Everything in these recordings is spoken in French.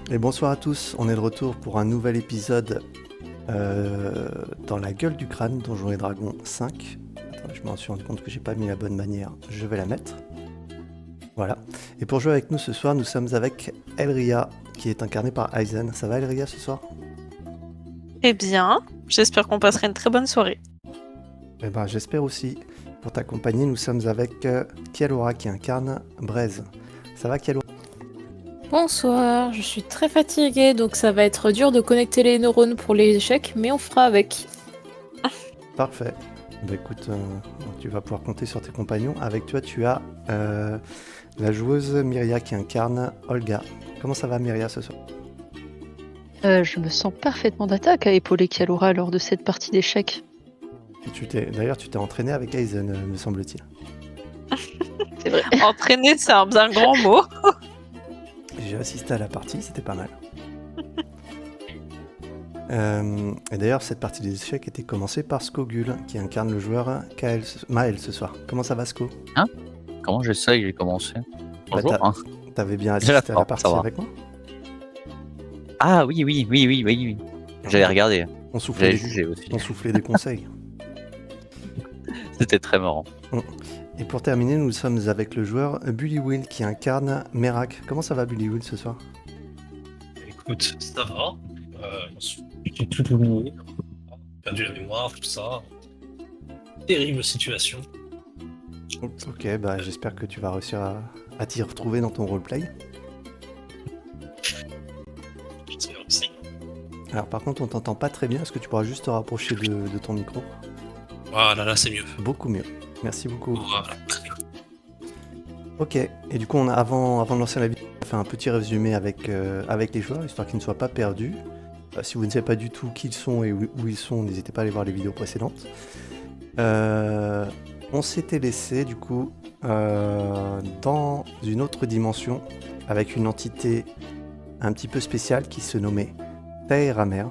Et bonsoir à tous, on est de retour pour un nouvel épisode dans la gueule du crâne, Donjons et Dragons 5. Attends, je me suis rendu compte que j'ai pas mis la bonne manière, je vais la mettre. Voilà. Et pour jouer avec nous ce soir, nous sommes avec Elria, qui est incarnée par Aizen. Ça va Elria ce soir? Eh bien, j'espère qu'on passera une très bonne soirée. Eh ben j'espère aussi. Pour t'accompagner, nous sommes avec Kialora qui incarne Braise. Ça va Kialora? Bonsoir, je suis très fatiguée, donc ça va être dur de connecter les neurones pour les échecs, mais on fera avec. Parfait. Bah écoute, tu vas pouvoir compter sur tes compagnons. Avec toi, tu as la joueuse Myria qui incarne Olga. Comment ça va Myria ce soir? Je me sens parfaitement d'attaque à épauler Kialora lors de cette partie d'échecs. D'ailleurs, tu t'es entraîné avec Aizen, me semble-t-il. C'est vrai. Entraîner, c'est un bien grand mot. J'ai assisté à la partie, c'était pas mal. Et d'ailleurs, cette partie des échecs était commencée par Skogul, qui incarne le joueur Maël ce soir. Comment ça va, Sko? Comment je sais que j'ai commencé? Bah, Bonjour. hein. T'avais bien J'ai la assisté à la forme, ça partie va. avec moi? Ah oui. J'avais regardé. On soufflait, J'avais jugé aussi. on soufflait des conseils. C'était très marrant. Et pour terminer, nous sommes avec le joueur Bully Will qui incarne Merak. Comment ça va Bully Will ce soir? Écoute, ça va. J'ai tout oublié. Perdu la mémoire, tout ça. Terrible situation. Ok, bah j'espère que tu vas réussir à t'y retrouver dans ton roleplay. J'espère aussi. Alors par contre, on t'entend pas très bien. Est-ce que tu pourras juste te rapprocher de ton micro? Voilà, là c'est mieux. Beaucoup mieux. Merci beaucoup. Voilà, très bien. Ok, et du coup, avant de lancer la vidéo, on va faire un petit résumé avec les joueurs, histoire qu'ils ne soient pas perdus. Si vous ne savez pas du tout qui ils sont et où ils sont, n'hésitez pas à aller voir les vidéos précédentes. On s'était laissé, du coup, dans une autre dimension, avec une entité un petit peu spéciale qui se nommait Taeramer,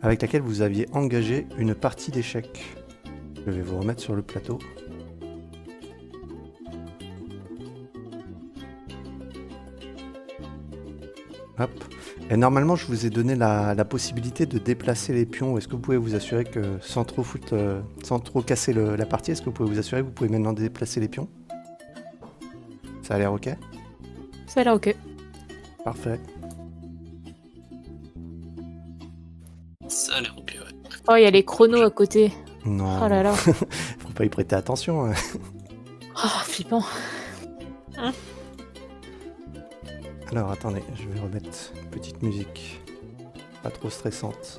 avec laquelle vous aviez engagé une partie d'échecs. Je vais vous remettre sur le plateau. Hop. Et normalement, je vous ai donné la possibilité de déplacer les pions. Est-ce que vous pouvez vous assurer que, sans trop casser la partie, est-ce que vous pouvez vous assurer que vous pouvez maintenant déplacer les pions? Ça a l'air ok? Ça a l'air ok. Parfait. Ça a l'air ok, ouais. Oh, il y a les chronos à côté. Non, Oh là là. faut pas y prêter attention. Hein. Oh, flippant. Alors, attendez, je vais remettre une petite musique. Pas trop stressante.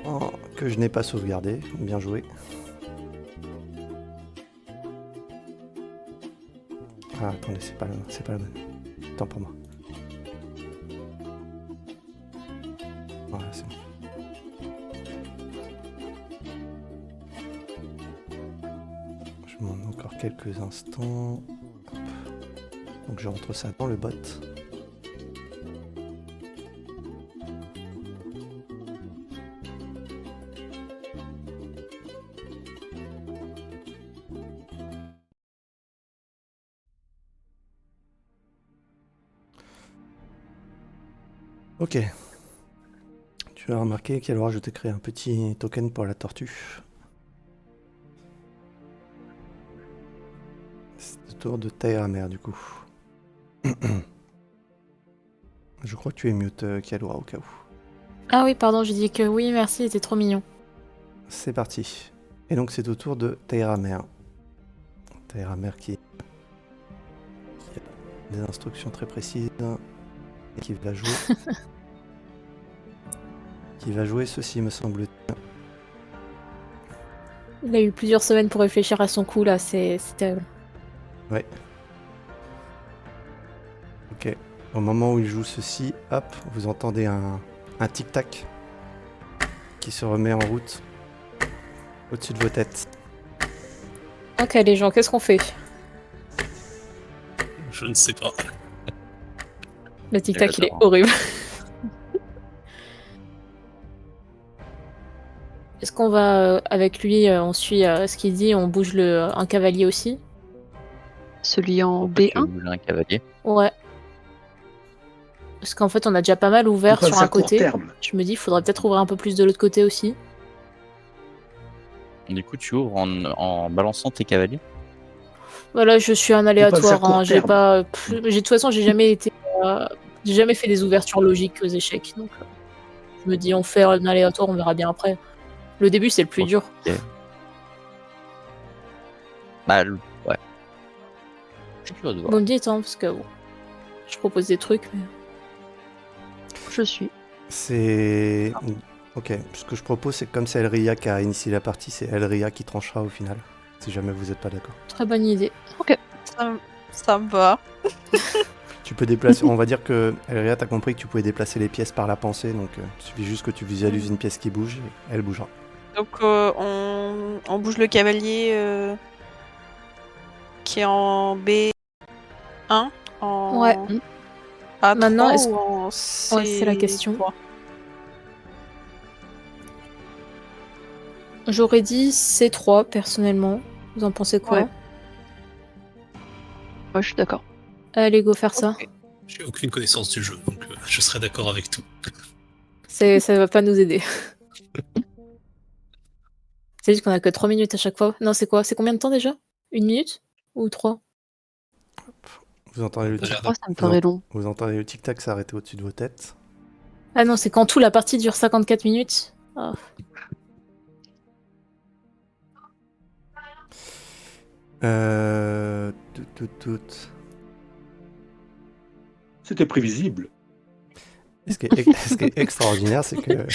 Oh, que je n'ai pas sauvegardé. Bien joué. Ah, attendez, c'est pas la bonne. Tant pour moi. Voilà, c'est bon. Je demande encore quelques instants. Hop. Donc je rentre ça dans le bot. Ok. Tu as remarqué qu'alors je t'ai créé un petit token pour la tortue. C'est le tour de Taeramer du coup. Je crois que tu es mute, Kialora, au cas où. Ah oui, pardon, j'ai dit que oui, merci, c'était trop mignon. C'est parti. Et donc c'est au tour de Taeramer. Taeramer qui a des instructions très précises et qui va jouer. Qui va jouer ceci, me semble-t-il. Il a eu plusieurs semaines pour réfléchir à son coup, là, c'est terrible. Ouais. Ok. Au moment où il joue ceci, hop, vous entendez un tic-tac qui se remet en route au-dessus de vos têtes. Ok, les gens, qu'est-ce qu'on fait? Je ne sais pas. Le tic-tac, il est Exactement. horrible. qu'on va avec lui, on suit ce qu'il dit, on bouge un cavalier aussi? Celui en Pourquoi tu B1. voulais un cavalier? Ouais. Parce qu'en fait, on a déjà pas mal ouvert Pourquoi sur ça un court côté. terme? Je me dis, il faudrait peut-être ouvrir un peu plus de l'autre côté aussi. Du coup, tu ouvres en balançant tes cavaliers. Voilà, je suis un Pourquoi aléatoire. ça court Hein. J'ai terme? pas, de toute façon, j'ai jamais été, j'ai jamais fait des ouvertures logiques aux échecs. Donc, je me dis, on fait un aléatoire, on verra bien après. Le début, c'est le plus Ok. dur. Bah, ouais. Je suis curieux de voir. Vous me dites, hein, parce que bon, je propose des trucs. Mais... Je suis. C'est. Ok, ce que je propose, c'est que comme c'est Elria qui a initié la partie, c'est Elria qui tranchera au final. Si jamais vous n'êtes pas d'accord. Très bonne idée. Ça me va. Tu peux déplacer. On va dire que Elria, t'as compris que tu pouvais déplacer les pièces par la pensée, donc il suffit juste que tu visualises une pièce qui bouge et elle bougera. Donc on bouge le cavalier qui est en B1 en Ouais. A3 Maintenant, est-ce- ou en C3? Ouais, c'est la question. J'aurais dit C3 personnellement. Vous en pensez quoi? Ouais. Moi, je suis d'accord. Allez, go faire ça. Ok. J'ai aucune connaissance du jeu, donc je serais d'accord avec tout. Ça va pas nous aider. C'est juste qu'on a que 3 minutes à chaque fois. Non, c'est quoi? C'est combien de temps déjà? 1 minute? Ou 3? Vous entendez le Ça a l'air tic- Moi, ça me paraît long. vous entendez le tic-tac s'arrêter au-dessus de vos têtes. Ah non, c'est quand tout la partie dure 54 minutes. Ah. Tout. C'était prévisible. Et ce qui est extraordinaire, c'est que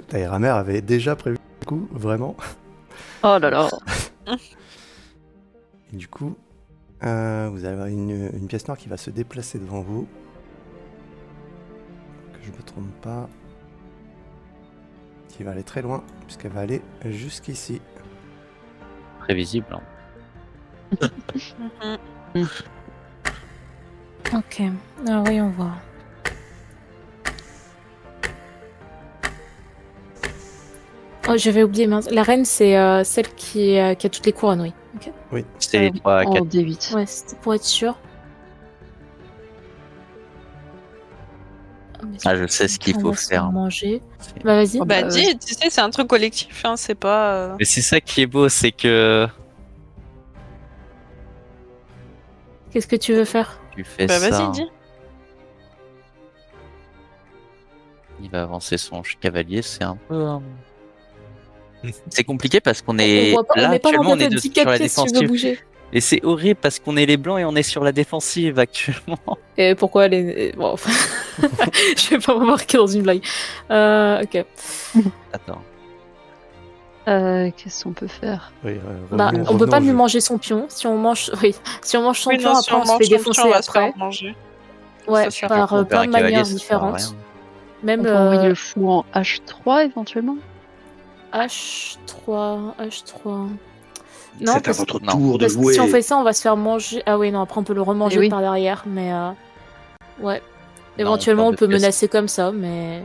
Taïramer avait déjà prévu le coup, vraiment. Oh là là. Et du coup, vous avez une pièce noire qui va se déplacer devant vous. Que je me trompe pas. Qui va aller très loin, puisqu'elle va aller jusqu'ici. Prévisible. Hein. Mhm. Ok, alors voyons voir. Oh, j'avais oublié, mince. La reine, c'est celle qui a toutes les couronnes, oui. Ok. C'est les 3 à 4. En D8. Ouais, c'était pour être sûr. Ah, je sais ce qu'il On faut va se faire. manger. Bah vas-y. Bah bah, dis, tu sais, c'est un truc collectif, hein, c'est pas... Mais c'est ça qui est beau, c'est que Qu'est-ce que tu veux faire? tu fais Bah ça. vas-y, dis. Il va avancer son cavalier, c'est un peu. C'est compliqué parce qu'on est On voit pas, là on n'est pas dans actuellement, on est ta sur 10 la pièces si tu veux défensive. bouger. Et c'est horrible parce qu'on est les blancs et on est sur la défensive actuellement. Et pourquoi les... Bon, enfin, je vais pas m'embarquer dans une blague. Ok. Attends. Qu'est-ce qu'on peut faire? Oui, Bah, revenons- on peut revenons pas au lui jeu. manger son pion. Si on mange, oui, si on mange son Oui, pion, non, après on se fait défoncer on va se après. faire manger. Ouais, Ça sert par On perd plein un de cavalier, manières ça sert à rien. différentes. Même On peut envoyer le fou en H3 éventuellement? H3. Non, C'est à parce, votre non. tour de parce que jouer. si on fait ça, on va se faire manger. Ah oui, non, après on peut le remanger Eh oui. par derrière, mais ouais. Non, Éventuellement, on on perd peut de pièces. menacer comme ça, mais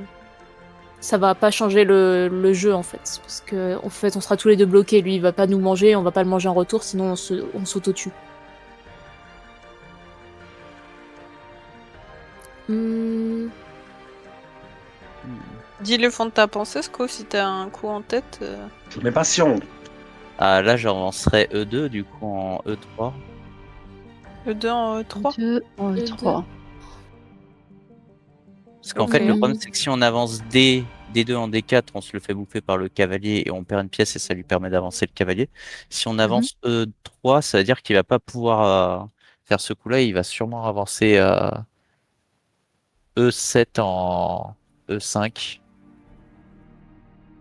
ça va pas changer le jeu en fait. Parce que en fait, on sera tous les deux bloqués. Lui, il va pas nous manger, on va pas le manger en retour, sinon on s'auto-tue. Dis le fond de ta pensée, Sco, si t'as un coup en tête. Je m'impatiente. Ah, là, j'avancerai E2 du coup en E3. Le 2 en 3. 2 en E3. Parce qu'en Ok. fait, le problème, c'est que si on avance D2 en D4, on se le fait bouffer par le cavalier et on perd une pièce et ça lui permet d'avancer le cavalier. Si on avance E3, ça veut dire qu'il va pas pouvoir faire ce coup-là. Il va sûrement avancer E7 en E5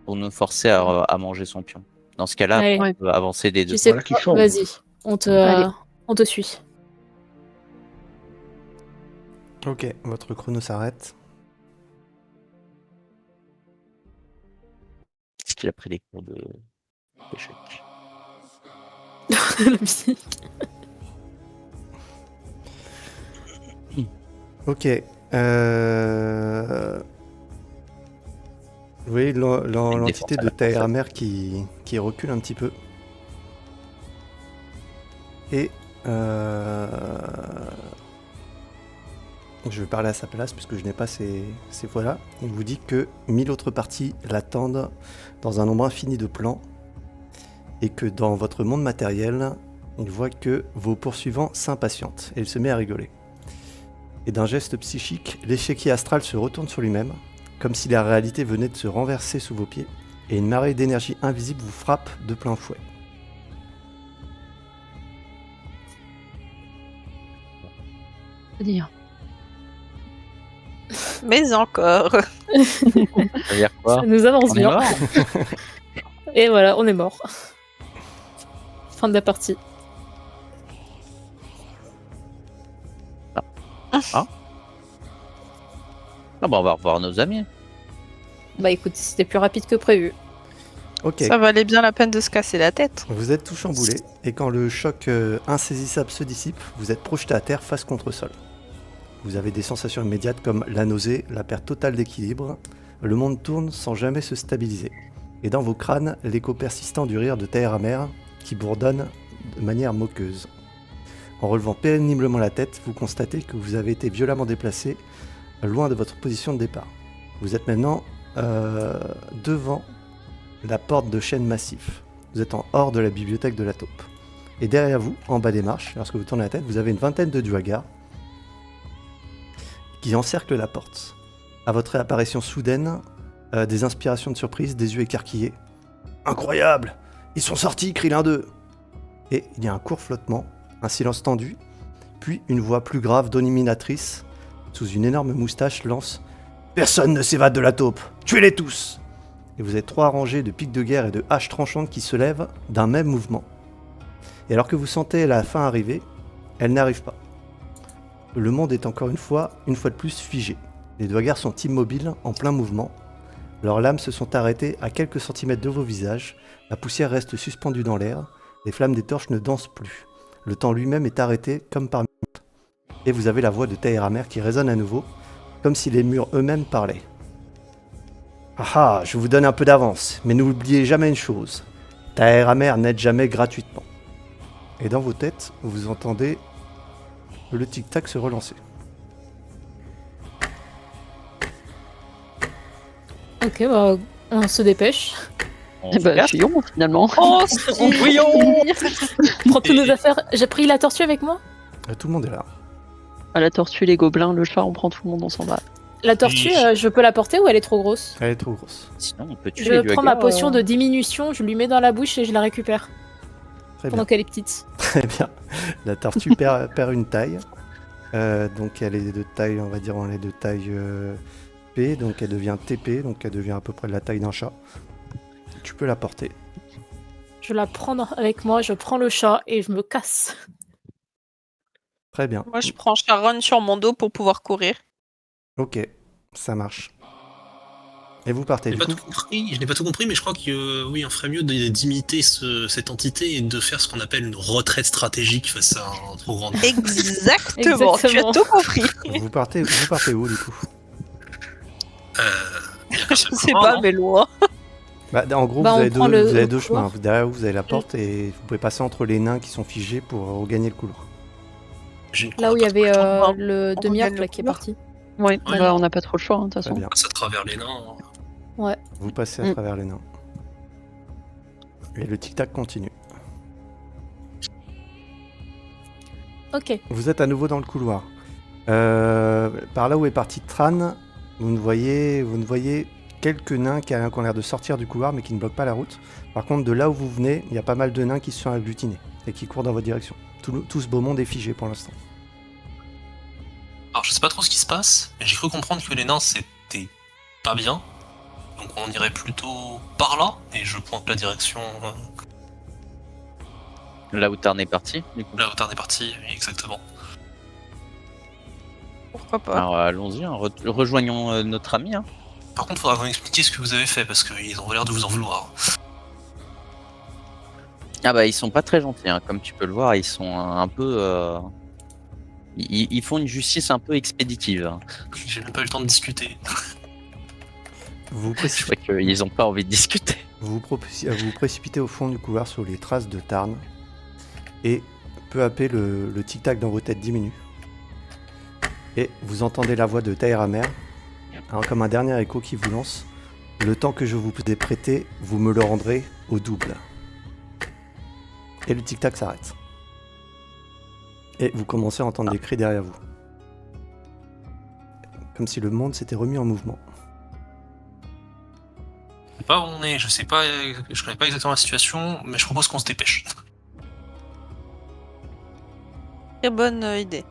pour nous forcer à manger son pion. Dans ce cas-là, Allez. on peut avancer D2. Tu sais Voilà qui quoi, change. vas-y, on Allez. te suit. Ok, votre chrono s'arrête. Est-ce qu'il a pris des cours d'échecs? La musique. Ok. Vous voyez l'entité défense à de la Taeramer qui recule un petit peu. Et je vais parler à sa place puisque je n'ai pas ces voix-là. Il vous dit que 1000 autres parties l'attendent dans un nombre infini de plans et que dans votre monde matériel, il voit que vos poursuivants s'impatientent et il se met à rigoler. Et d'un geste psychique, l'échiquier astral se retourne sur lui-même, comme si la réalité venait de se renverser sous vos pieds, et une marée d'énergie invisible vous frappe de plein fouet. Dire. Mais encore. Ça veut dire quoi? Ça nous avance On est bien. mort. Et voilà, on est mort. Fin de la partie. Ah bah on va revoir nos amis. Bah écoute, c'était plus rapide que prévu. Ok, Ça valait bien la peine de se casser la tête. vous êtes tout chamboulé, et quand le choc insaisissable se dissipe, vous êtes projeté à terre face contre sol. Vous avez des sensations immédiates comme la nausée, la perte totale d'équilibre. Le monde tourne sans jamais se stabiliser. Et dans vos crânes, l'écho persistant du rire de Taeramer qui bourdonne de manière moqueuse. En relevant péniblement la tête, vous constatez que vous avez été violemment déplacé loin de votre position de départ. Vous êtes maintenant devant la porte de chêne massif. Vous êtes en hors de la bibliothèque de la taupe. Et derrière vous, en bas des marches, lorsque vous tournez la tête, vous avez une vingtaine de duergars qui encerclent la porte. À votre réapparition soudaine, des inspirations de surprise, des yeux écarquillés. « Incroyable! Ils sont sortis !» crie l'un d'eux. Et il y a un court flottement, un silence tendu, puis une voix plus grave, dominatrice, sous une énorme moustache, lance « Personne ne s'évade de la taupe! Tuez-les tous !» Et vous êtes 3 rangées de pics de guerre et de haches tranchantes qui se lèvent d'un même mouvement. Et alors que vous sentez la fin arriver, elle n'arrive pas. Le monde est encore une fois de plus figé. Les duergars sont immobiles, en plein mouvement. Leurs lames se sont arrêtées à quelques centimètres de vos visages. La poussière reste suspendue dans l'air. Les flammes des torches ne dansent plus. Le temps lui-même est arrêté comme par minute. Et vous avez la voix de Taeramer qui résonne à nouveau, comme si les murs eux-mêmes parlaient. Ah, je vous donne un peu d'avance, mais n'oubliez jamais une chose. Taeramer n'aide jamais gratuitement. Et dans vos têtes, vous entendez le tic-tac se relancer. Ok, bah on se dépêche. On Eh se bah, casse. fuyons finalement. Oh, On prend tous nos affaires. J'ai pris la tortue avec moi. Tout le monde est là. À la tortue, les gobelins, le chat, on prend tout le monde, on s'en va. La tortue, je peux la porter ou elle est trop grosse? Elle est trop grosse. Sinon on peut tuer Je les prends ma duergars, potion de diminution, je lui mets dans la bouche et je la récupère. Très bien. Pendant qu'elle est petite. Très bien. La tortue perd une taille. Donc elle est de taille, on va dire, elle est de taille P. Donc elle devient TP. Donc elle devient à peu près de la taille d'un chat. Tu peux la porter. Je la prends avec moi, je prends le chat et je me casse. Très bien. Moi, je prends Sharon sur mon dos pour pouvoir courir. Ok, ça marche. Et vous partez Je du n'ai coup. pas tout compris, mais je crois que oui, on ferait mieux d'imiter cette entité et de faire ce qu'on appelle une retraite stratégique face à un trop grand. Exactement, tu as Exactement. tout compris. Vous partez où du coup? Je sais pas, mais loin. Bah, en gros, Bah, vous on avez prend deux le chemins. couloir. Derrière vous, vous avez la porte et vous pouvez passer entre les nains qui sont figés pour regagner le couloir. Là où il y avait trop le On demi-orc regagne là le qui est couloir. parti. Ouais, Ouais. bah, on n'a pas trop le choix, hein, de toute Très façon. bien. passe à travers les nains. Vous passez à Mm. travers les nains. Et le tic-tac continue. Ok. Vous êtes à nouveau dans le couloir. Par là où est parti Tran, vous ne voyez quelques nains qui ont l'air de sortir du couloir mais qui ne bloquent pas la route. Par contre, de là où vous venez, il y a pas mal de nains qui se sont agglutinés et qui courent dans votre direction. Tout ce beau monde est figé pour l'instant. Alors je sais pas trop ce qui se passe, mais j'ai cru comprendre que les nains c'était pas bien. Donc on irait plutôt par là, et je pointe la direction Là où Tarn est parti, du coup. là où Tarn est parti, oui, exactement. Pourquoi pas. Alors allons-y, hein, rejoignons notre ami. Hein. Par contre, faudra m'expliquer ce que vous avez fait, parce qu'ils ont l'air de vous en vouloir. Ah bah ils sont pas très gentils, hein. Comme tu peux le voir, ils sont un peu... Ils font une justice un peu expéditive. Hein. J'ai même pas eu le temps de discuter. Vous, Je vois qu'ils ont pas envie de discuter. vous précipitez au fond du couloir sur les traces de Tarn. Et peu à peu, le tic-tac dans vos têtes diminue. Et vous entendez la voix de Taïramer, comme un dernier écho qui vous lance. Le temps que je vous ai prêté, vous me le rendrez au double. Et le tic-tac s'arrête. Et vous commencez à entendre des cris derrière vous. Comme si le monde s'était remis en mouvement. Je sais pas où on est, je connais pas exactement la situation, mais je propose qu'on se dépêche. Très bonne idée.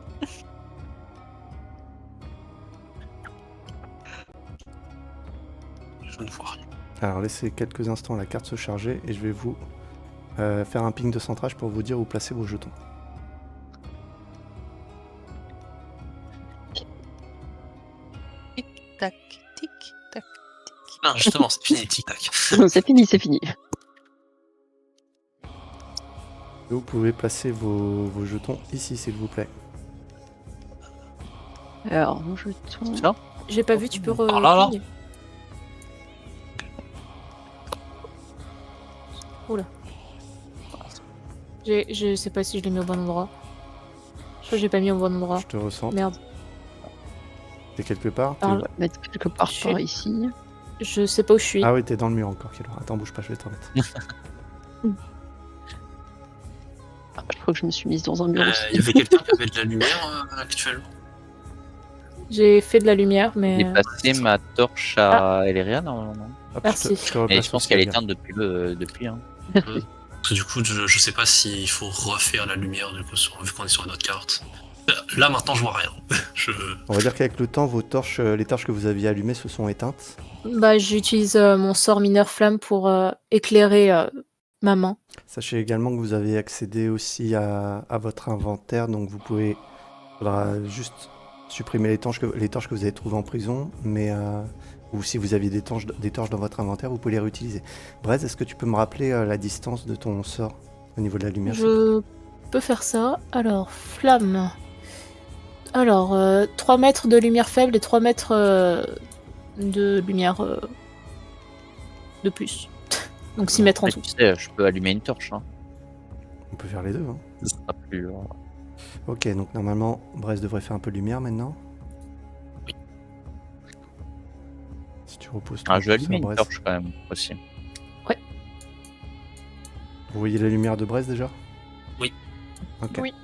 Je ne vois rien. Alors laissez quelques instants la carte se charger et je vais vous faire un ping de centrage pour vous dire où placer vos jetons. Tac, tic, tac. Non, justement, c'est fini, tic-tac. Non, c'est fini, c'est fini. Et vous pouvez placer vos jetons ici s'il vous plaît. Alors, mon jeton. Ça J'ai pas vu, tu peux Ah là là. repigner. Oula. Je sais pas si je l'ai mis au bon endroit. Je crois que j'ai pas mis au bon endroit. Je te ressens. Merde. T'es quelque part Ah, T'es- Mettre quelque part Je par suis- ici. Je sais pas où je suis. Ah oui, t'es dans le mur encore. Attends, bouge pas, je vais t'en mettre. Je crois que je me suis mise dans un mur aussi. Il y avait quelqu'un qui avait de la lumière actuellement. J'ai fait de la lumière, J'ai mais. passé ma torche à Elerian normalement. Hop, Merci. Je te Et replace je pense aussi, qu'elle est bien. éteinte depuis. Hein. Parce que du coup, je sais pas s'il faut refaire la lumière, du coup, vu qu'on est sur une autre carte. Là, maintenant, je vois rien. On va dire qu'avec le temps, vos torches, les torches que vous aviez allumées se sont éteintes. Bah, j'utilise mon sort mineur flamme pour éclairer ma main. Sachez également que vous avez accédé aussi à votre inventaire, donc vous pouvez... faudra juste supprimer les torches que vous avez trouvées en prison, mais ou si vous aviez des torches dans votre inventaire, vous pouvez les réutiliser. Brez, est-ce que tu peux me rappeler la distance de ton sort au niveau de la lumière Je peux faire ça. Alors, flamme. Alors, 3 mètres de lumière faible et 3 mètres de lumière de plus. Donc 6 mètres en Mais tout. tu sais, je peux allumer une torche. Hein. On peut faire les deux. Hein. Ce sera plus. Ok, donc normalement, Brez devrait faire un peu de lumière maintenant. Oui. Si tu reposes Ah, je vais sur allumer une Brez. torche quand même aussi. Vous voyez la lumière de Brez déjà? Oui. Ok. Oui.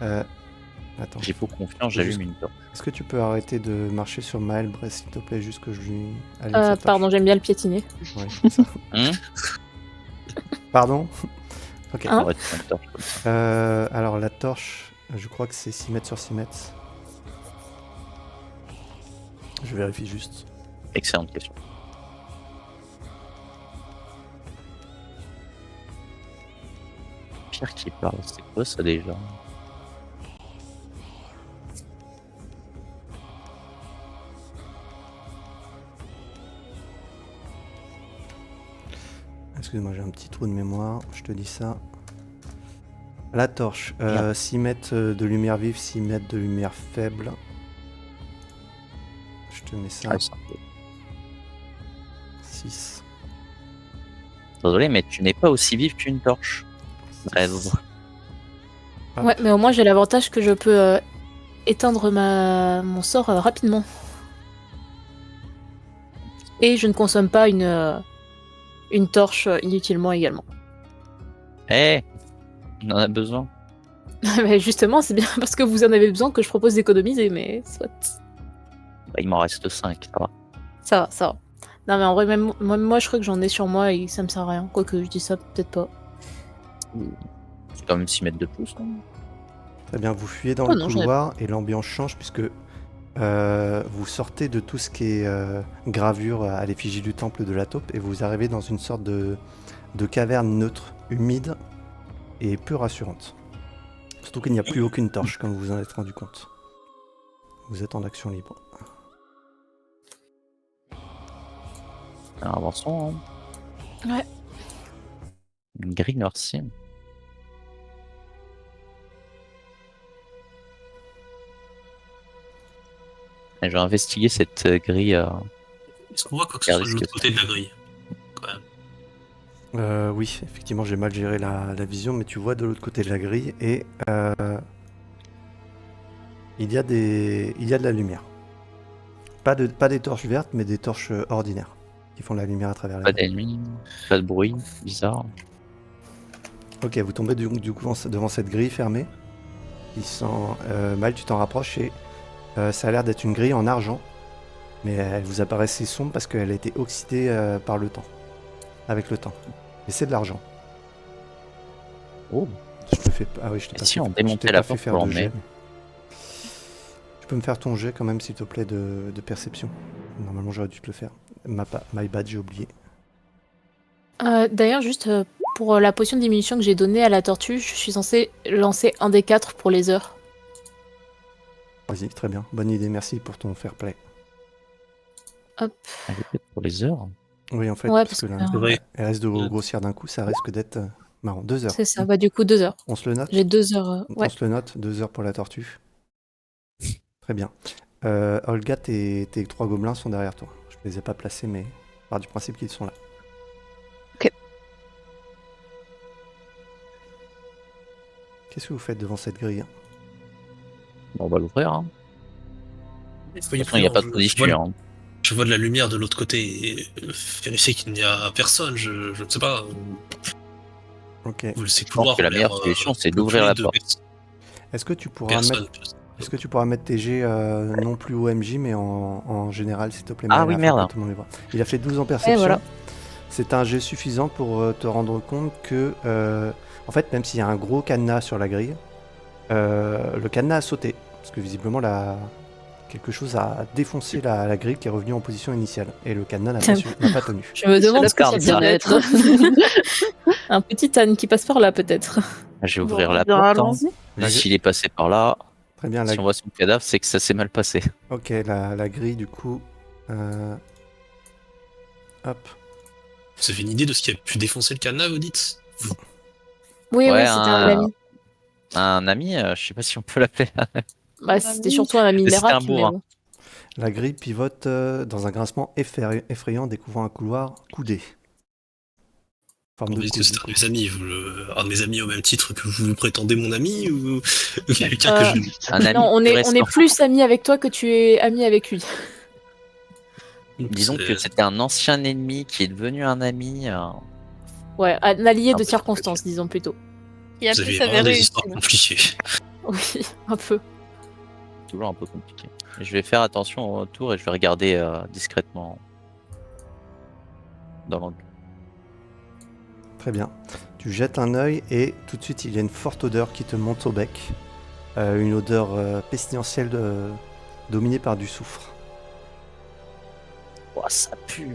Attends. J'ai faux confiance, j'allume une torche. Est-ce que tu peux arrêter de marcher sur Maël, Brez, s'il te plaît, juste que je lui allume sa torche? Pardon, j'aime bien le piétiner. Ouais, c'est ça. Hum Pardon. Ok. Hein On va mettre une torche comme ça. Alors la torche, je crois que c'est 6 mètres sur 6 mètres. Je vérifie juste. Excellente question. Pierre qui parle, c'est quoi ça déjà? Excuse-moi, j'ai un petit trou de mémoire, je te dis ça. La torche, 6 mètres de lumière vive, 6 mètres de lumière faible. Je te mets ça. Ah, c'est un peu- 6. Désolé, mais tu n'es pas aussi vive qu'une torche. 13. Ah. Ouais, mais au moins j'ai l'avantage que je peux éteindre mon sort rapidement. Et je ne consomme pas une torche inutilement également. Eh, on en a besoin. Mais justement, c'est bien parce que vous en avez besoin que je propose d'économiser, mais soit. Bah, il m'en reste 5, ça va. Ça va, ça va. Non, mais en vrai, même moi, je crois que j'en ai sur moi et ça me sert à rien. Quoique, je dis ça, peut-être pas. C'est quand même 6 mètres de plus. Hein. Très bien, vous fuyez dans Oh le non, j'en ai couloir et l'ambiance change puisque vous sortez de tout ce qui est gravure à l'effigie du temple de la taupe et vous arrivez dans une sorte de caverne neutre, humide et peu rassurante. Surtout qu'il n'y a plus aucune torche, comme vous vous en êtes rendu compte. Vous êtes en action libre. Alors, avançons. Hein. Ouais. Une grille noircie. Et je vais investiguer cette grille Est-ce qu'on voit quoi que ce soit de l'autre côté de la grille quand même? Oui, effectivement, j'ai mal géré la vision, mais tu vois de l'autre côté de la grille et il y a de la lumière. Pas des torches vertes, mais des torches ordinaires qui font de la lumière à travers la Pas grille. d'ennemis, pas de bruit, bizarre. Ok, vous tombez du coup devant cette grille fermée. Qui sent mal, tu t'en rapproches et ça a l'air d'être une grille en argent, mais elle vous apparaît assez sombre parce qu'elle a été oxydée par le temps, avec le temps. Mais c'est de l'argent. Oh. Je te fais. Ah oui, je t'ai Et pas si fait- on je t'ai démontait pas la fait porte faire pour de jet, l'emmener? mais- Tu peux me faire ton jet quand même, s'il te plaît, de perception. Normalement, j'aurais dû te le faire. My bad, j'ai oublié. D'ailleurs, juste pour la potion de diminution que j'ai donnée à la tortue, je suis censée lancer un des 4 pour les heures. Vas-y, très bien. Bonne idée, merci pour ton fair play. Hop. Elle est peut-être pour les heures. Oui, en fait, Ouais, parce parce que que là, C'est vrai. elle risque de grossir d'un coup, ça risque d'être marrant. 2 heures. c'est ça. Bah, du coup, 2 heures. On se le note J'ai 2 heures. Ouais. On se le note, 2 heures pour la tortue. Très bien. Olga, tes 3 gobelins sont derrière toi. Je ne les ai pas placés, mais part du principe qu'ils sont là. Ok. Qu'est-ce que vous faites devant cette grille? Bon, on va l'ouvrir. Hein. Il Il n'y a pas trop d'issue. Hein. Je vois de la lumière de l'autre côté et vérifier qu'il n'y a personne, je ne sais pas. Ok. Ces Je pense couloirs que la ont meilleure l'air, solution, c'est peuplés d'ouvrir la de porte. Est-ce que tu pourras mettre tes jets non plus OMJ, mais en général, s'il te plaît, Ah Maëlle, oui, afin merde. que tout le monde les voit. Il a fait 12 en perception. voilà. C'est un jet suffisant pour te rendre compte que, en fait, même s'il y a un gros cadenas sur la grille, le cadenas a sauté. Parce que visiblement, quelque chose a défoncé la grille qui est revenue en position initiale. Et le cadenas n'a pas tenu. Je me demande la ce que ça partie peut être. Un petit âne qui passe par là, peut-être. Je vais ouvrir la Bon, porte. Hein. allons-y. La- S'il est passé par là, Très bien. si on voit son cadavre, c'est que ça s'est mal passé. Ok, la grille, du coup... Hop. Vous avez une idée de ce qui a pu défoncer le cadenas, vous dites? Oui, Ouais, oui, c'était un ami. Un ami, je sais pas si on peut l'appeler. Bah, c'était surtout un ami Mais c'était un miracle, mais bourrin. bon. La grille pivote dans un grincement effrayant, découvrant un couloir coudé. Forme Vous de dites que coude, c'est du un coup. de mes amis, un de mes amis au même titre que vous prétendez mon ami ou quelqu'un que je... Un ami Non, on plus est récent. plus amis avec toi que tu es ami avec lui. Disons que c'était un ancien ennemi qui est devenu un ami. Ouais, un allié de peu circonstance, disons plutôt. Il a Vous pu avez vraiment s'avérer des histoires utile. compliquées. Oui, un peu. Toujours un peu compliqué. Je vais faire attention au retour et je vais regarder discrètement dans l'angle. Très bien. Tu jettes un œil et tout de suite il y a une forte odeur qui te monte au bec. Une odeur pestilentielle dominée par du soufre. Oh, ça pue.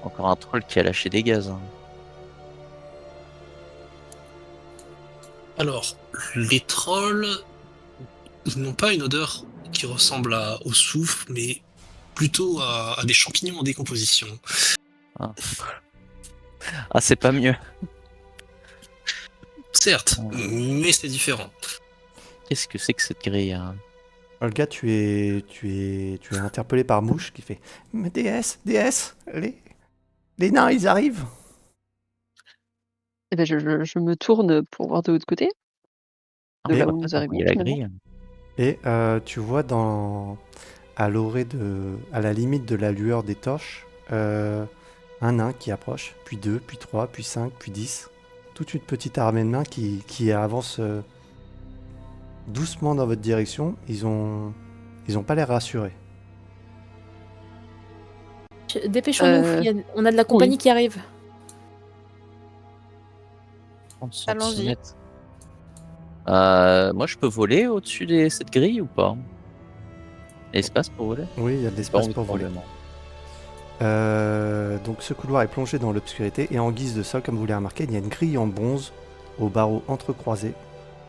Encore un troll qui a lâché des gaz. Hein. Alors, les trolls ils n'ont pas une odeur qui ressemble au soufre, mais plutôt à des champignons en décomposition. Ah, c'est pas mieux. Certes, mais c'est différent. Qu'est-ce que c'est que cette grille hein? Olga, tu es interpellé par Mouche qui fait « Mais déesse, les nains, ils arrivent !» Eh ben, je me tourne pour voir de l'autre côté. De là où nous arrivons. Il y a la finalement. grille. Et tu vois à la limite de la lueur des torches, un nain qui approche, puis 2, puis 3, puis 5, puis 10. Toute une petite armée de nains qui avance doucement dans votre direction. Ils ont pas l'air rassurés. Dépêchons-nous, on a de la compagnie qui arrive. 30 Allons-y. centimètres. Moi, je peux voler au-dessus de cette grille ou pas? Espace pour voler? Oui, il y a de l'espace Pas pour voler. probablement. Donc ce couloir est plongé dans l'obscurité et en guise de sol, comme vous l'avez remarqué, il y a une grille en bronze aux barreaux entrecroisés,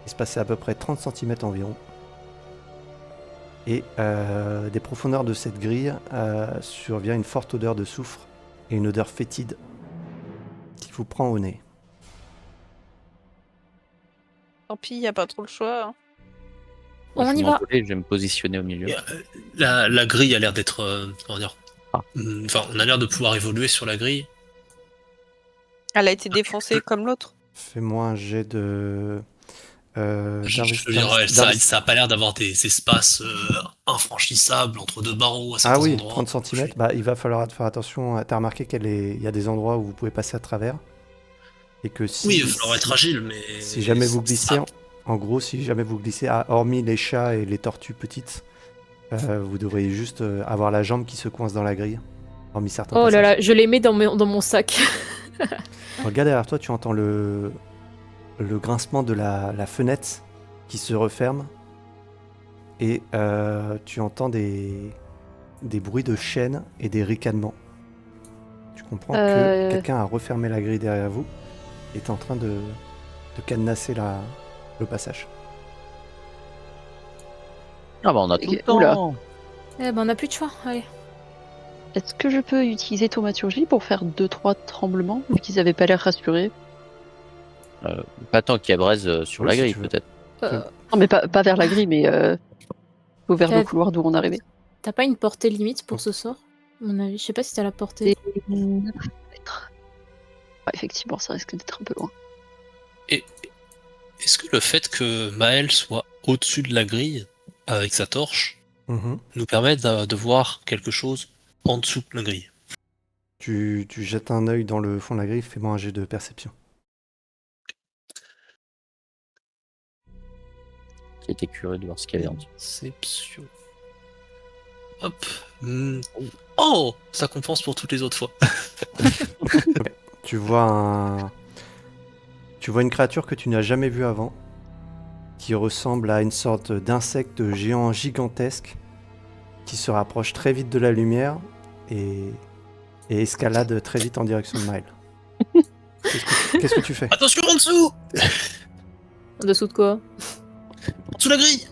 espacée à peu près 30 cm environ. Et des profondeurs de cette grille survient une forte odeur de soufre et une odeur fétide qui vous prend au nez. Tant pis, il n'y a pas trop le choix. Hein. On Moi, je y vais va. m'envoler, je vais me positionner au milieu. La grille a l'air d'être comment dire, Enfin, on a l'air de pouvoir évoluer sur la grille. Elle a été défoncée comme l'autre. Fais-moi un jet de. Je veux dire, ouais, ça a pas l'air d'avoir des espaces infranchissables entre deux barreaux à certains Ah oui, endroits. 30 cm. Bah, il va falloir faire attention. T'as remarqué il y a des endroits où vous pouvez passer à travers. Et que si, Oui, il va falloir être agile, mais... si jamais vous glissez, ça- en gros, si jamais vous glissez, hormis les chats et les tortues petites, vous devriez juste avoir la jambe qui se coince dans la grille. Hormis certains Oh là passages. là, je les mets dans mon sac. Regarde derrière toi, tu entends le grincement de la fenêtre qui se referme. Et tu entends des bruits de chaînes et des ricanements. Tu comprends que quelqu'un a refermé la grille derrière vous et est en train de cadenasser le passage. Ah bah on a tout le Ok, oula. temps. Eh ben, on a plus de choix, allez. Est-ce que je peux utiliser thaumaturgie pour faire 2-3 tremblements, vu qu'ils avaient pas l'air rassurés? Pas tant qu'il y a braise sur Oui, la si grille tu veux. peut-être. Non, mais pas vers la grille, mais vers le T'as- couloir d'où on arrivait. T'as pas une portée limite pour ce sort, à mon avis? Je sais pas si t'as la portée. C'est 9 mètres. Ouais, effectivement, ça risque d'être un peu loin. Est-ce que le fait que Maël soit au-dessus de la grille, avec sa torche, Mhm. nous permet de voir quelque chose en dessous de la grille? Tu jettes un œil dans le fond de la grille, fais-moi un jet de perception. J'étais curieux de voir ce qu'il y avait en dessous. Perception. Hop. Oh, ça compense pour toutes les autres fois. Tu vois une créature que tu n'as jamais vue avant, qui ressemble à une sorte d'insecte géant gigantesque, qui se rapproche très vite de la lumière et escalade très vite en direction de Mile. Qu'est-ce que tu fais? Attention en dessous! En dessous de quoi? En dessous de la grille!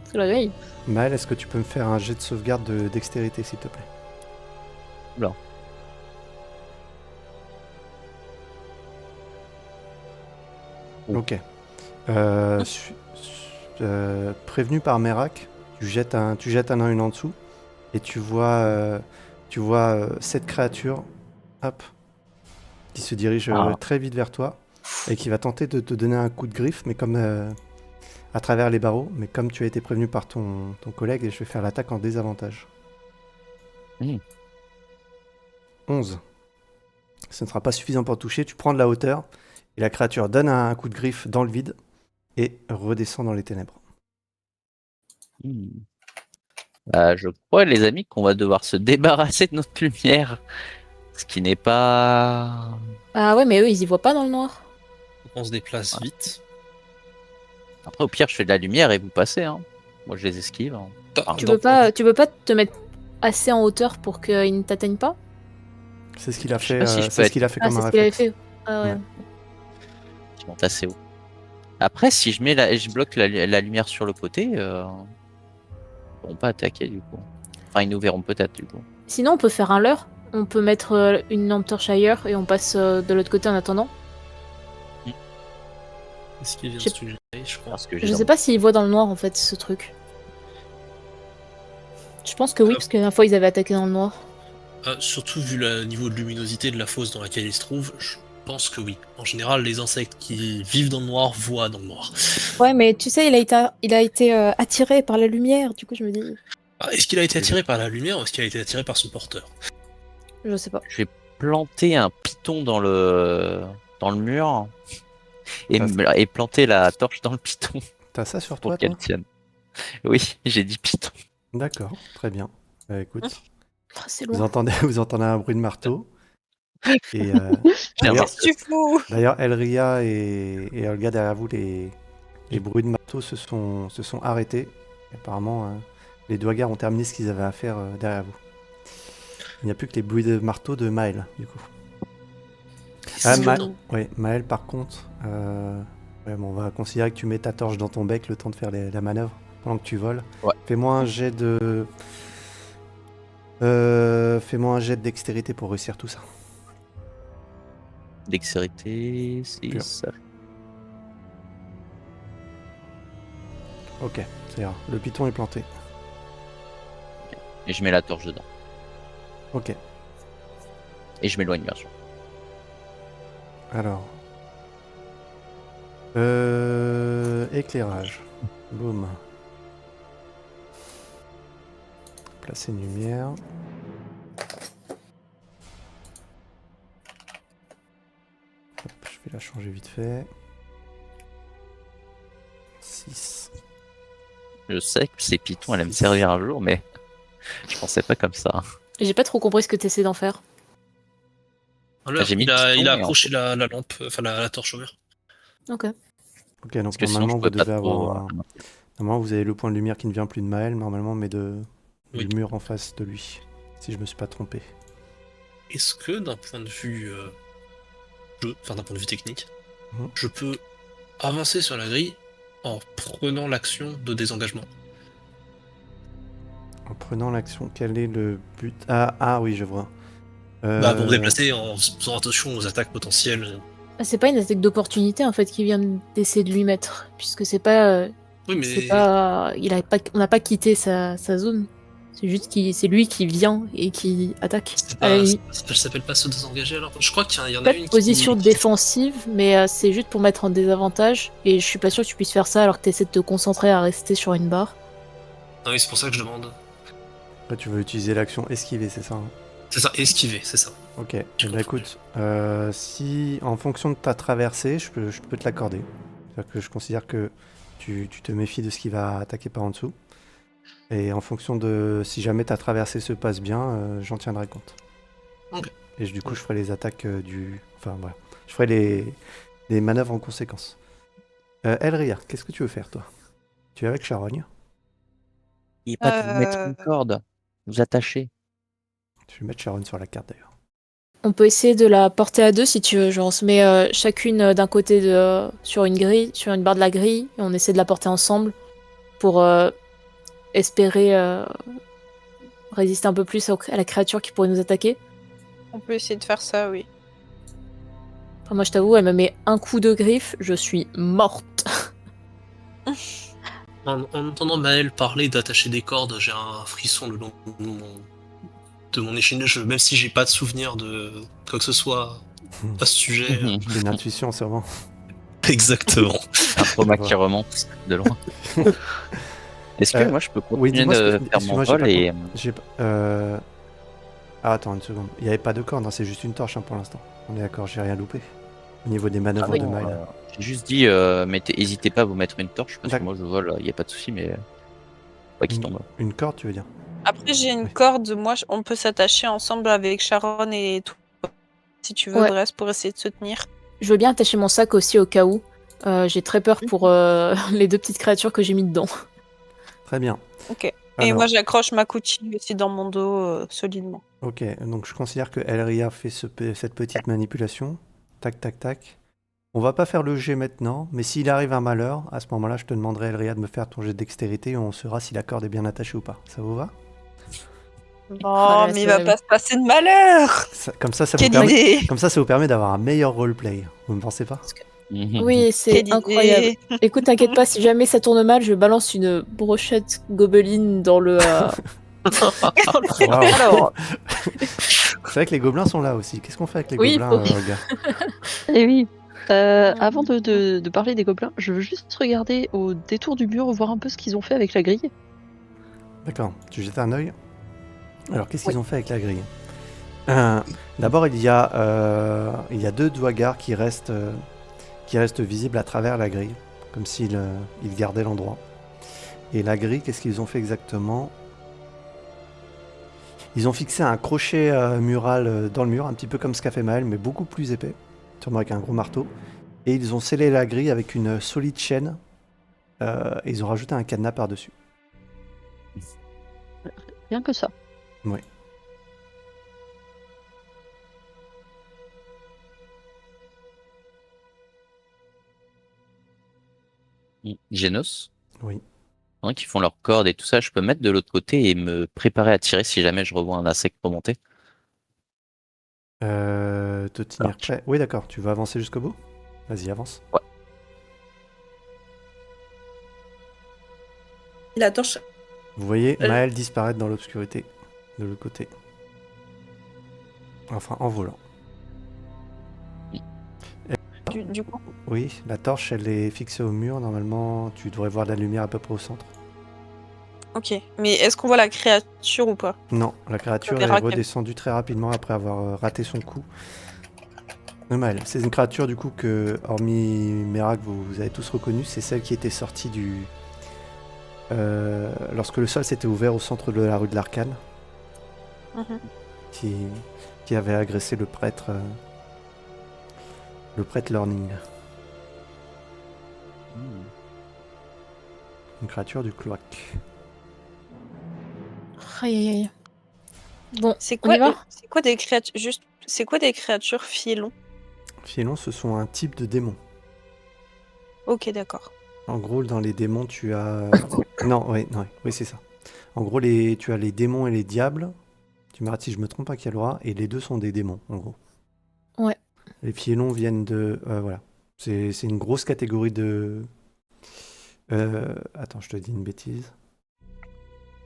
C'est la grille. Mile, est-ce que tu peux me faire un jet de sauvegarde de dextérité, s'il te plaît? Oula. Ok. Prévenu par Merak, tu jettes un œil en dessous et tu vois cette créature, hop, qui se dirige très vite vers toi et qui va tenter de te donner un coup de griffe, mais comme à travers les barreaux, mais comme tu as été prévenu par ton collègue, je vais faire l'attaque en désavantage. 11. Ce ne sera pas suffisant pour toucher, tu prends de la hauteur et la créature donne un coup de griffe dans le vide et redescend dans les ténèbres. Je crois, les amis, qu'on va devoir se débarrasser de notre lumière. Ce qui n'est pas... Ah ouais, mais eux, ils y voient pas dans le noir. On se déplace vite. Après, au pire, je fais de la lumière et vous passez. Hein. Moi, je les esquive. Hein. Tu peux pas te mettre assez en hauteur pour qu'ils ne t'atteignent pas? C'est ce qu'il a Je sais fait, pas si je c'est peux ce qu'il a fait Ah, comme c'est un ce qu'il avait réflexe. fait. Ah ouais. Ouais. Je monte assez haut. Après, si je bloque la lumière sur le côté, ils pourront pas attaquer du coup. Enfin, ils nous verront peut-être du coup. Sinon, on peut faire un leurre. On peut mettre une lampe torche ailleurs et on passe de l'autre côté en attendant. Est-ce qu'il vient Je sais- de se générer, je crois. Parce que Je sais pas s'ils voient dans le noir en fait ce truc. Je pense que oui, parce que la dernière fois ils avaient attaqué dans le noir. Surtout vu le niveau de luminosité de la fosse dans laquelle il se trouve, je pense que oui. En général, les insectes qui vivent dans le noir voient dans le noir. Ouais, mais tu sais, il a été attiré par la lumière, du coup je me dis. Est-ce qu'il a été attiré par la lumière ou est-ce qu'il a été attiré par son porteur? Je sais pas. Je vais planter un piton dans le mur et planter la torche dans le piton T'as ça sur pour toi, qu'elle toi? tienne. Oui, j'ai dit piton. D'accord, très bien. Écoute, Ah, c'est vous loin. entendez un bruit de marteau. Et D'ailleurs, Qu'est-ce que tu fous? d'ailleurs, Elria et Olga derrière vous, les bruits de marteau se sont arrêtés. Apparemment, les deux gars ont terminé ce qu'ils avaient à faire derrière vous. Il n'y a plus que les bruits de marteau de Maël, du coup. Maël, par contre, on va considérer que tu mets ta torche dans ton bec le temps de faire la manœuvre pendant que tu voles. Ouais. Fais-moi un jet de dextérité pour réussir tout ça. dextérité, 6. Ok, c'est rare. Le piton est planté. Et je mets la torche dedans. Ok. Et je m'éloigne, bien sûr. Alors. Éclairage. Boum. Placer une lumière. Hop, je vais la changer vite fait. 6. Je sais que ces pitons allaient me servir un jour, mais je pensais pas comme ça. J'ai pas trop compris ce que t'essaies d'en faire. Alors, J'ai mis il le a, piston il a et en accroché la lampe, enfin la torche au mur. Ok. Ok, donc Parce que sinon, normalement je vous pouvais pas devez trop. avoir un... Normalement vous avez le point de lumière qui ne vient plus de Maël, normalement, mais Oui. du mur en face de lui. Si je me suis pas trompé. Est-ce que d'un point de vue enfin d'un point de vue technique, Mhm. je peux avancer sur la grille en prenant l'action de désengagement? En prenant l'action, quel est le but? Ah oui, je vois. Bah pour me déplacer en faisant attention aux attaques potentielles. Ah, c'est pas une attaque d'opportunité en fait qui vient d'essayer de lui mettre, puisque c'est pas, Oui, mais c'est pas, on n'a pas quitté sa zone. C'est juste c'est lui qui vient et qui attaque. À la limite. elle s'appelle pas se désengager alors. Je crois qu'il y en a Pas une de position qui... défensive, mais c'est juste pour mettre en désavantage. Et je suis pas sûr que tu puisses faire ça alors que t'essaies de te concentrer à rester sur une barre. Ah oui, c'est pour ça que je demande. Là tu veux utiliser l'action esquiver, c'est ça, hein? C'est ça, esquiver, c'est ça. Ok, eh ben, écoute, si en fonction de ta traversée, je peux te l'accorder. C'est-à-dire que je considère que tu te méfies de ce qui va attaquer par en dessous. Et en fonction de si jamais ta traversée se passe bien, j'en tiendrai compte. Ok. Et du coup, je ferai les attaques Enfin, voilà. Je ferai les manœuvres en conséquence. Elria, qu'est-ce que tu veux faire, toi? Tu es avec Charogne. Et pas de vous mettre une corde, vous attacher. Je vais mettre Charogne sur la carte, d'ailleurs. On peut essayer de la porter à deux si tu veux. Genre on se met chacune d'un côté sur une grille, sur une barre de la grille, et on essaie de la porter ensemble pour espérer résister un peu plus à la créature qui pourrait nous attaquer. On peut essayer de faire ça, oui. Enfin, moi je t'avoue, elle me met un coup de griffe, je suis morte. En entendant Maël parler d'attacher des cordes, j'ai un frisson le long de mon échine. Même si j'ai pas de souvenir de quoi que ce soit à ce sujet. Une intuition, sûrement. Exactement. Un trauma Voilà. qui remonte de loin. Est-ce que moi je peux Oui, continuer dis-moi ce de que... faire mon Excuse-moi, vol et. j'ai pas... Ah, attends une seconde. Il n'y avait pas de corde, hein, c'est juste une torche hein, pour l'instant. On est d'accord, j'ai rien loupé. Au niveau des manœuvres Ah oui, de Maël. J'ai juste dit, hésitez pas à vous mettre une torche, parce que D'accord. moi je vole, il n'y a pas de souci, mais pas qu'il tombe. Une corde, tu veux dire? Après, j'ai une Oui. corde. Moi, on peut s'attacher ensemble avec Sharon et tout. Si tu veux, Ouais. Brest, pour essayer de se tenir. Je veux bien attacher mon sac aussi au cas où. J'ai très peur pour les deux petites créatures que j'ai mis dedans. Très bien. Ok. Et Alors, moi, j'accroche ma coutille aussi dans mon dos solidement. ok, donc je considère que Elria fait cette petite manipulation. Tac, tac, tac. On va pas faire le jet maintenant, mais s'il arrive un malheur, à ce moment-là, je te demanderai, Elria, de me faire ton jet de dextérité et on saura si la corde est bien attachée ou pas. Ça vous va? Oh, mais il va pas se passer de malheur. Comme ça, Quelle idée. ça vous permet d'avoir un meilleur roleplay. Vous ne pensez pas? Oui, c'est Quelle idée. incroyable. Écoute, t'inquiète pas, si jamais ça tourne mal, je balance une brochette gobeline dans le. Wow. Alors, C'est vrai que les gobelins sont là aussi. Qu'est-ce qu'on fait avec les Oui, gobelins, faut- Olga? Eh oui. Avant de parler des gobelins, je veux juste regarder au détour du mur, voir un peu ce qu'ils ont fait avec la grille. D'accord, tu jettes un œil. Alors, qu'est-ce qu'ils Oui. ont fait avec la grille? D'abord, il y a deux douagars qui restent visibles à travers la grille, comme s'ils ils gardaient l'endroit. Et la grille, qu'est-ce qu'ils ont fait exactement? Ils ont fixé un crochet mural dans le mur, un petit peu comme ce qu'a fait Maël, mais beaucoup plus épais, sûrement avec un gros marteau. Et ils ont scellé la grille avec une solide chaîne. Et ils ont rajouté un cadenas par-dessus. Rien que ça. Oui. Genos, Oui. hein, qui font leurs cordes et tout ça, je peux mettre de l'autre côté et me préparer à tirer si jamais je revois un insecte remonter. Te tenir prêt. Oui, d'accord. Tu veux avancer jusqu'au bout? Vas-y, avance. Ouais. la torche. Vous voyez Maël disparaître dans l'obscurité de l'autre côté. Enfin, en volant. Du coup. Oui, la torche, elle est fixée au mur. Normalement, tu devrais voir de la lumière à peu près au centre. Ok. Mais est-ce qu'on voit la créature ou pas? Non, la créature On est verra qu'elle- redescendue très rapidement après avoir raté son coup. Normal. C'est une créature du coup que, hormis Merak, vous avez tous reconnu. C'est celle qui était sortie du... lorsque le sol s'était ouvert au centre de la rue de l'Arcane, Mhm. qui avait agressé le prêtre Learning. Une créature du cloaque. Aïe aïe aïe. Bon, C'est on quoi, y va c'est quoi des créatures juste c'est quoi des créatures filons? Filons, ce sont un type de démon. Ok, d'accord. En gros, dans les démons, tu as... non, oui, c'est ça. En gros, tu as les démons et les diables. Tu m'arrêtes si je me trompe pas, Kalora. Et les deux sont des démons, en gros. Ouais. Les filons viennent de... voilà. C'est une grosse catégorie de... attends, je te dis une bêtise.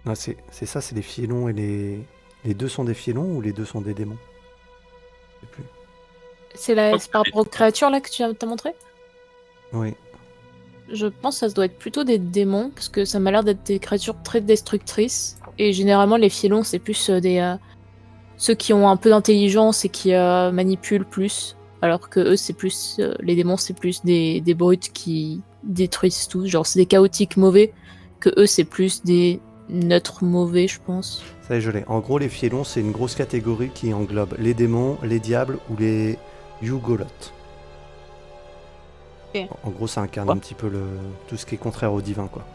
Non, c'est ça, c'est les filons et les... Les deux sont des filons ou les deux sont des démons? Je sais plus. C'est par rapport aux créatures là que tu t'as montré? Oui. Je pense que ça doit être plutôt des démons, parce que ça m'a l'air d'être des créatures très destructrices. Et généralement, les filons, c'est plus ceux qui ont un peu d'intelligence et qui manipulent plus. Alors que eux, c'est plus... les démons, c'est plus des brutes qui détruisent tout. Genre, c'est des chaotiques mauvais, que eux, c'est plus des neutres mauvais, je pense. Ça y est, je l'ai. En gros, les filons, c'est une grosse catégorie qui englobe les démons, les diables ou les Yugoloths. Ok. En gros, ça incarne un petit peu tout ce qui est contraire au divin, quoi.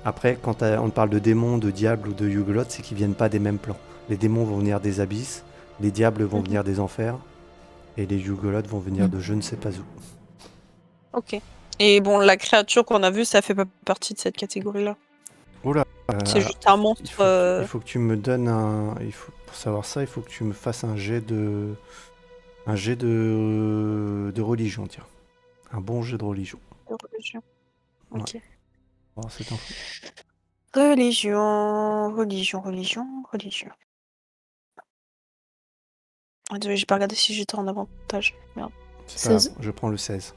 Après, quand on parle de démons, de diables ou de Yugoloths, c'est qu'ils viennent pas des mêmes plans. Les démons vont venir des abysses, les diables vont venir des enfers, et les Yugoloths vont venir de je ne sais pas où. Ok. Et bon, la créature qu'on a vue, ça fait pas partie de cette catégorie-là. Oula. C'est juste un monstre. Il faut que tu me donnes un... pour savoir ça, il faut que tu me fasses un jet de... Un jet de religion, tiens. Un bon jet de religion. Religion. Ok. Oh, c'est un fou. Religion. Ah, désolé, j'ai pas regardé si j'étais en avantage. Merde. C'est pas 16. grave, je prends le 16.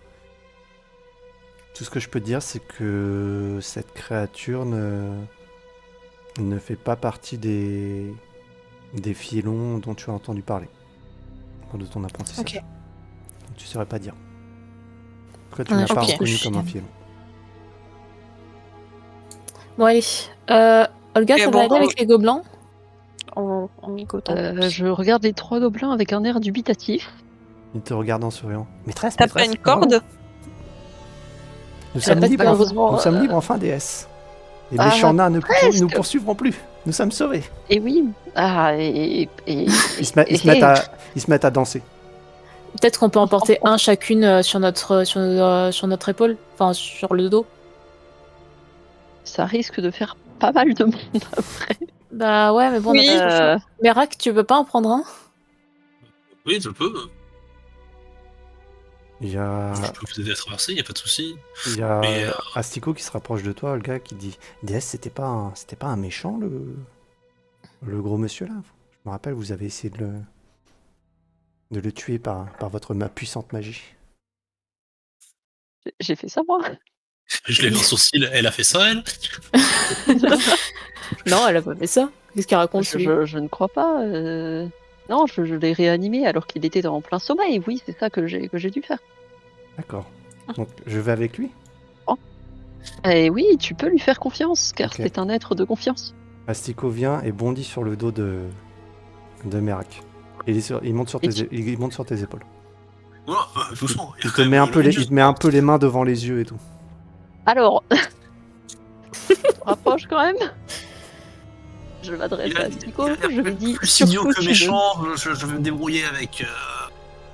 Tout ce que je peux te dire, c'est que cette créature ne fait pas partie des filons dont tu as entendu parler. De ton apprentissage. Ok. Donc, tu saurais pas dire. En tout cas, tu Ouais, n'as pas ok. reconnu comme un filon. Bon, allez. Olga, Et ça bon, va aller avec les gobelins? En migotant. Je regarde les 3 gobelins avec un air dubitatif. Il te regarde en souriant. Maîtresse, T'as pas maîtresse, une corde? Nous sommes pas de libres, corde. Malheureusement, nous sommes libres enfin, déesse. Les Ah, méchants nains ne presque. nous poursuivront plus. Nous sommes sauvés. Et oui. Ah, Ils se mettent à danser. Peut-être qu'on peut en porter un chacune sur notre épaule, enfin sur le dos. ça risque de faire pas mal de monde après. Bah ouais, mais bon, Oui. on a pas trop le choix. Merak, tu veux pas en prendre un? Oui, je peux. Il y a, Je peux vous aider à traverser, y a pas de souci. il y a Mais, Astico qui se rapproche de toi, Olga, qui dit déesse, c'était pas un méchant, le gros monsieur là. Je me rappelle, vous avez essayé de le tuer par votre puissante magie. J'ai fait ça moi. Je lève un sourcil, elle a fait ça, elle. Non, elle a pas fait ça. Qu'est-ce qu'elle raconte celui Je ne crois pas. Non, je l'ai réanimé alors qu'il était en plein sommeil. Oui, c'est ça que j'ai dû faire. D'accord. Donc je vais avec lui. Et oui, tu peux lui faire confiance, car Ok. c'est un être de confiance. Astico vient et bondit sur le dos de Merak. Il monte sur tes épaules. Voilà, doucement. Il te met un peu les mains devant les yeux et tout. Alors, rapproche quand même. Je m'adresse à Astico, je lui dis Plus idiot surtout que tu méchant, je vais me débrouiller avec.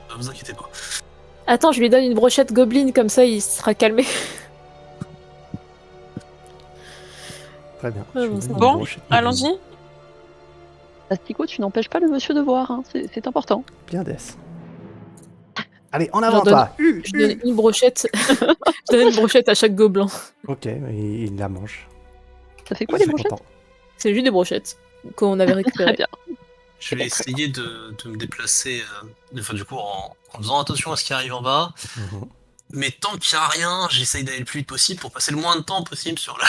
Ne vous inquiétez pas. Attends, je lui donne une brochette gobeline, comme ça il sera calmé. Très bien. Ouais, Tu bon, lui ça donnes va. une Bon, brochette. allons-y. Astico, tu n'empêches pas le monsieur de voir, hein, c'est important. Bien, Death. Allez, en leur avant, donne- toi. Je donne une brochette. Je donne une brochette à chaque gobelin. Ok, il la mange. Ça fait quoi Il les est brochettes content. C'est juste des brochettes qu'on avait Très récupérées. bien. Je vais essayer de me déplacer, du coup, en faisant attention à ce qui arrive en bas. Mhm. Mais tant qu'il n'y a rien, j'essaye d'aller le plus vite possible pour passer le moins de temps possible sur la,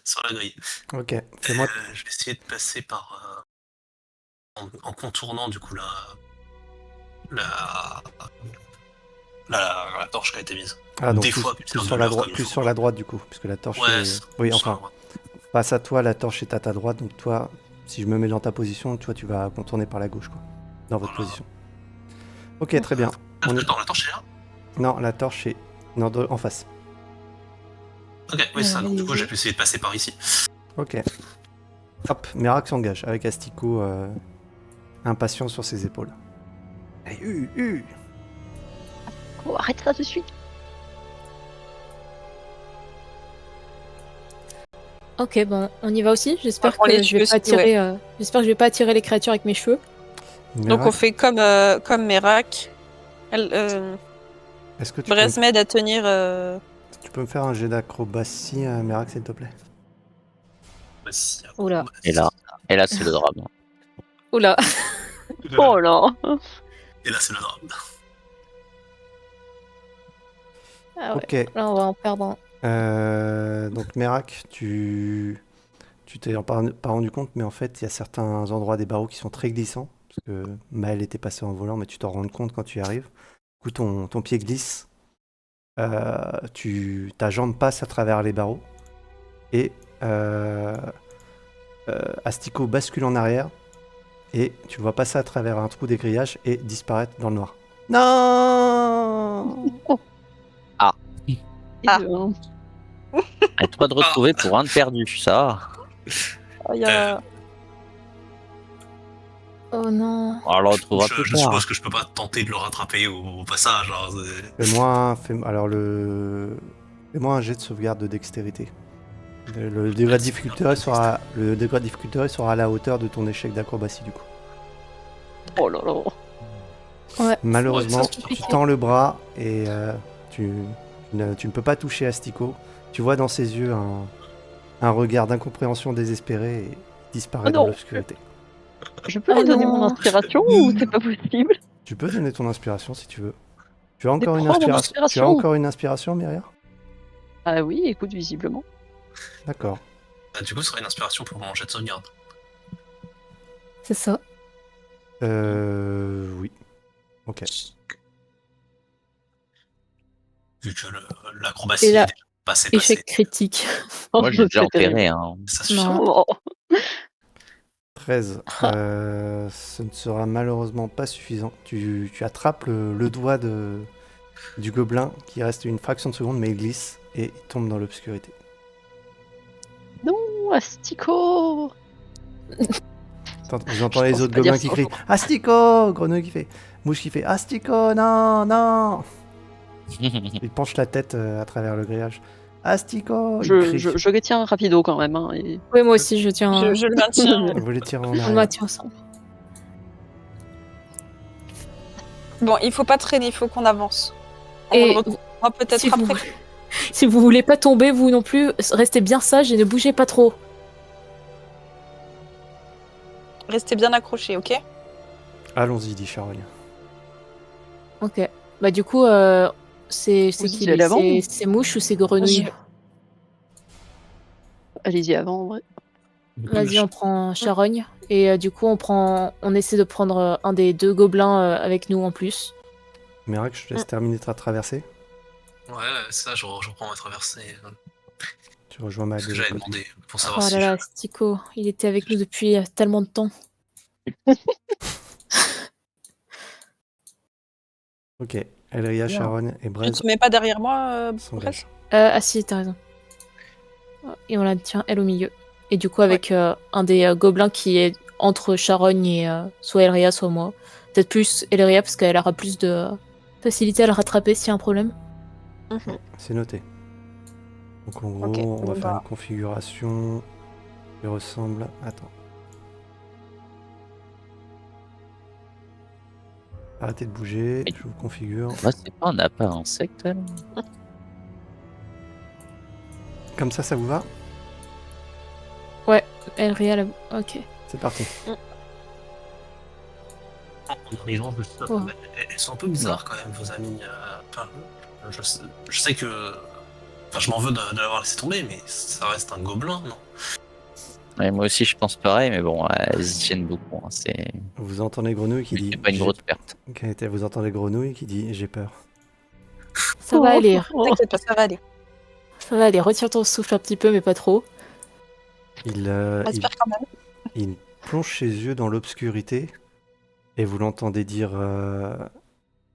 sur la grille. Ok, fais-moi. Je vais essayer de passer par. En contournant, du coup, la, la torche qui a été mise. Ah, donc Des plus, fois, plus putain, sur de la l'heure droite, comme il plus faut, sur quoi. la droite du coup, puisque la torche Ouais, est... Oui, sur la enfin, droite. face à toi, la torche est à ta droite, donc toi, si je me mets dans ta position, toi, tu vas contourner par la gauche, quoi, dans votre Voilà. position. Ok, très bien. On est... Attends, la torche est là? Non, la torche est non, en face. Ok, oui, ça. Donc, du coup, allez-y. j'ai pu essayer de passer par ici. Ok. Hop, Merak s'engage avec Astico impatient sur ses épaules. Allez, Oh, arrête ça de suite. Ok, bon, on y va aussi. J'espère On prend les que je vais cheveux, pas attirer. J'espère que je vais pas attirer les créatures avec mes cheveux. Donc on fait comme Merak. Est-ce que tu Brez peux, m'aide à tenir. tu peux me faire un jet d'acrobatie, Merak, s'il te plaît? Bah, si, Oula. bah, Et là, c'est le drame. Oula. Oh là. Et là, c'est le drame. Ah ouais. Ok. Là, on va en perdre un. Donc Merak, tu t'es pas rendu compte, mais en fait, il y a certains endroits des barreaux qui sont très glissants, parce que Maël était passé en volant, mais tu t'en rends compte quand tu y arrives. Du coup, ton pied glisse, ta jambe passe à travers les barreaux, et Astico bascule en arrière, et tu le vois passer à travers un trou des grillages et disparaître dans le noir. Non! Ah. Et toi de retrouver pour un de perdu, ça. Il y a... Oh non. On le retrouvera Je plus tard. suppose que je peux pas tenter de le rattraper au passage. Hein, Fais-moi un jet de sauvegarde de dextérité. Le degré de difficulté sera à la hauteur de ton échec d'acrobatie du coup. Oh là là. Ouais. Malheureusement, Ouais, ça, c'est tu compliqué. tends le bras et tu ne peux pas toucher Astico. Tu vois dans ses yeux un regard d'incompréhension désespéré et disparaît Oh dans non. l'obscurité. Je peux Oh lui donner non. mon inspiration ou c'est pas possible? Tu peux donner ton inspiration si tu veux. Tu as encore une prends mon inspiration. Tu as inspiration. encore une inspiration, Myria? Ah oui, écoute, visiblement. D'accord. Du coup, ce sera une inspiration pour mon jet de sauvegarde. C'est ça. Oui. Ok. Vu que l'acrobatie Et là, est passé. Échec critique. Moi, j'ai déjà C'est terrible. enterré. Hein. Ça suffit. Non. Oh. 13. Ce ne sera malheureusement pas suffisant. Tu attrapes le doigt du gobelin qui reste une fraction de seconde, mais il glisse et il tombe dans l'obscurité. Non, Astico. Vous entendez Je les pense autres pas dire gobelins qui ça. crient Astico! Grenouille qui fait. Mouche qui fait Astico! Non, non! Il penche la tête à travers le grillage. Astico! Il crie. Je retiens rapido quand même. Hein, et... Oui, moi aussi, je tiens. Je le maintiens. Vous les tirez en On le arrière. maintient ensemble. Bon, il faut pas traîner, il faut qu'on avance. On Et le retrouvera peut-être si vous, après. si vous voulez pas tomber, vous non plus, restez bien sage et ne bougez pas trop. Restez bien accrochés, ok? Allons-y, dit Charogne. Ok. Bah du coup, c'est Vous qui y allez lui avant C'est mouche ou c'est grenouille? Allez-y avant, en vrai. Vas-y, on prend charogne. Et du coup, on essaie de prendre un des deux gobelins avec nous en plus. Merak, je te laisse terminer ta traversée. Ouais, ça, je reprends ma traversée. Tu rejoins ma Ce que j'avais demandé pour savoir Oh si là je... là, Stico, il était avec nous depuis tellement de temps. Ok. Elria, Bien. Charogne et Tu Brez te mets pas derrière moi, Brez? s'engagent. Ah si, t'as raison. Et on la tient, elle, au milieu. Et du coup, avec un des gobelins qui est entre Charogne et soit Elria, soit moi. Peut-être plus Elria, parce qu'elle aura plus de facilité à le rattraper s'il y a un problème. C'est noté. Donc en gros, Ok, on va bon, faire bah. une configuration qui ressemble... Attends. Arrêtez de bouger, je vous configure. Moi, c'est pas un appât insecte, là. Comme ça vous va? Elria, là... ok. C'est parti. Les gens, Oh. elles sont un peu bizarres quand même, vos amis. Enfin, je sais que. Enfin, je m'en veux de l'avoir laissé tomber, mais ça reste un gobelin, non? Ouais, moi aussi, je pense pareil, mais bon, elles y tiennent beaucoup. Hein, Vous entendez Grenouille qui dit. c'est pas une j'ai- grosse perte. Vous entendez Grenouille qui dit j'ai peur. Ça va aller. T'inquiète pas, ça va aller. Ça va aller. Retire ton souffle un petit peu, mais pas trop. Il J'espère quand même. il plonge ses yeux dans l'obscurité et vous l'entendez dire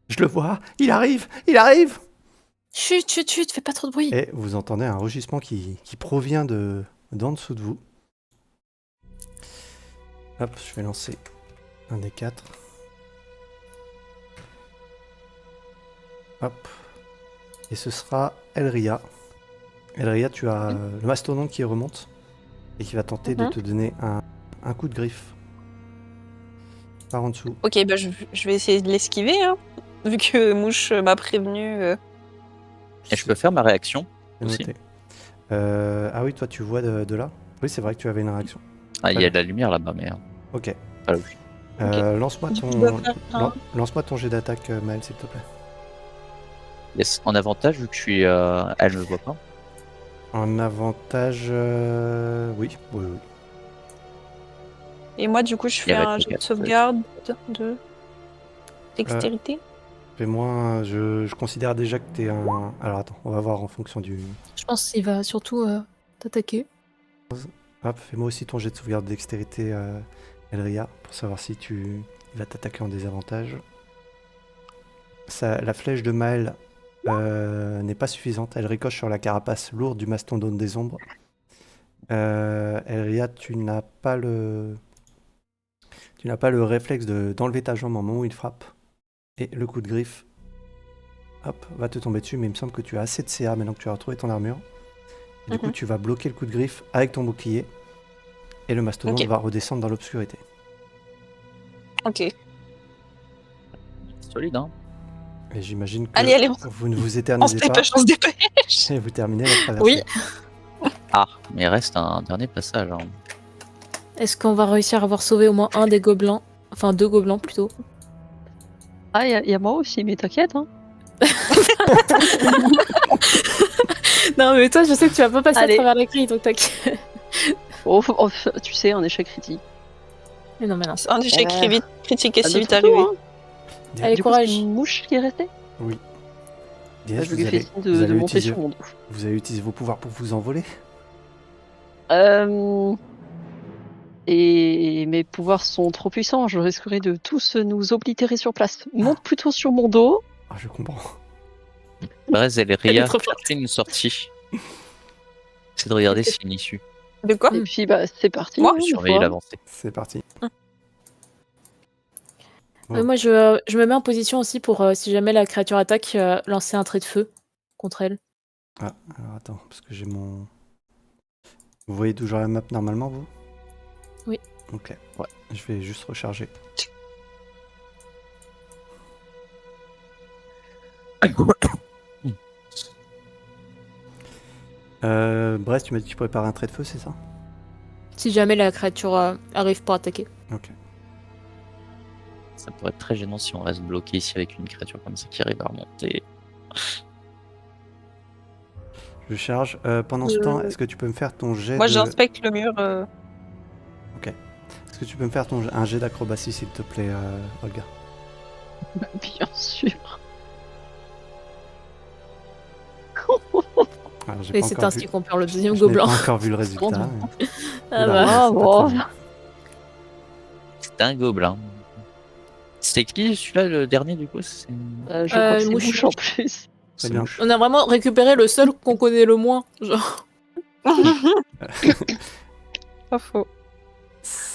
je le vois, il arrive, il arrive. Chut, chut, chut, fais pas trop de bruit. Et vous entendez un rugissement qui provient d'en dessous de vous. Hop, je vais lancer un des 4. Hop. Et ce sera Elria. Elria, tu as le mastodonte qui remonte et qui va tenter de te donner un coup de griffe. Par en dessous. Ok, bah je vais essayer de l'esquiver, hein, vu que Mouche m'a prévenu. Et je peux faire ma réaction C'est aussi. noté. Ah oui, toi tu vois de là. Oui, c'est vrai que tu avais une réaction. Ah, il y a de la lumière là-bas, mais Ok. pas là où je suis. Lance-moi Je ton, dois faire un- lance-moi ton jet d'attaque, Maël, s'il te plaît. Yes. En avantage, vu que je suis. Elle me voit pas. En avantage, oui, oui, oui. Et moi, du coup, je fais Il y avait un le jet de quatre. sauvegarde de dextérité. Fais-moi, je considère déjà que t'es un. Alors attends, on va voir en fonction du. Je pense qu'il va surtout t'attaquer. Hop, fais-moi aussi ton jet de sauvegarde de dextérité, Elria, pour savoir si il va t'attaquer en désavantage. La flèche de Maël n'est pas suffisante. Elle ricoche sur la carapace lourde du mastodonte des ombres. Elria, tu n'as pas le réflexe d'enlever ta jambe au moment où il frappe. Et le coup de griffe, hop, va te tomber dessus. Mais il me semble que tu as assez de CA maintenant que tu as retrouvé ton armure. Et du coup, tu vas bloquer le coup de griffe avec ton bouclier. Et le mastodonte Ok. va redescendre dans l'obscurité. Ok. Solide, hein. Et j'imagine que Allez, vous ne vous on éternisez se pas dépêche, on se dépêche. et vous terminez la traversée. Oui. Ah, mais il reste un dernier passage. Hein. Est-ce qu'on va réussir à avoir sauvé au moins un des gobelins? Enfin, 2 gobelins plutôt. Ah, il y a moi aussi, mais t'inquiète, hein. Non, mais toi, je sais que tu vas pas passer Allez. à travers la grille, donc t'inquiète. Oh, tu sais, un échec critique. Mais non, mais non. Un échec critique et À si vite notre tour, arrivé. hein. Allez, Du coup, courage. c'est une mouche qui est restée. Yes, Je lui fais signe vous de allez monter utiliser, sur mon dos. vous allez utiliser vos pouvoirs pour vous envoler. Et mes pouvoirs sont trop puissants, je risquerais de tous nous oblitérer sur place. Monte plutôt sur mon dos. Ah, je comprends. Brez et Elle est Ria trop forte. cherchent une sortie. C'est de regarder s'il y a une issue. De quoi Et puis bah c'est parti. Moi, hein, Je une surveille fois. l'avancée. C'est parti. Moi, je me mets en position aussi pour, si jamais la créature attaque, lancer un trait de feu contre elle. Ah, alors attends, parce que j'ai mon. Vous voyez toujours la map normalement, vous? Oui. Ok, ouais. Je vais juste recharger. Brest, tu m'as dit que tu prépares un trait de feu, c'est ça? Si jamais la créature arrive pour attaquer. Ok. Ça pourrait être très gênant si on reste bloqué ici avec une créature comme ça qui arrive à remonter. Je charge. Pendant ce temps, est-ce que tu peux me faire ton jet Moi, de... j'inspecte le mur. Est-ce que tu peux me faire un jet d'acrobatie, s'il te plaît, Olga? Bien sûr. Alors, j'ai Et pas c'est encore ainsi vu... qu'on perd le deuxième Je n'ai gobelin. pas encore vu le résultat. mais- Ah Oula, bah. c'est Ah, pas bon. très bien. C'est un gobelin. C'est qui celui-là, le dernier du coup? C'est Je crois que c'est mouche. mouche en plus. Très bien. On a vraiment récupéré le seul qu'on connaît le moins. Genre. Pas faux.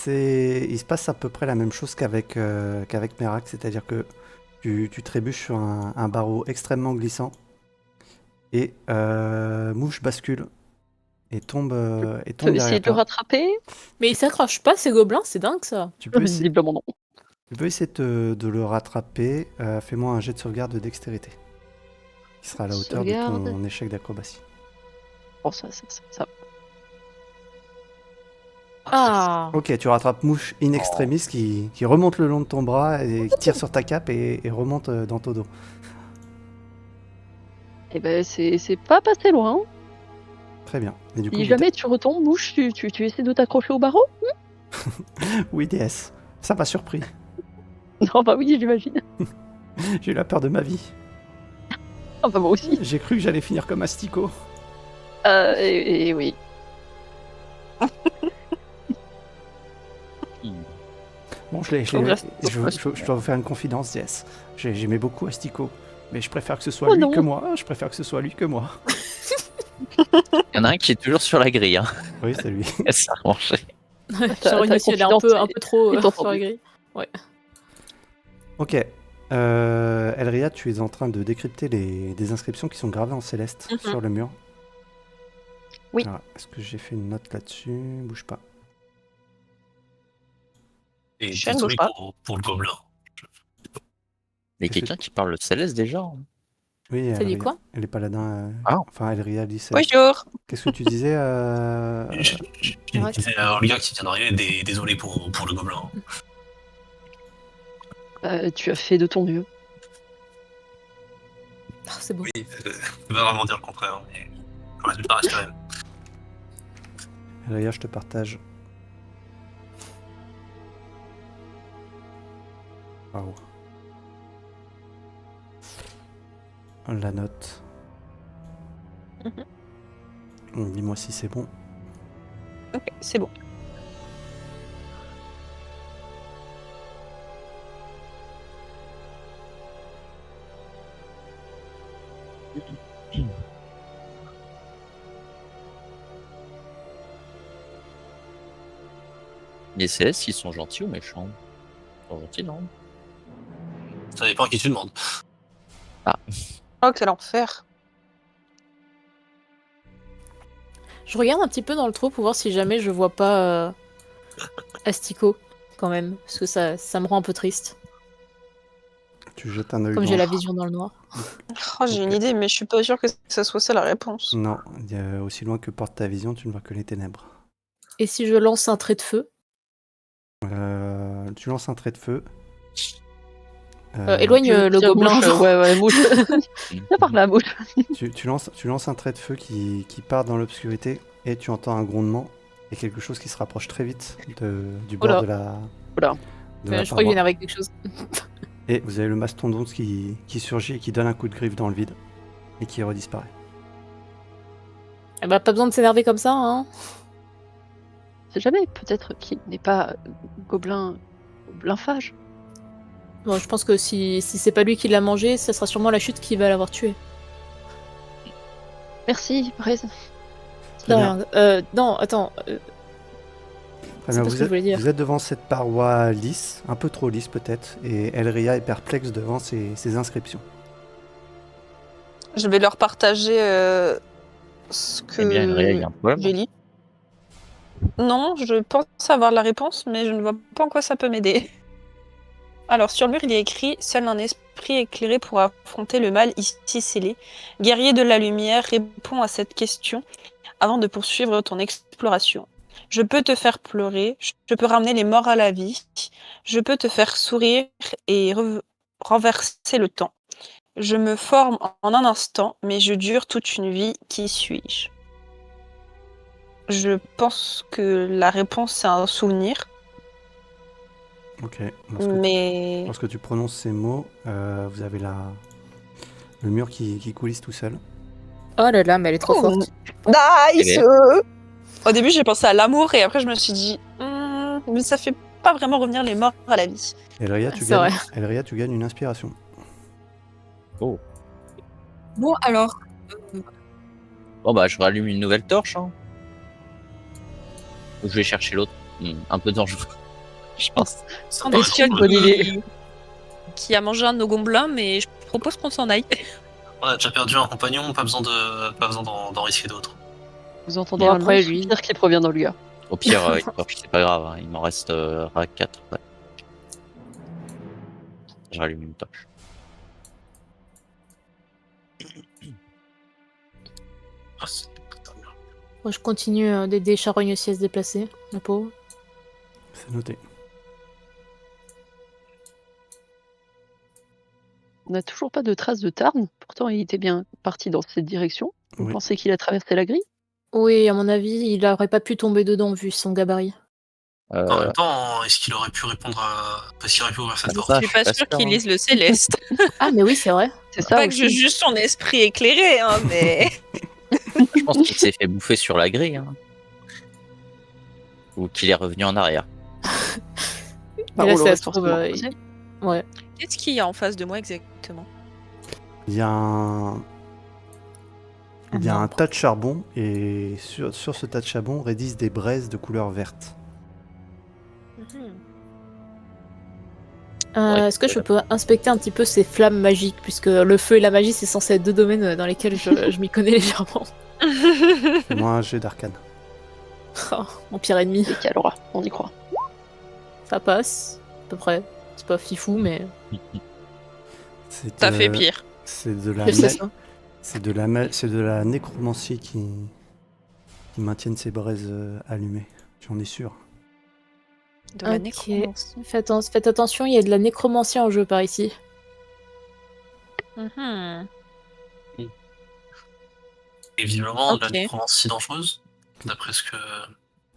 Il se passe à peu près la même chose qu'avec Merak, c'est-à-dire que tu trébuches sur un barreau extrêmement glissant et Mouche bascule et tombe Tu peux derrière essayer de le toi. rattraper? Mais ils s'accrochent pas, ces gobelins, c'est dingue ça. Tu peux essayer, Visiblement non. de le rattraper. Fais-moi un jet de sauvegarde de dextérité. Qui sera à la hauteur de Sauvegarde. ton échec d'acrobatie. Bon, ça. Ah. Ok, tu rattrapes Mouche in extremis qui remonte le long de ton bras et qui tire sur ta cape et remonte dans ton dos. Eh ben, c'est pas passé loin. Très bien. Et du coup, Si jamais tu retombes, Mouche, tu essaies de t'accrocher au barreau? oui, DS. Ça m'a surpris. Non, bah oui, j'imagine. J'ai eu la peur de ma vie. Ah bah moi aussi. J'ai cru que j'allais finir comme Astico. Et oui. Bon, je dois vous faire une confidence, DS. J'aimais beaucoup Astico, mais je préfère que ce soit Oh lui non. que moi. Je préfère que ce soit lui que moi. Il y en a un qui est toujours sur la grille. Hein. Oui, c'est lui. Ça a marché. Genre, ta elle est un confidence peu trop est sur la entendue. grille. Ok. Elria, tu es en train de décrypter des inscriptions qui sont gravées en céleste Mhm. sur le mur. Oui. Alors, est-ce que j'ai fait une note là-dessus? Bouge pas. Et Je ne désolé bouge pas. pour le gobelin. Il y a quelqu'un qui parle céleste déjà. Hein. Oui, T'as dit Elria- quoi? Elle est paladin. Ah. Enfin, Elria dit céleste. Bonjour. Qu'est-ce que tu disais Je disais à Olga qui vient d'arriver, désolé pour le gobelin. Tu as fait de ton mieux. Ah, c'est beau. Oui, je vais vraiment dire le contraire, mais le résultat reste quand même. Elria, je te partage. Waouh. La note. Dis-moi si c'est bon. Ok, c'est bon. Les CS, ils sont gentils ou méchants? Ils sont gentils, non? Ça dépend à qui tu demandes. Oh, quel enfer. Je regarde un petit peu dans le trou pour voir si jamais je vois pas Astico, quand même. Parce que ça me rend un peu triste. Tu jettes un œil Comme dans j'ai le- la vision dans le noir. Oh, j'ai Ok. une idée, mais je suis pas sûre que ça soit ça la réponse. Non, il y a aussi loin que porte ta vision, tu ne vois que les ténèbres. Et si je lance un trait de feu? Tu lances un trait de feu. Éloigne le Tiens, gobelin. Mouche, ouais, Mouche. Viens par là, Mouche. Tu lances un trait de feu qui part dans l'obscurité et tu entends un grondement et quelque chose qui se rapproche très vite du bord Oula. de la. Oula. de la Je crois qu'il paroi. vient avec quelque chose. Et vous avez le mastodonte qui surgit et qui donne un coup de griffe dans le vide et qui redisparaît. Eh bah, pas besoin de s'énerver comme ça, hein. C'est jamais, peut-être qu'il n'est pas gobelin-phage. Bon, je pense que si c'est pas lui qui l'a mangé, ça sera sûrement la chute qui va l'avoir tué. Merci, Braise. Très Non, bien. non, attends. Très c'est bien, pas ce que je voulais dire. vous êtes devant cette paroi lisse, un peu trop lisse peut-être, et Elria est perplexe devant ces inscriptions. Je vais leur partager ce que Eh bien, Elria, il y a un problème. j'ai lu. Non, je pense avoir la réponse, mais je ne vois pas en quoi ça peut m'aider. Alors, sur le mur, il est écrit « Seul un esprit éclairé pour affronter le mal ici scellé. Guerrier de la lumière, réponds à cette question avant de poursuivre ton exploration. Je peux te faire pleurer, je peux ramener les morts à la vie, je peux te faire sourire et renverser le temps. Je me forme en un instant, mais je dure toute une vie. Qui suis-je » Je pense que la réponse, c'est un souvenir, Ok. mais... Lorsque tu prononces ces mots, vous avez le mur qui coulisse tout seul. Oh là là, mais elle est trop Oh. forte. Nice. Au début, j'ai pensé à l'amour et après, je me suis dit, mais ça fait pas vraiment revenir les morts à la vie. Elria, tu gagnes une inspiration. Oh. Bon, alors, Bon, bah, je rallume une nouvelle torche. Hein. Ou je vais chercher l'autre. Un peu dangereux. Je pense. Ça un paraît bestiole trop bonne qui a mangé un de nos gobelins, mais je propose qu'on s'en aille. On a déjà perdu un compagnon, pas besoin d'en risquer d'autres. Vous entendez Bon, un après, long lui. soupir qui provient d'Olga. Au pire, c'est pas grave. Hein. Il m'en reste 4. Ouais. Je rallume une torche. Ah, c'est putain de merde. Moi, je continue d'aider Charogne aussi à se déplacer, la pauvre. C'est noté. On n'a toujours pas de traces de Tarn. Pourtant, il était bien parti dans cette direction. Vous Oui. pensez qu'il a traversé la grille? Oui, à mon avis, il n'aurait pas pu tomber dedans vu son gabarit. En même temps, est-ce qu'il aurait pu répondre à. Est-ce qu'il aurait pu ouvrir cette Ah, porte ça, Je suis pas sûre qu'il lise le céleste. Ah, mais oui, c'est vrai. C'est ça Pas que je aussi. juge son esprit éclairé, hein, mais. Je pense qu'il s'est fait bouffer sur la grille. Hein. Ou qu'il est revenu en arrière. Bah, Et là, on ça l'aurait se trouve, forcément creusé. Ouais. Qu'est-ce qu'il y a en face de moi exactement? Il y a un... Il y a un arbre. tas de charbon et sur ce tas de charbon raidissent des braises de couleur verte. Ouais, Est-ce que je peux inspecter un petit peu ces flammes magiques, puisque le feu et la magie, c'est censé être deux domaines dans lesquels je m'y connais légèrement. Fais-moi un jet d'arcane. Oh, mon pire ennemi. Et Calora, on y croit. Ça passe, à peu près. C'est pas fifou, mais C'est Ça fait pire. C'est de la je sais ça. c'est de la nécromancie qui maintiennent ces braises allumées. J'en ai sûr. De la Ok. nécromancie. Faites attention, il y a de la nécromancie en jeu par ici. Mhm. Et visiblement, de la Ok. nécromancie dangereuse, d'après ce que.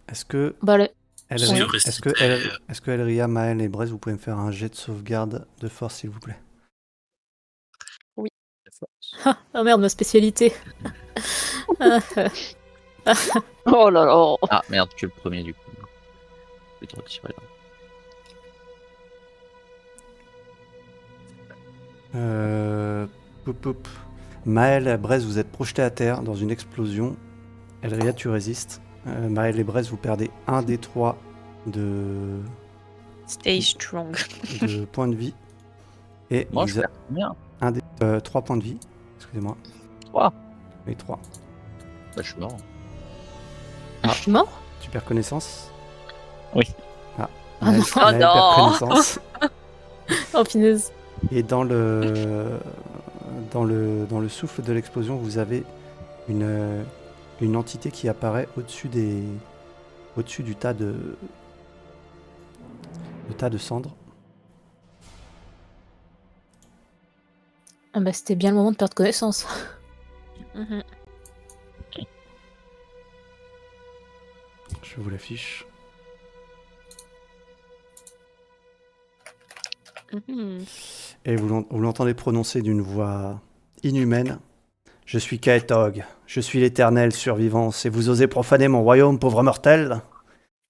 Est-ce que Bah, allez. Elria, Ouais. est-ce que Elria, Maël et Braise, vous pouvez me faire un jet de sauvegarde de force, s'il vous plaît? Oh merde, ma spécialité. Oh là là. Ah merde, que le premier du coup. Je vais te retirer là. Poup, poup. Maël, Braise, vous êtes projetés à terre dans une explosion. Elria, tu résistes. Maël et Braise, vous perdez un des 3 de Stay strong. points de vie. Et Moi, vous je perds combien? 3 points de vie. Excusez-moi. 3. Et 3. Bah, je suis mort. Je suis mort? Tu perds connaissance? Oui. Ah, Ah Maël, non. Maël Oh perd non. connaissance. Oh punaise. Et dans le souffle de l'explosion, vous avez une entité qui apparaît au-dessus du tas de cendres. Ah bah c'était bien le moment de perdre connaissance. Mhm. Je vous l'affiche. Mhm. Et vous l'entendez prononcer d'une voix inhumaine. Je suis Kaetog, je suis l'éternelle survivance, et vous osez profaner mon royaume, pauvre mortel?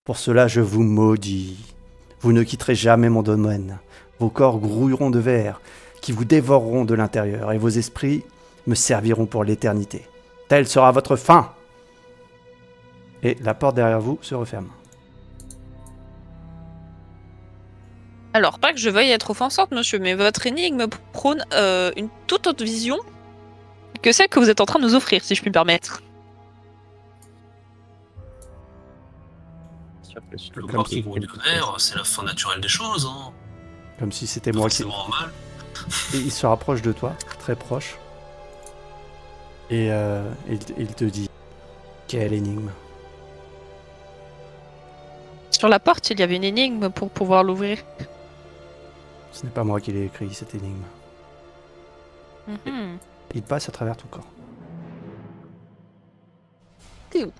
Pour cela, je vous maudis. Vous ne quitterez jamais mon domaine. Vos corps grouilleront de vers, qui vous dévoreront de l'intérieur, et vos esprits me serviront pour l'éternité. Telle sera votre fin. Et la porte derrière vous se referme. Alors, pas que je veuille être offensante, monsieur, mais votre énigme prône une toute autre vision que celle que vous êtes en train de nous offrir, si je puis me permettre. Le Comme corps si- qui grouille de verre, c'est la fin naturelle des choses. Hein. Comme si c'était Pas moi qui... forcément mal. Et il se rapproche de toi, très proche. Et il te dit... Quelle énigme. Sur la porte, il y avait une énigme pour pouvoir l'ouvrir. Ce n'est pas moi qui l'ai écrit, cette énigme. Mhm. Il passe à travers ton corps. T'es où?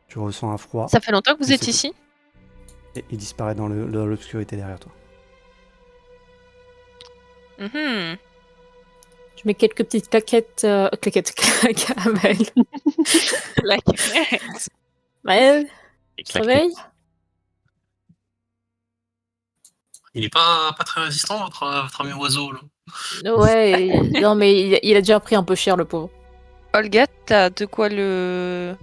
Tu ressens un froid Ça fait longtemps que vous Mais êtes c'est ici? et il disparaît dans l'obscurité derrière toi. Mhm. Je mets quelques petites claquettes à Maël. La canette. Maël, Et tu te réveilles? Il est pas très résistant, votre ami oiseau, là. Ouais, non mais il a déjà pris un peu cher le pauvre. Olga, t'as de quoi le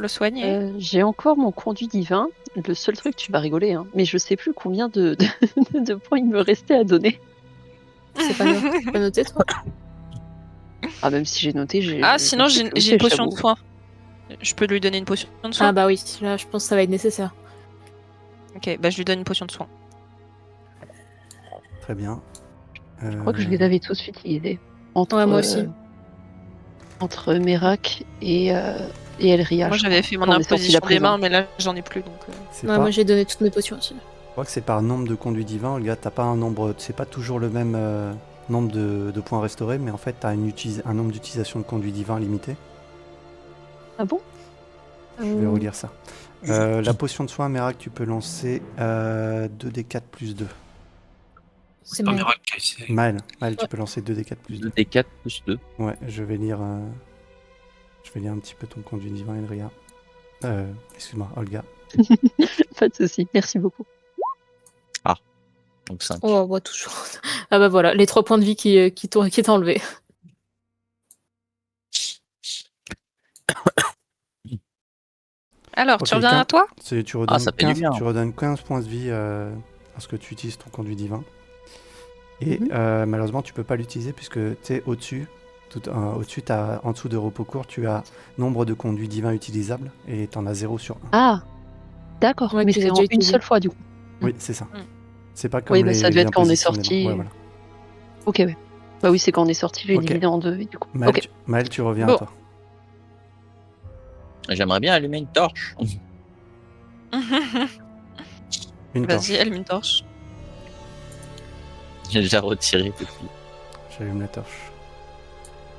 soigner? J'ai encore mon conduit divin. Le seul truc, tu vas rigoler, hein, mais je sais plus combien de points il me restait à donner. C'est pas noté toi? Ah, même si j'ai noté, j'ai. Ah, sinon je sais j'ai plus j'ai une où c'est, potion de j'avoue. soin. Je peux lui donner une potion de soin? Ah bah oui, là je pense que ça va être nécessaire. Ok, bah je lui donne une potion de soin. Très bien. Je crois que je les avais tous utilisés. Entre, Ouais, moi aussi. Entre Merak et Et Elria. Moi je j'avais crois, fait mon quand on est sorti imposition la des mains, prison. mais là j'en ai plus donc. C'est Ouais, pas... moi j'ai donné toutes mes potions aussi. Je crois que c'est par nombre de conduits divins. Olga, t'as pas un nombre, c'est pas toujours le même nombre de points restaurés, mais en fait t'as un nombre d'utilisation de conduits divins limité. Ah bon? Je vais relire ça. La potion de soin, Merak, tu peux lancer 2d4 plus 2. C'est pas mal. Merak qui a essayé. Mal, tu peux lancer 2d4 plus 2. 2d4 plus 2. Ouais, je vais lire un petit peu ton conduit divin, Elria. Excuse-moi, Olga. Pas de souci. Merci beaucoup. Donc 5. Oh, bah toujours. Ah bah voilà, les 3 points de vie qui t'ont enlevé. Alors, Ok, tu reviens à toi? Tu redonnes, ça fait du 15, bien. tu redonnes 15 points de vie lorsque tu utilises ton conduit divin. Et malheureusement, tu peux pas l'utiliser puisque tu es au-dessus. Au-dessus, en dessous de repos court, tu as nombre de conduits divins utilisables et tu en as 0 sur 1. Ah, d'accord. Ouais, mais tu les c'est as en déjà une utilisés. seule fois du coup. Oui, c'est ça. Mm. C'est pas comme Oui, bah, les ça devait être quand on est impositions des sorti. mains. Ouais, voilà. Ok, ouais. Bah oui, c'est quand on est sorti, j'ai Ok. divisé en 2 et du coup. Maël, Ok. Maël, tu reviens Bon. à toi. J'aimerais bien allumer une torche. Une torche. Vas-y, allume une torche. J'ai déjà retiré depuis. J'allume la torche.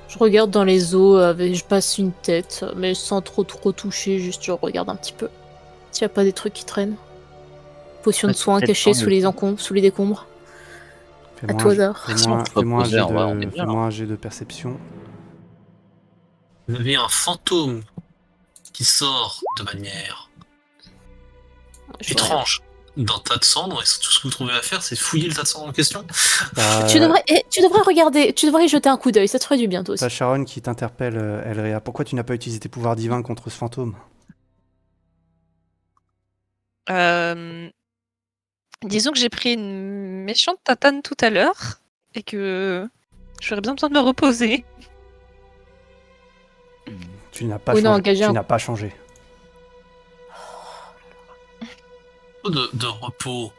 Je regarde dans les eaux, je passe une tête, mais sans trop toucher, juste je regarde un petit peu. S'il n'y a pas des trucs qui traînent. Potion de Ouais, soin peut-être cachée pas, sous les encombre, sous les décombres. À tout hasard. Fais-moi Faut un poser, jet en vrai, on est bien, fais-moi un jet de perception. Vous avez un fantôme qui sort de manière Je étrange d'un tas de cendres, et tout ce que vous trouvez à faire, c'est fouiller le tas de cendres en question. T'as Tu devrais regarder, tu devrais y jeter un coup d'œil, ça te ferait du bien toi aussi. t'as Sharon qui t'interpelle, Elrea. Pourquoi tu n'as pas utilisé tes pouvoirs divins contre ce fantôme? Disons que j'ai pris une méchante tatane tout à l'heure et que j'aurais bien besoin de me reposer. Tu n'as pas Oui, non, changé. engagez Tu un- n'as pas changé. De repos,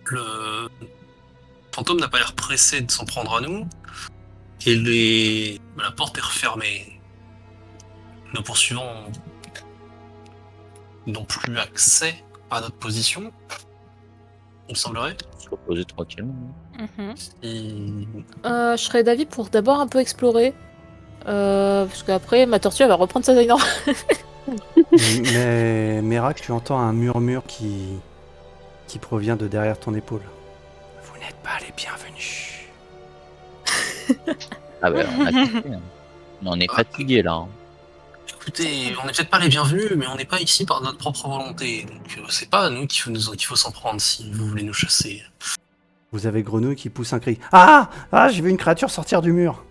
le fantôme n'a pas l'air pressé de s'en prendre à nous, et la porte est refermée. Nos poursuivants n'ont plus accès à notre position, il me semblerait. Se reposer tranquillement. Et- Je serais d'avis pour d'abord un peu explorer. Parce qu'après, ma tortue elle va reprendre sa taille normale. Mais Merak, tu entends un murmure qui provient de derrière ton épaule. Vous n'êtes pas les bienvenus. Ah bah on a compris, hein. On est fatigué là. Hein. Écoutez, on n'est peut-être pas les bienvenus, mais on n'est pas ici par notre propre volonté. Donc c'est pas à nous qu'il faut s'en prendre si vous voulez nous chasser. Vous avez Grenouille qui pousse un cri. Ah! Ah, j'ai vu une créature sortir du mur.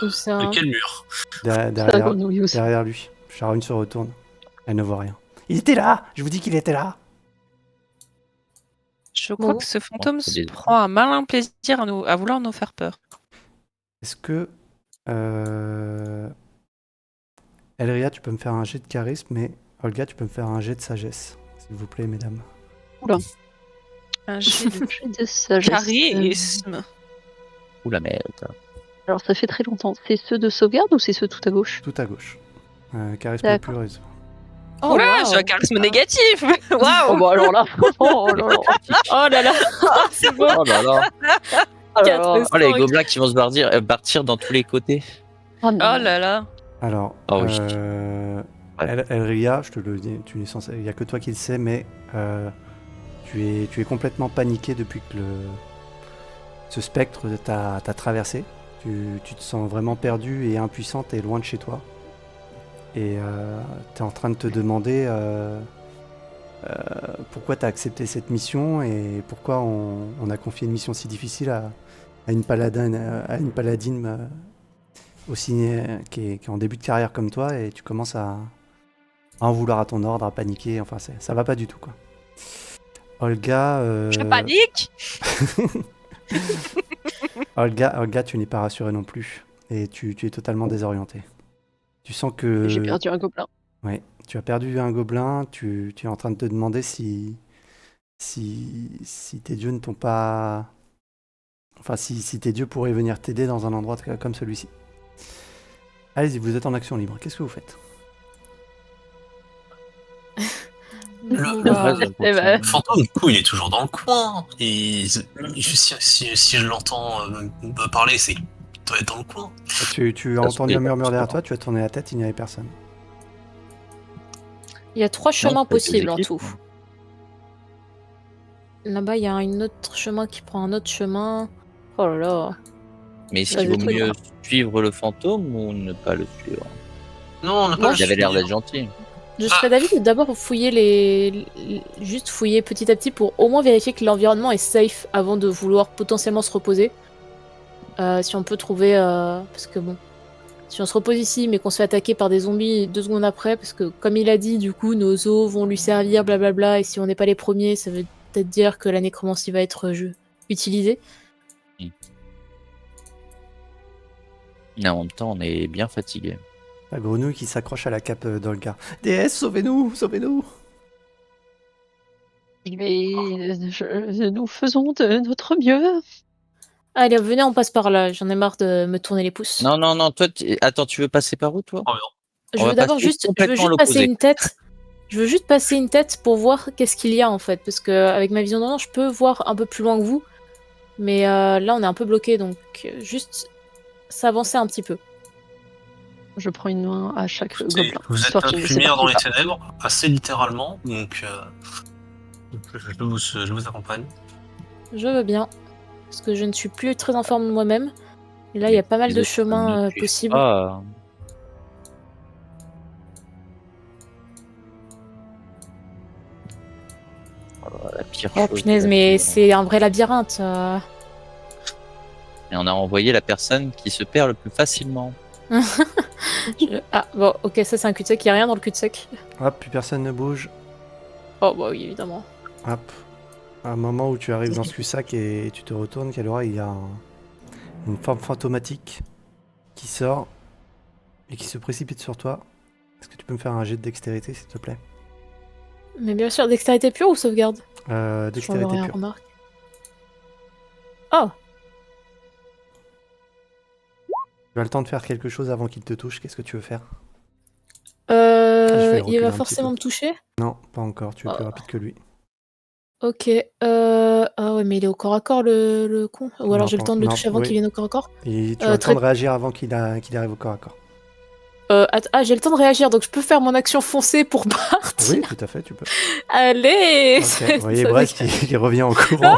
Tout ça. De quel mur? Derrière, Ça, grenouille aussi. derrière lui. Sharon se retourne. Elle ne voit rien. Il était là! Je vous dis qu'il était là! Je crois Bon. que ce fantôme c'est se des- prend un malin plaisir à vouloir nous faire peur. Est-ce que... Elria, tu peux me faire un jet de charisme, mais Olga, tu peux me faire un jet de sagesse. S'il vous plaît, mesdames. Un jet de J'ai de sagesse. charisme. Ouh la merde. Alors ça fait très longtemps. C'est ceux de sauvegarde ou c'est ceux tout à gauche? Tout à gauche. Charisme D'accord. pur. Oh, Oula, waouh. j'ai un charisme négatif. Oh Waouh. bah alors là, oh là là. Oh là là. C'est bon. Oh là là. Oh là là. Oh les gobelins qui vont se partir dans tous les côtés. Oh non. Oh là là. Alors, Oh oui. Elria, je te le dis, il n'y a que toi qui le sais, mais tu es complètement paniqué depuis que ce spectre t'a traversé. Tu te sens vraiment perdu et impuissante et loin de chez toi. Et tu es en train de te demander pourquoi tu as accepté cette mission et pourquoi on a confié une mission si difficile à une paladine aussi qui est en début de carrière comme toi, et tu commences à en vouloir à ton ordre, à paniquer. Enfin, ça va pas du tout, quoi. Olga... Je panique. Olga, tu n'es pas rassurée non plus. Et tu es totalement désorientée. Tu sens que... J'ai perdu un gobelin. Ouais, tu as perdu un gobelin. Tu es en train de te demander si tes dieux ne t'ont pas... Enfin, si tes dieux pourraient venir t'aider dans un endroit comme celui-ci. Allez-y, vous êtes en action libre. Qu'est-ce que vous faites? On Le va- reste, Eh ben, Le fantôme, du coup, il est toujours dans le coin. Et si je l'entends me parler, c'est qu'il doit être dans le coin. Tu as Ça entendu se un fait, murmure derrière forcément. toi, tu as tourné la tête, il n'y avait personne. Il y a 3 chemins Non, t'as tes possibles en équipes, tout. hein. Là-bas, il y a un autre chemin qui prend un autre chemin. Oh là là. Mais est-ce Ça qu'il vaut se truc, mieux hein. suivre le fantôme ou ne pas le suivre? Non, on n'a Moi, pas Il avait l'air suivre. d'être gentil. Je serais d'avis de d'abord fouiller juste fouiller petit à petit pour au moins vérifier que l'environnement est safe avant de vouloir potentiellement se reposer. Si on peut trouver... Parce que bon... Si on se repose ici mais qu'on se fait attaquer par des zombies 2 secondes après, parce que comme il a dit, du coup, nos os vont lui servir, blablabla, et si on n'est pas les premiers, ça veut peut-être dire que la nécromancie va être utilisée. Mais en même temps, on est bien fatigué. La grenouille qui s'accroche à la cape d'Olga. DS, sauvez-nous, sauvez-nous. mais nous faisons de notre mieux. Allez, venez, on passe par là, j'en ai marre de me tourner les pouces. Non, non, non, toi, attends, tu veux passer par où, toi? Oh, non. Je On veux va d'abord passer juste, je veux complètement juste passer l'opposé. une tête. Je veux juste passer une tête pour voir qu'est-ce qu'il y a en fait, parce que avec ma vision d'ensemble, je peux voir un peu plus loin que vous, mais là on est un peu bloqué, donc juste s'avancer un petit peu. Je prends une main à chaque Écoutez, gobelin. vous êtes histoire qu'ils notre ne lumière dans les s'éparpillent pas. ténèbres, assez littéralement, donc je vous accompagne. Je veux bien, parce que je ne suis plus très en forme de moi-même. Et là, il y a pas mal Les de autres chemins ne suivent possibles. pas. Oh, la pire Oh chose punaise, de la mais vie. c'est un vrai labyrinthe. Et on a envoyé la personne qui se perd le plus facilement. Ah bon, ok, ça c'est un cul-de-sac, il n'y a rien dans le cul-de-sac. Hop, plus personne ne bouge. Oh bah oui, évidemment. Hop. À un moment où tu arrives dans ce cul-sac et tu te retournes, Kalora, il y a une forme fantomatique qui sort et qui se précipite sur toi. Est-ce que tu peux me faire un jet de dextérité, s'il te plaît? Mais bien sûr, dextérité pure ou sauvegarde? Dextérité J'en pure. remarque. Oh, Tu as le temps de faire quelque chose avant qu'il te touche. Qu'est-ce que tu veux faire? vais il reculer un va petit forcément peu. me toucher. Non, pas encore. Tu es plus Oh. rapide que lui. Ok, ah ouais, mais il est au corps à corps le con. Ou alors Non, j'ai le pas- temps de le non, toucher avant oui. qu'il vienne au corps à corps. Et tu as le très- temps de réagir avant qu'il arrive au corps à corps. Ah, j'ai le temps de réagir, donc je peux faire mon action foncée pour partir. Oui, tout à fait, tu peux. Allez, Ok, vous voyez Brest qui revient en courant.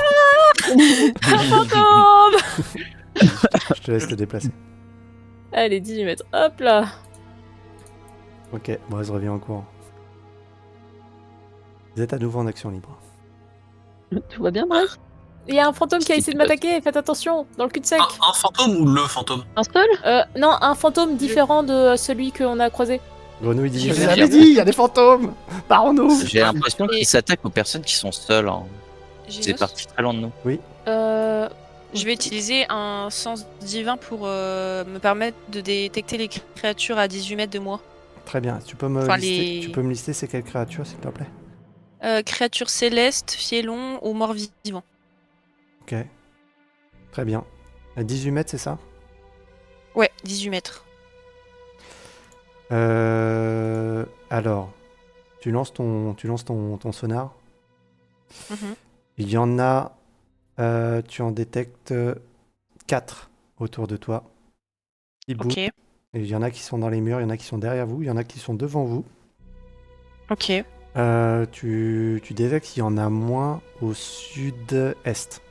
fantôme. Je te laisse te déplacer. Allez, 18 mètres, hop là. Ok, Brest revient en courant. Vous êtes à nouveau en action libre. Tout va bien, Bref? Il y a un fantôme qui a essayé de m'attaquer, faites attention, dans le cul-de-sac. Un fantôme ou le fantôme? Un seul? Non, un fantôme différent de celui qu'on a croisé. Grenouille dit, Je je vais l'avais dire- dit, il y a des fantômes. Parons-nous. J'ai l'impression qu'ils s'attaquent aux personnes qui sont seules. Hein. C'est Génos, parti très loin de nous. je vais utiliser un sens divin pour me permettre de détecter les créatures à 18 mètres de moi. Très bien. Tu peux me Enfin, lister, les- tu peux me lister c'est quelle créature, s'il te plaît? Créatures célestes, fielons ou morts vivants. Ok. Très bien. À 18 mètres, c'est ça? Ouais, 18 mètres. Alors, tu lances ton sonar. Mhm. Il y en a, tu en détectes 4 autour de toi. Qui bougent. Ok, Et il y en a qui sont dans les murs, il y en a qui sont derrière vous, il y en a qui sont devant vous. ok. Tu détectes qu'il y en a moins au sud-est.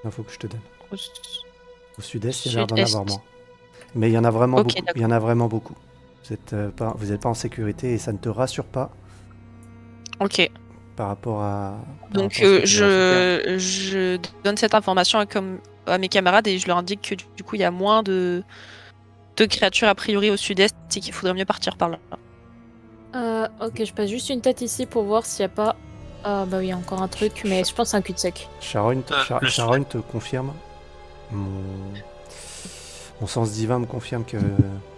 L'info que je te donne. Au sud-est, il y a l'air d'en Sud-est. avoir moins. Mais il y en a vraiment Ok, beaucoup. d'accord. Il y en a vraiment beaucoup. Vous n'êtes pas en sécurité et ça ne te rassure pas Ok. par rapport à. par Donc rapport à ce que tu as je donne cette information à mes camarades et je leur indique que du coup il y a moins de créatures a priori au sud-est et qu'il faudrait mieux partir par là. Ok, je passe juste une tête ici pour voir s'il n'y a pas... Ah bah oui, il y a encore un truc, mais je pense que c'est un cul-de-sac. Sharon, Le Sharon te confirme. Mon sens divin me confirme que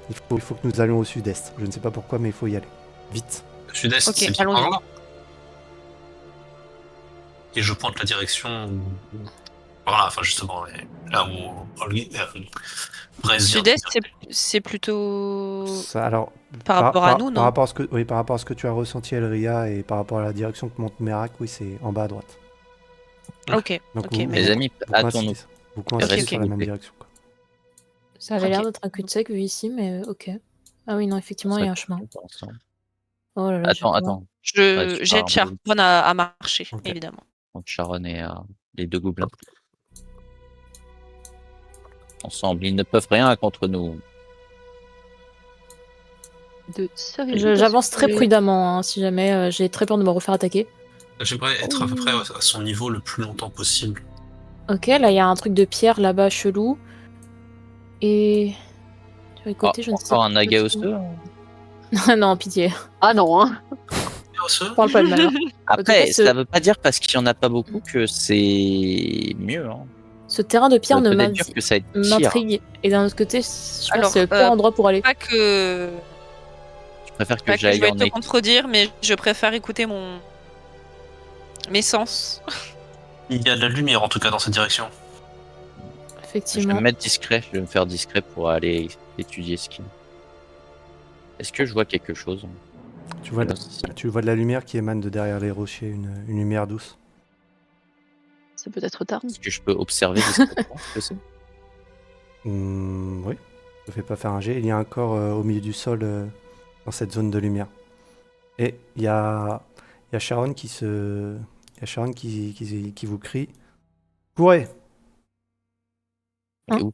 il faut que nous allions au sud-est. Je ne sais pas pourquoi, mais il faut y aller. Vite. Le sud-est, Ok, c'est bien allons-y. par là. Et je pointe la direction. Voilà, enfin justement, là où Brest vient. Sud-est, c'est plutôt Ça, alors, par rapport à nous, par non? rapport à ce que, oui, par rapport à ce que tu as ressenti, Elria, et par rapport à la direction que monte Merak, oui, c'est en bas à droite. Ok, Donc ok, vous, mais Les amis, vous hâtons-nous. coïncidez, vous coïncidez ok. sur la S'il même vous plaît. direction, quoi. Ça avait l'air Ok. d'être un cul-de-sac vu ici, mais ok. Ah oui, non, effectivement, il y a un chemin. Pour l'instant. Oh là là, j'ai peur. Attends. Ouais, tu J'aide pars, Sharon à marcher, Ok. évidemment. Donc Sharon et les 2 gobelins. Ensemble, ils ne peuvent rien contre nous. J'avance très prudemment, hein, si jamais j'ai très peur de me refaire attaquer. J'aimerais être à peu près à son niveau le plus longtemps possible. Ok, là il y a un truc de pierre là-bas chelou. Et sur les côtés, je ne sais Encore un pas. agaosseux. Non, pitié. Ah non, hein. Je parle pas de mal. Après, cas, ça veut pas dire parce qu'il y en a pas beaucoup que c'est mieux. Hein. Ce terrain de pierre Ça ne veut peut-être dire que ça va être pire. m'intrigue. Et d'un autre côté, je pense Alors, que c'est le pire endroit pour aller. Pas que Je préfère que je j'aille vais en te contredire, mais je préfère écouter mes sens. Il y a de la lumière en tout cas dans cette direction. Je vais Effectivement. me mettre discret, je vais me faire discret pour aller étudier ce qui. Est-ce que je vois quelque chose? Tu vois de la lumière qui émane de derrière les rochers, une lumière douce. Ça peut être tard. Est-ce que je peux observer discrètement? Je sais. Oui, je ne fais pas faire un jet. Il y a un corps au milieu du sol dans cette zone de lumière. Et il y a Sharon qui vous crie « Courez !» Et où?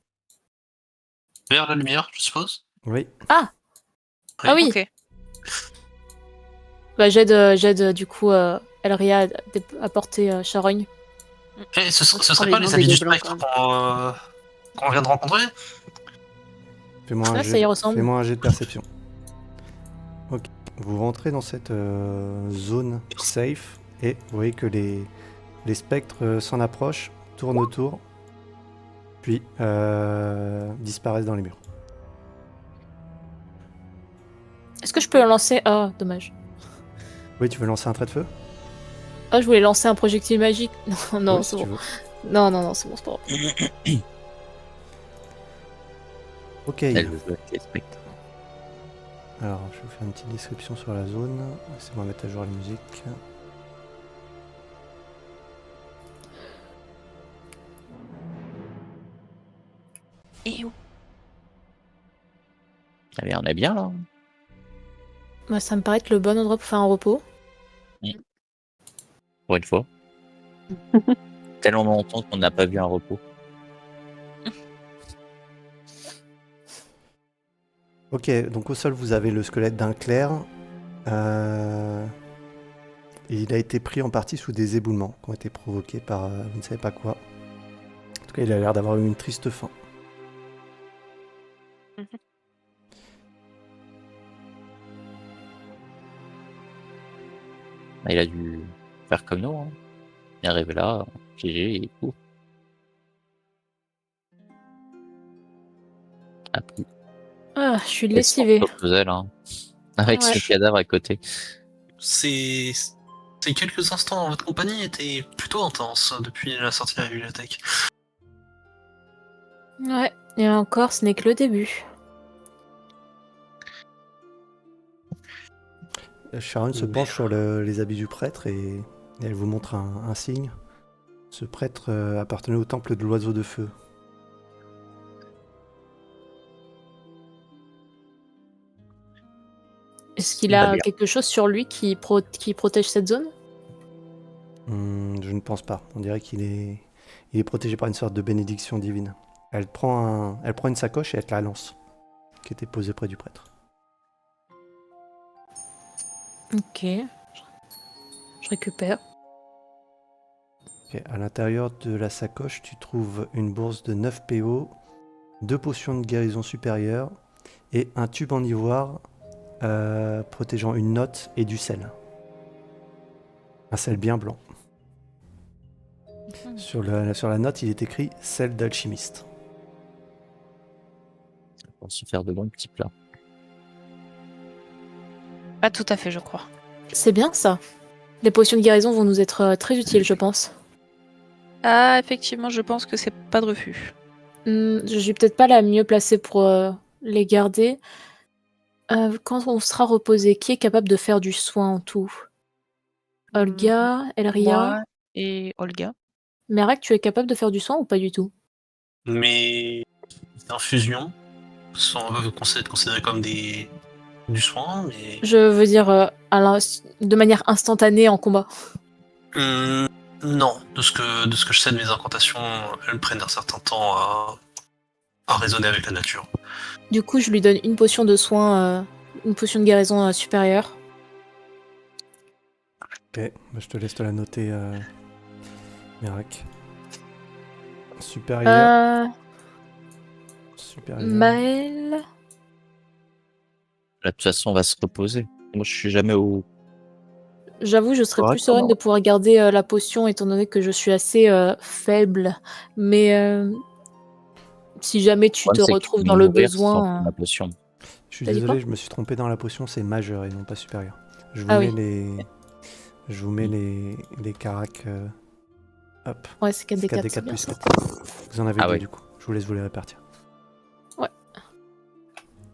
Vers la lumière, je suppose. Oui. Ah oui. Ok. Bah, j'aide du coup Elria à porter Charogne. Ce serait les pas mains les des amis du gobelins, spectre quand qu'on vient de rencontrer? Fais-moi Ah, ça y ressemble. Fais-moi un jet de perception. Ok. Vous rentrez dans cette zone safe et vous voyez que les spectres s'en approchent, tournent autour, puis disparaissent dans les murs. Est-ce que je peux lancer... Ah, dommage. Oui, tu veux lancer un trait de feu? Ah, je voulais lancer un projectile magique. Non, Oui, c'est si tu bon. veux. Non, c'est bon, c'est pas grave. Ok. Elle veut jouer avec les spectres. Alors, je vais vous faire une petite description sur la zone. Laissez-moi mettre à jour la musique. Et où? Allez, on est bien là. Bah, ça me paraît être le bon endroit pour faire un repos. Pour une fois. Tellement longtemps qu'on n'a pas vu un repos. Ok, donc au sol, vous avez le squelette d'un clerc. Il a été pris en partie sous des éboulements qui ont été provoqués par vous ne savez pas quoi. En tout cas, il a l'air d'avoir eu une triste fin. Il a dû faire comme nous. Hein. Il est arrivé là, GG et tout. Ah, puis, Ah, je suis lessivée. puzzle, hein. Avec Ouais. ce cadavre à côté. Ces quelques instants en votre compagnie étaient plutôt intenses depuis la sortie de la bibliothèque. Ouais, et encore, ce n'est que le début. Sharon se penche sur les habits du prêtre et elle vous montre un signe. Ce prêtre appartenait au temple de l'oiseau de feu. Est-ce qu'il Très a bien. quelque chose sur lui qui protège cette zone? Je ne pense pas. On dirait qu'il est protégé par une sorte de bénédiction divine. Elle prend une sacoche et elle te la lance, qui était posée près du prêtre. Ok. Je récupère. Ok, à l'intérieur de la sacoche, tu trouves une bourse de 9 PO, 2 potions de guérison supérieure et un tube en ivoire protégeant une note et du sel. Un sel bien blanc. Sur la note, il est écrit « sel d'alchimiste ». Pour se faire de bons petits plats. Pas tout à fait, je crois. C'est bien ça. Les potions de guérison vont nous être très utiles, je pense. Ah, effectivement, je pense que c'est pas de refus. Je suis peut-être pas la mieux placée pour les garder. Quand on sera reposé, qui est capable de faire du soin en tout? Olga, Elria, Moi et Olga. Merak, tu es capable de faire du soin ou pas du tout? Mes infusions sont considérées comme du soin, mais Je veux dire de manière instantanée en combat. non. De ce que je sais de mes incantations, elles prennent un certain temps à raisonner avec la nature. Du coup, je lui donne une potion de soin, une potion de guérison supérieure. Ok, bah, je te laisse te la noter, Merak. Supérieur. Supérieur. Maël. Là, de toute façon, on va se reposer. Moi, je suis jamais au. J'avoue, je serais plus Correctement. sereine de pouvoir garder la potion étant donné que je suis assez faible. Mais si jamais tu te retrouves dans le besoin. La potion. Je suis T'as dit désolé, quoi je me suis trompé dans la potion, c'est majeur et non pas supérieur. Je vous Ah mets oui. Je vous mets les caracs. Hop. Ouais, c'est 4 des 4. 4 c'est bien plus ça. 4. Vous en avez Ah deux ouais. du coup. Je vous laisse vous les répartir.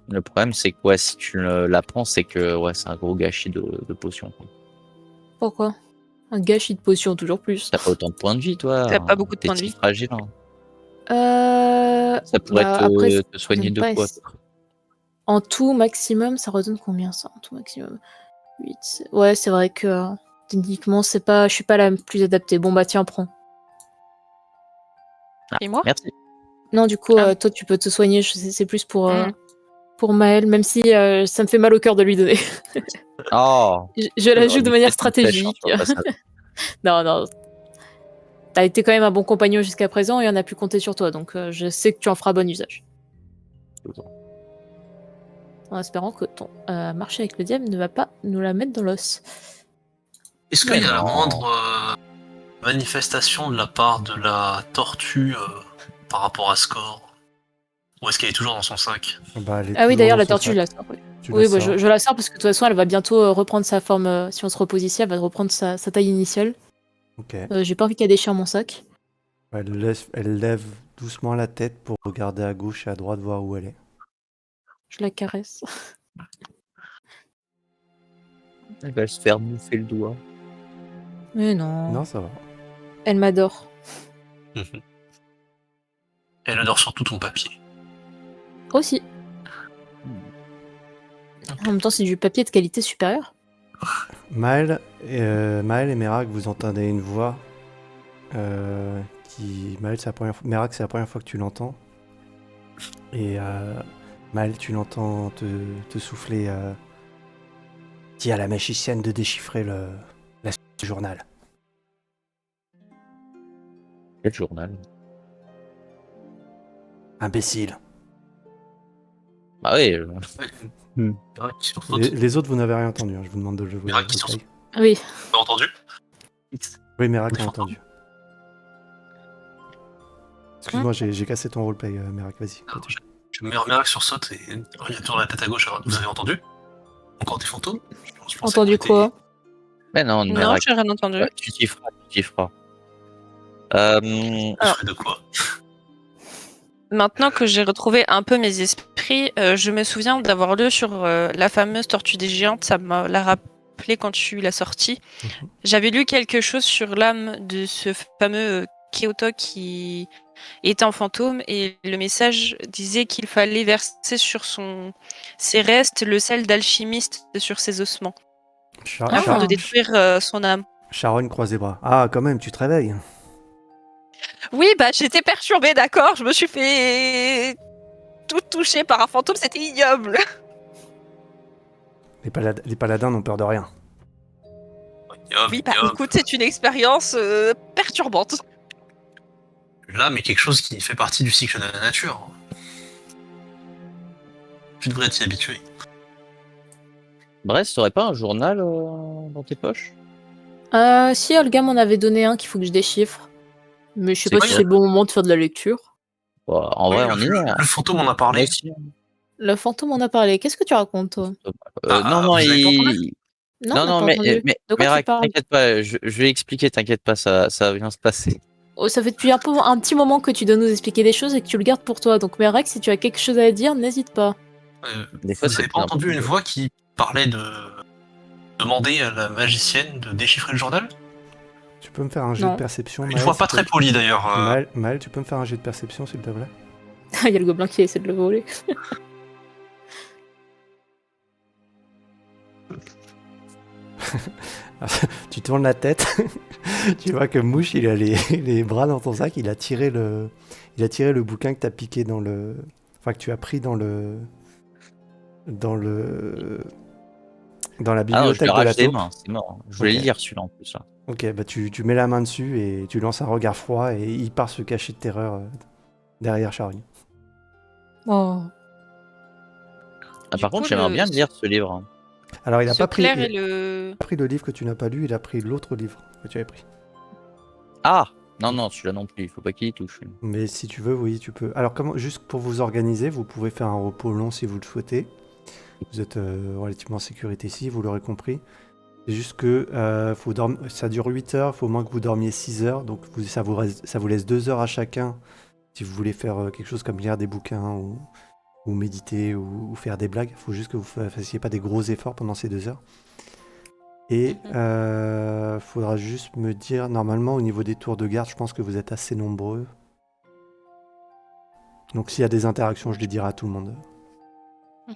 Le problème, c'est que ouais, si tu la prends, c'est que ouais, c'est un gros gâchis de potions. Quoi. Pourquoi? Un gâchis de potion, toujours plus. T'as pas autant de points de vie, toi. T'as pas beaucoup de T'es points de si vie. fragile. Hein. Ça pourrait Après, te soigner ça deux donne fois. pas en tout maximum, ça redonne combien ça? En tout maximum 8. Ouais, c'est vrai que techniquement, je suis pas la plus adaptée. Bon bah tiens, prends. Et moi? Merci. Non, du coup, Ah. toi, tu peux te soigner. C'est plus pour Mm. Maël, même si ça me fait mal au cœur de lui donner. Oh. Je la joue de manière stratégique. Non. T'as été quand même un bon compagnon jusqu'à présent et on a pu compter sur toi, donc je sais que tu en feras bon usage. En espérant que ton marché avec le diable ne va pas nous la mettre dans l'os. Est-ce qu'il y a la moindre manifestation de la part de la tortue par rapport à Score? Ou est-ce qu'elle est toujours dans son sac? Bah, elle est Ah oui, toujours d'ailleurs, dans la son tortue, sac. je la sors. Tu Oui, la bah, sors. je la sors parce que de toute façon, elle va bientôt reprendre sa forme. Si on se repose ici, elle va reprendre sa taille initiale. Ok. J'ai pas envie qu'elle déchire mon sac. Elle lève doucement la tête pour regarder à gauche et à droite, voir où elle est. Je la caresse. Elle va se faire bouffer le doigt. Mais non. Non, ça va. Elle m'adore. Elle adore surtout ton papier. Aussi. En même temps, c'est du papier de qualité supérieure. Maël et Merak, vous entendez une voix qui... Maël, c'est la première fois... Merak, c'est la première fois que tu l'entends. Et Maël, tu l'entends te souffler. Dis à la magicienne de déchiffrer la suite du journal. Quel journal? Imbécile. Bah oui. Merak qui sursaute. Les autres, vous n'avez rien entendu. Hein. Je vous demande de le jouer. Merak qui sursaute. Oui. T'as entendu? Oui, Merak a Le entendu. Excuse-moi, j'ai cassé ton roleplay, Merak. Vas-y. continue. Je mets Merak sursaute et il tourne la tête à gauche. Vous avez entendu? Encore des fantômes? Je pensais Entendu qu'on était- quoi? Mais non, Non, Merak. j'ai rien entendu. Ouais, tu t'y feras. Je ferais de quoi? Maintenant que j'ai retrouvé un peu mes esprits, je me souviens d'avoir lu sur la fameuse tortue des géantes, ça m'a l'a rappelé quand tu l'as sortie. Mhm. J'avais lu quelque chose sur l'âme de ce fameux Kyoto qui était en fantôme et le message disait qu'il fallait verser sur ses restes le sel d'alchimiste sur ses ossements afin de détruire son âme. Sharon croise les bras. Ah, quand même, tu te réveilles. Oui, bah j'étais perturbée, d'accord, je me suis fait tout toucher par un fantôme, c'était ignoble. Les paladins n'ont peur de rien. Oui, bah écoute, c'est une expérience perturbante. Là, mais quelque chose qui fait partie du cycle de la nature. Tu devrais t'y habituer. Bref, t'aurais pas un journal dans tes poches? Si Olga m'en avait donné un qu'il faut que je déchiffre. Mais je sais C'est pas quoi, si c'est le bon moment de faire de la lecture. Bah, en vrai, on y est. Le fantôme en a parlé. Moi aussi. Le fantôme en a parlé. Qu'est-ce que tu racontes, toi? Non, vous avez pas entendu? Non, on n'a non, pas mais, entendu. mais De quoi tu Merak, parles? t'inquiète pas, je vais expliquer, t'inquiète pas, ça va bien se passer. Oh, ça fait depuis un petit moment que tu dois nous expliquer des choses et que tu le gardes pour toi. Donc, Merrex, si tu as quelque chose à dire, n'hésite pas. Des fois, Vous c'est avez plus pas entendu important. une voix qui parlait de demander à la magicienne de déchiffrer le journal? Tu peux me faire un jet de Non. perception, Une Maël, voix s'il pas te très plaît. polie d'ailleurs. Maël, tu peux me faire un jet de perception, s'il te plaît? Il y a le gobelin qui essaie de le voler. Tu tournes la tête, tu vois que Mouche, il a les bras dans ton sac, il a tiré le bouquin que t'as piqué dans le... Enfin, que tu as pris dans la Ah non, je bibliothèque lui de la arrache des taupe. mains, c'est mort. Je voulais Ok. lire celui-là en plus. Là. Ok, bah tu mets la main dessus et tu lances un regard froid et il part se cacher de terreur derrière Charogne. Oh. Ah, Du par coup, contre, j'aimerais bien lire ce livre. Hein. Alors, il a Ce pas pris, clair il et le... a pris le livre que tu n'as pas lu, il a pris l'autre livre que tu avais pris. Ah non, celui-là non plus, il faut pas qu'il y touche. Mais si tu veux, oui, tu peux. Alors, juste pour vous organiser, vous pouvez faire un repos long si vous le souhaitez. Vous êtes relativement en sécurité ici, vous l'aurez compris. C'est juste que ça dure 8 heures, il faut au moins que vous dormiez 6 heures. Donc ça vous laisse 2 heures à chacun si vous voulez faire quelque chose comme lire des bouquins ou méditer ou faire des blagues. Il faut juste que vous ne fassiez pas des gros efforts pendant ces 2 heures. Et faudra juste me dire, normalement au niveau des tours de garde, je pense que vous êtes assez nombreux. Donc s'il y a des interactions, je les dirai à tout le monde.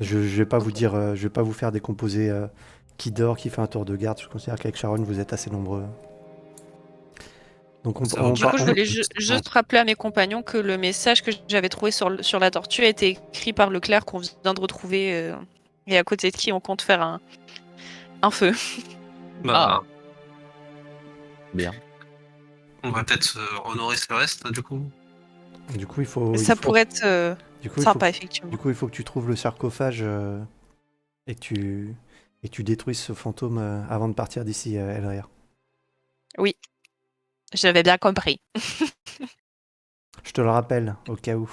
Je vais pas vous dire, je vais pas vous faire décomposer qui dort, qui fait un tour de garde. Je considère qu'avec Sharon, vous êtes assez nombreux. Donc Ça va. Du coup, je voulais juste rappeler à mes compagnons que le message que j'avais trouvé sur la tortue a été écrit par Leclerc qu'on vient de retrouver et à côté de qui on compte faire un feu. Bah, Bien. on va peut-être honorer ce reste du coup. Du coup, il faut. Pourrait être Du coup, sympa, effectivement. Du coup, il faut que tu trouves le sarcophage et que tu détruises ce fantôme avant de partir d'ici, Elria. Oui, j'avais bien compris. Je te le rappelle, au cas où.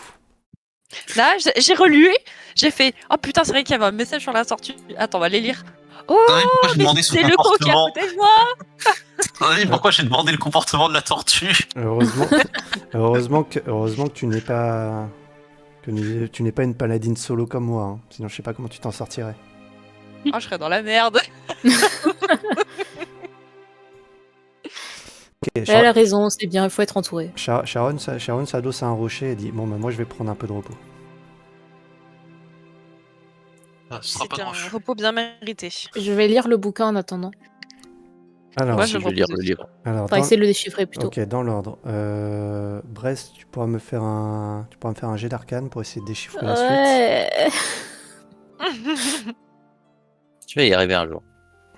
Là, j'ai relu, j'ai fait « Oh putain, c'est vrai qu'il y avait un message sur la tortue. Attends, on va les lire. » Oh, Pourquoi j'ai mais demandé son c'est le con qui est à comportement? côté de moi. Pourquoi j'ai demandé le comportement de la tortue? Heureusement que tu n'es pas... tu n'es pas une paladine solo comme moi, hein. Sinon je sais pas comment tu t'en sortirais. Oh, je serais dans la merde. Ok, Elle a raison, c'est bien, il faut être entouré. Sharon s'adosse à un rocher et dit « Bon, bah, moi je vais prendre un peu de repos. Ce sera pas C'est un grand-chose. repos bien mérité. Je vais lire le bouquin en attendant. » Alors, Moi, Si je je me vais lire repose le aussi. livre. alors Enfin, essayer de le déchiffrer plutôt. ok, dans l'ordre. Brest, tu pourras me faire un jet d'arcane pour essayer de déchiffrer la suite. Ouais. Tu vas y arriver un jour.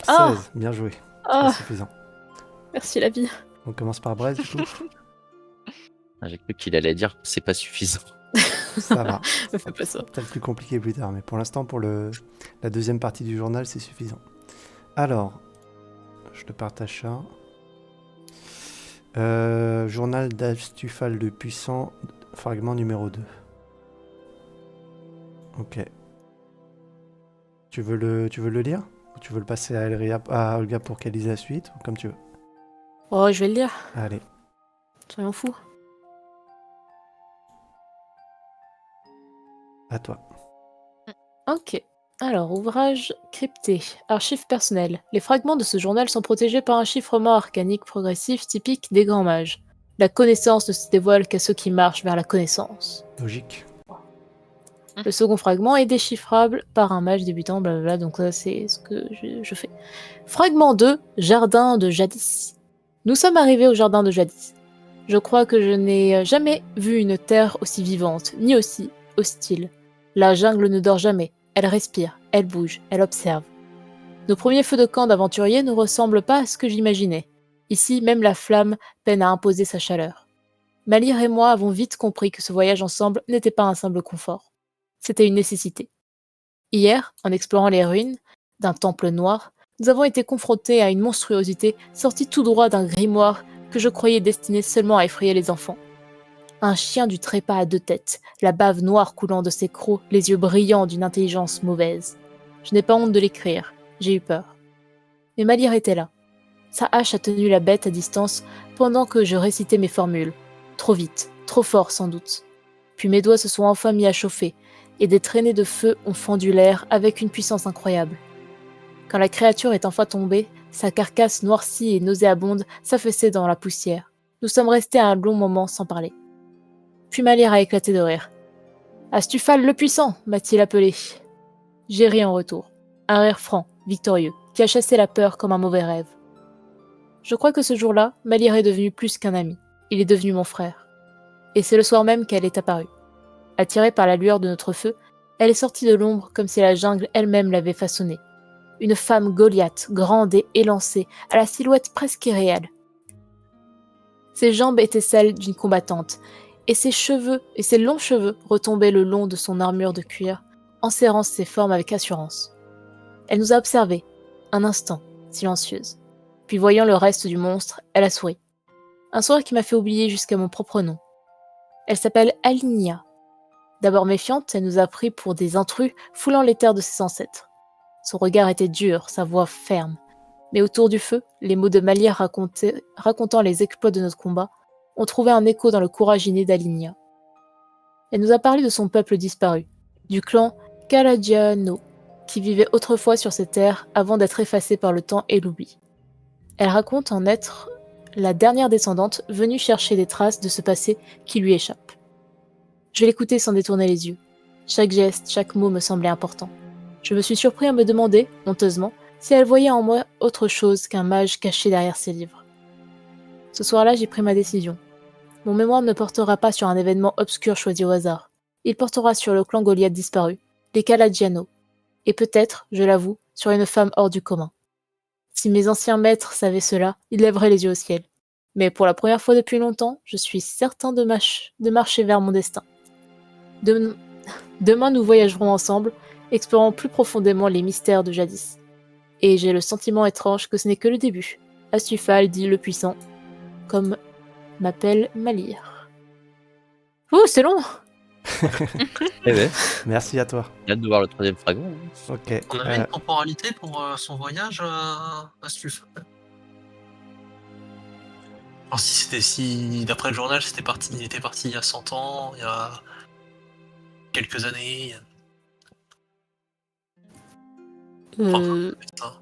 16, Ah. bien joué. Ah, C'est suffisant. merci la vie. On commence par Brest, du coup. Ah, j'ai cru qu'il allait dire c'est pas suffisant. Ça va. Me fais pas ça. Peut-être plus compliqué plus tard, mais pour l'instant, pour la deuxième partie du journal, c'est suffisant. Alors, je te partage ça. Journal d'Astufal le Puissant, fragment numéro 2. Ok. Tu veux le lire? Ou tu veux le passer à Olga pour qu'elle lise la suite? Ou comme tu veux. Oh, je vais le lire. Allez. Soyons fous. À toi. Ok. Alors, ouvrage crypté. Archives personnelles. Les fragments de ce journal sont protégés par un chiffrement arcanique progressif typique des grands mages. La connaissance ne se dévoile qu'à ceux qui marchent vers la connaissance. Logique. Le second fragment est déchiffrable par un mage débutant, blablabla, donc ça c'est ce que je fais. Fragment 2, Jardin de Jadis. Nous sommes arrivés au Jardin de Jadis. Je crois que je n'ai jamais vu une terre aussi vivante, ni aussi hostile. La jungle ne dort jamais, elle respire, elle bouge, elle observe. Nos premiers feux de camp d'aventuriers ne ressemblent pas à ce que j'imaginais. Ici, même la flamme peine à imposer sa chaleur. Malir et moi avons vite compris que ce voyage ensemble n'était pas un simple confort. C'était une nécessité. Hier, en explorant les ruines d'un temple noir, nous avons été confrontés à une monstruosité sortie tout droit d'un grimoire que je croyais destiné seulement à effrayer les enfants. Un chien du trépas à 2 têtes, la bave noire coulant de ses crocs, les yeux brillants d'une intelligence mauvaise. Je n'ai pas honte de l'écrire, j'ai eu peur. Mais Malir était là. Sa hache a tenu la bête à distance pendant que je récitais mes formules. Trop vite, trop fort sans doute. Puis mes doigts se sont enfin mis à chauffer, et des traînées de feu ont fendu l'air avec une puissance incroyable. Quand la créature est enfin tombée, sa carcasse noircie et nauséabonde s'affaissait dans la poussière. Nous sommes restés un long moment sans parler. Puis Malir a éclaté de rire. « Astufal le puissant !» m'a-t-il appelé. J'ai ri en retour. Un rire franc, victorieux, qui a chassé la peur comme un mauvais rêve. Je crois que ce jour-là, Malir est devenu plus qu'un ami. Il est devenu mon frère. Et c'est le soir même qu'elle est apparue. Attirée par la lueur de notre feu, elle est sortie de l'ombre comme si la jungle elle-même l'avait façonnée. Une femme Goliath, grande et élancée, à la silhouette presque irréelle. Ses jambes étaient celles d'une combattante, et ses longs cheveux retombaient le long de son armure de cuir, enserrant ses formes avec assurance. Elle nous a observés, un instant, silencieuse. Puis voyant le reste du monstre, elle a souri. Un sourire qui m'a fait oublier jusqu'à mon propre nom. Elle s'appelle Alinia. D'abord méfiante, elle nous a pris pour des intrus foulant les terres de ses ancêtres. Son regard était dur, sa voix ferme. Mais autour du feu, les mots de Malir racontant les exploits de notre combat ont trouvé un écho dans le courage inné d'Alinia. Elle nous a parlé de son peuple disparu, du clan Kaladiano, qui vivait autrefois sur ces terres avant d'être effacé par le temps et l'oubli. Elle raconte en être la dernière descendante venue chercher des traces de ce passé qui lui échappe. Je l'écoutais sans détourner les yeux. Chaque geste, chaque mot me semblait important. Je me suis surpris à me demander, honteusement, si elle voyait en moi autre chose qu'un mage caché derrière ses livres. Ce soir-là, j'ai pris ma décision. Mon mémoire ne portera pas sur un événement obscur choisi au hasard. Il portera sur le clan Goliath disparu, les Kaladiano, et peut-être, je l'avoue, sur une femme hors du commun. Si mes anciens maîtres savaient cela, ils lèveraient les yeux au ciel. Mais pour la première fois depuis longtemps, je suis certain de marcher vers mon destin. Demain, nous voyagerons ensemble, explorant plus profondément les mystères de jadis. Et j'ai le sentiment étrange que ce n'est que le début. Astufal dit le puissant, comme m'appelle Malir. Ouh, c'est long! Eh ben, Merci à toi. j'ai hâte de voir le troisième fragment. Ok. On avait une temporalité pour son voyage à Stufan. Alors si d'après le journal, il était parti il y a 100 ans, il y a quelques années. Putain.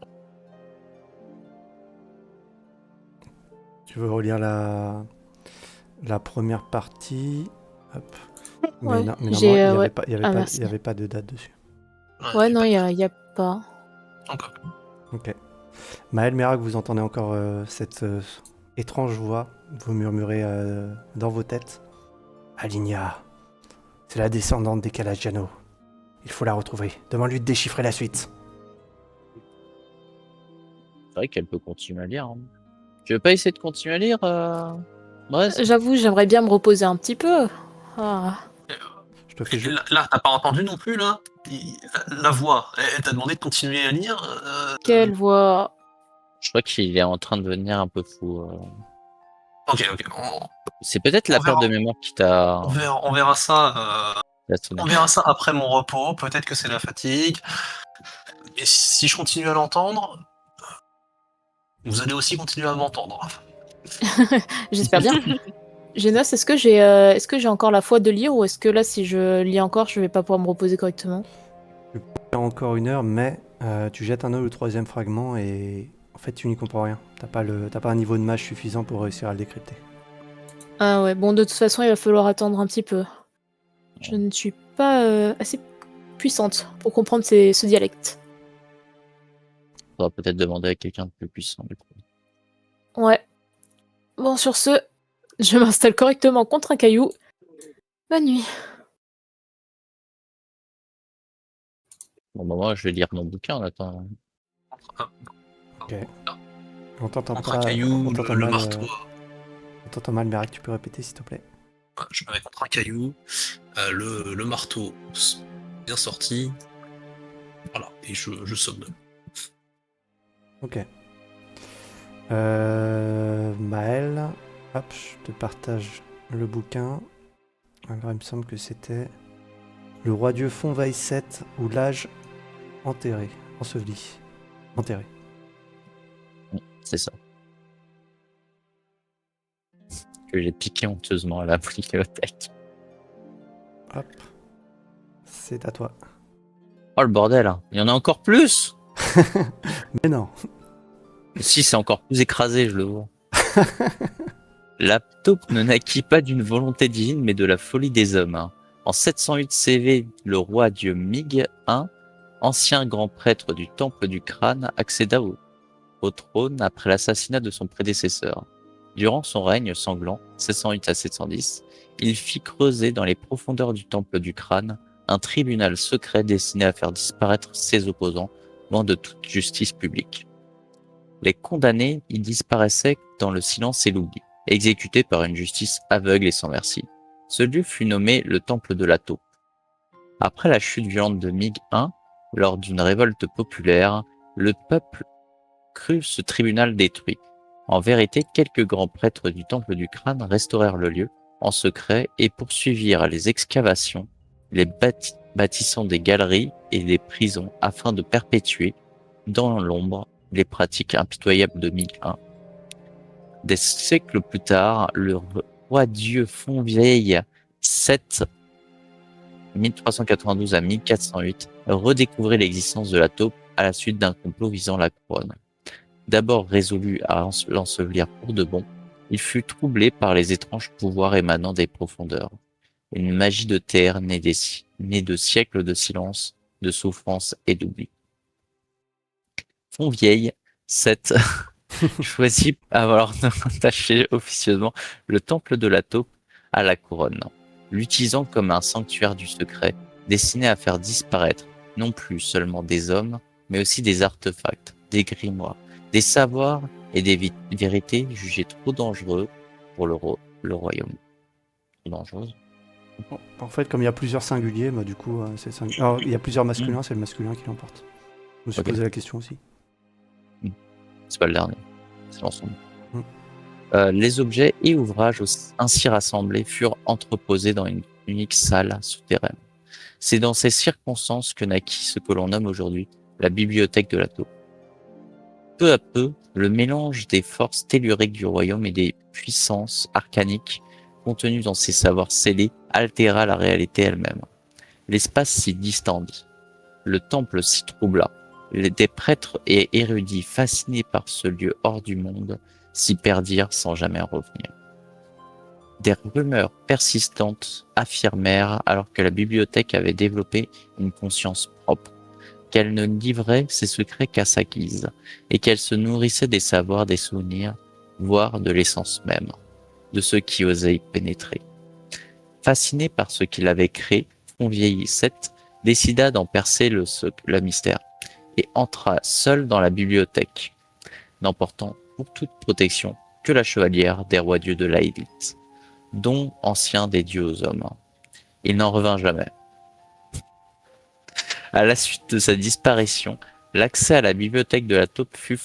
Tu veux relire la première partie? Hop. Ouais, Mais non, j'ai, il n'y avait, ouais. pas, il y avait Ah, pas- merci. il y avait pas de date dessus. Ouais, non, il y a pas. Encore. Ok. Maël, Merak, vous entendez encore cette étrange voix. Vous murmurez dans vos têtes. Alinia, c'est la descendante des Kaladiano. Il faut la retrouver. Demande-lui de déchiffrer la suite. C'est vrai qu'elle peut continuer à lire. Hein. Tu veux pas essayer de continuer à lire Brest J'avoue, j'aimerais bien me reposer un petit peu. Ah. Je te fais juste. Là, t'as pas entendu non plus, là la voix, elle t'a demandé de continuer à lire. Quelle voix. Je crois qu'il est en train de devenir un peu fou. Ok. C'est peut-être la On perte verra. de mémoire qui t'a... On verra ça. sonné. On verra ça après mon repos. Peut-être que c'est la fatigue. Et si je continue à l'entendre, vous allez aussi continuer à m'entendre. J'espère bien. Génos, est-ce que j'ai encore la foi de lire ou est-ce que là, si je lis encore, je vais pas pouvoir me reposer correctement? Encore 1 heure, mais tu jettes un œil au troisième fragment et en fait tu n'y comprends rien. T'as pas un niveau de mage suffisant pour réussir à le décrypter. Ah ouais, bon, de toute façon, il va falloir attendre un petit peu. Je ne suis pas assez puissante pour comprendre ce dialecte. On va peut-être demander à quelqu'un de plus puissant. Du coup. Ouais. Bon, sur ce, je m'installe correctement contre un caillou. Bonne nuit. Bon, bah, moi, je vais lire mon bouquin en attendant. On t'entend Contre pas. un caillou, on t'entend le mal, marteau. on t'entend mal, Merak, tu peux répéter s'il te plaît? Je me mets contre un caillou, le marteau bien sorti. Voilà, et je somnole. Ok. Maël, hop, je te partage le bouquin. Alors il me semble que c'était Le roi Dieu Fonvaille 7 ou l'âge enseveli. Enterré. C'est ça. que j'ai piqué honteusement à la bibliothèque. Hop. C'est à toi. Oh le bordel, hein. Il y en a encore plus. Mais non. Si, c'est encore plus écrasé, je le vois. La taupe ne naquit pas d'une volonté divine, mais de la folie des hommes. Hein. En 708 CV, le roi dieu Mig I, ancien grand prêtre du temple du crâne, accéda au trône après l'assassinat de son prédécesseur. Durant son règne sanglant, 708 à 710, il fit creuser dans les profondeurs du temple du crâne un tribunal secret destiné à faire disparaître ses opposants, loin de toute justice publique. Les condamnés y disparaissaient dans le silence et l'oubli, exécutés par une justice aveugle et sans merci. Ce lieu fut nommé le temple de la taupe. Après la chute violente de Mig I, lors d'une révolte populaire, le peuple crut ce tribunal détruit. En vérité, quelques grands prêtres du temple du crâne restaurèrent le lieu en secret et poursuivirent les excavations, les bâtissant des galeries et des prisons afin de perpétuer dans l'ombre les pratiques impitoyables de Mig I. Des siècles plus tard, le roi dieu Fontvieille VII 1392 à 1408 redécouvrit l'existence de la taupe à la suite d'un complot visant la couronne. D'abord résolu à l'ensevelir pour de bon, il fut troublé par les étranges pouvoirs émanant des profondeurs. Une magie de terre née de siècles de silence, de souffrance et d'oubli. Fontvieille VII choisit alors d'attacher officieusement le temple de la taupe à la couronne, l'utilisant comme un sanctuaire du secret, destiné à faire disparaître non plus seulement des hommes, mais aussi des artefacts, des grimoires, des savoirs et des vérités jugées trop dangereux pour le royaume. Trop dangereuses. Bon, en fait, comme il y a plusieurs singuliers, bah, du coup, c'est singulier. Alors, il y a plusieurs masculins, c'est le masculin qui l'emporte. Je me suis Ok. posé la question aussi. C'est pas le dernier, c'est l'ensemble. Mm. Les objets et ouvrages ainsi rassemblés furent entreposés dans une unique salle souterraine. C'est dans ces circonstances que naquit ce que l'on nomme aujourd'hui la bibliothèque de la taupe. Peu à peu, le mélange des forces telluriques du royaume et des puissances arcaniques contenues dans ces savoirs scellés altéra la réalité elle-même. L'espace s'y distendit. Le temple s'y troubla. Des prêtres et érudits fascinés par ce lieu hors du monde s'y perdirent sans jamais en revenir. Des rumeurs persistantes affirmèrent, alors que la bibliothèque avait développé une conscience propre, qu'elle ne livrait ses secrets qu'à sa guise, et qu'elle se nourrissait des savoirs, des souvenirs, voire de l'essence même, de ceux qui osaient y pénétrer. Fasciné par ce qu'il avait créé, Fontvieille VII décida d'en percer le mystère, et entra seul dans la bibliothèque, n'emportant pour toute protection que la chevalière des rois dieux de l'Aélite, don ancien des dieux aux hommes. Il n'en revint jamais. À la suite de sa disparition, l'accès à la bibliothèque de la taupe fut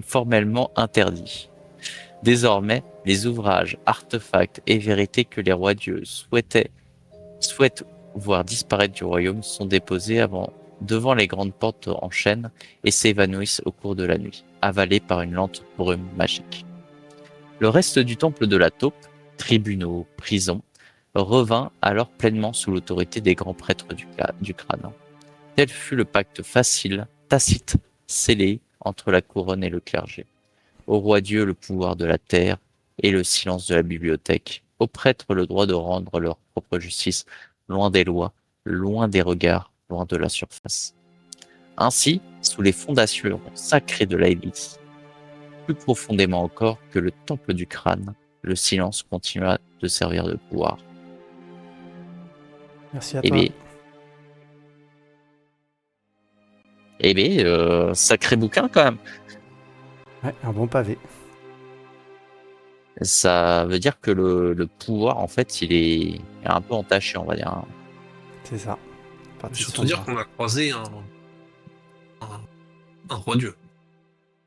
formellement interdit. Désormais, les ouvrages, artefacts et vérités que les rois dieux souhaitent voir disparaître du royaume sont déposés devant les grandes portes en chêne et s'évanouissent au cours de la nuit, avalés par une lente brume magique. Le reste du temple de la taupe, tribunaux, prisons, revint alors pleinement sous l'autorité des grands prêtres du crâne. Tel fut le pacte facile, tacite, scellé entre la couronne et le clergé. Au roi Dieu le pouvoir de la terre et le silence de la bibliothèque, aux prêtres le droit de rendre leur propre justice, loin des lois, loin des regards, loin de la surface. Ainsi, sous les fondations sacrées de l'Aélite, plus profondément encore que le temple du crâne, le silence continua de servir de pouvoir. Merci à Eh toi. bien, sacré bouquin quand même. Ouais, un bon pavé. Ça veut dire que le pouvoir, en fait, il est un peu entaché, on va dire. C'est ça. Je Partie veux surtout dire sombre. qu'on a croisé un roi dieu.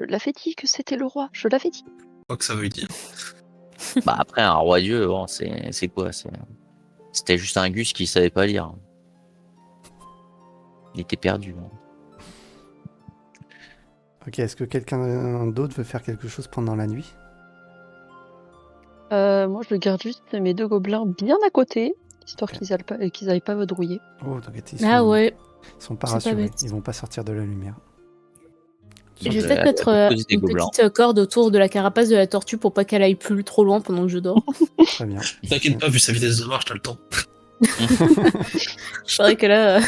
Je l'avais dit que c'était le roi, je l'avais dit. Quoi que ça veut dire. Bah après, un roi dieu, bon, c'est quoi? C'était juste un Gus qui savait pas lire. Il était perdu. Hein. Ok, est-ce que quelqu'un d'autre veut faire quelque chose pendant la nuit? Moi, je garde juste mes 2 gobelins bien à côté, histoire Ok. qu'ils aillent pas vadrouiller. Oh, t'inquiète, Ah ouais. ils sont pas c'est pas rassurés. bête. Ils vont pas sortir de la lumière. Et je vais Bah, peut-être mettre à cause des une gobelins. petite corde autour de la carapace de la tortue pour pas qu'elle aille plus trop loin pendant que je dors. Très bien. T'inquiète pas, vu sa vitesse de marche, t'as le temps. C'est vrai que là,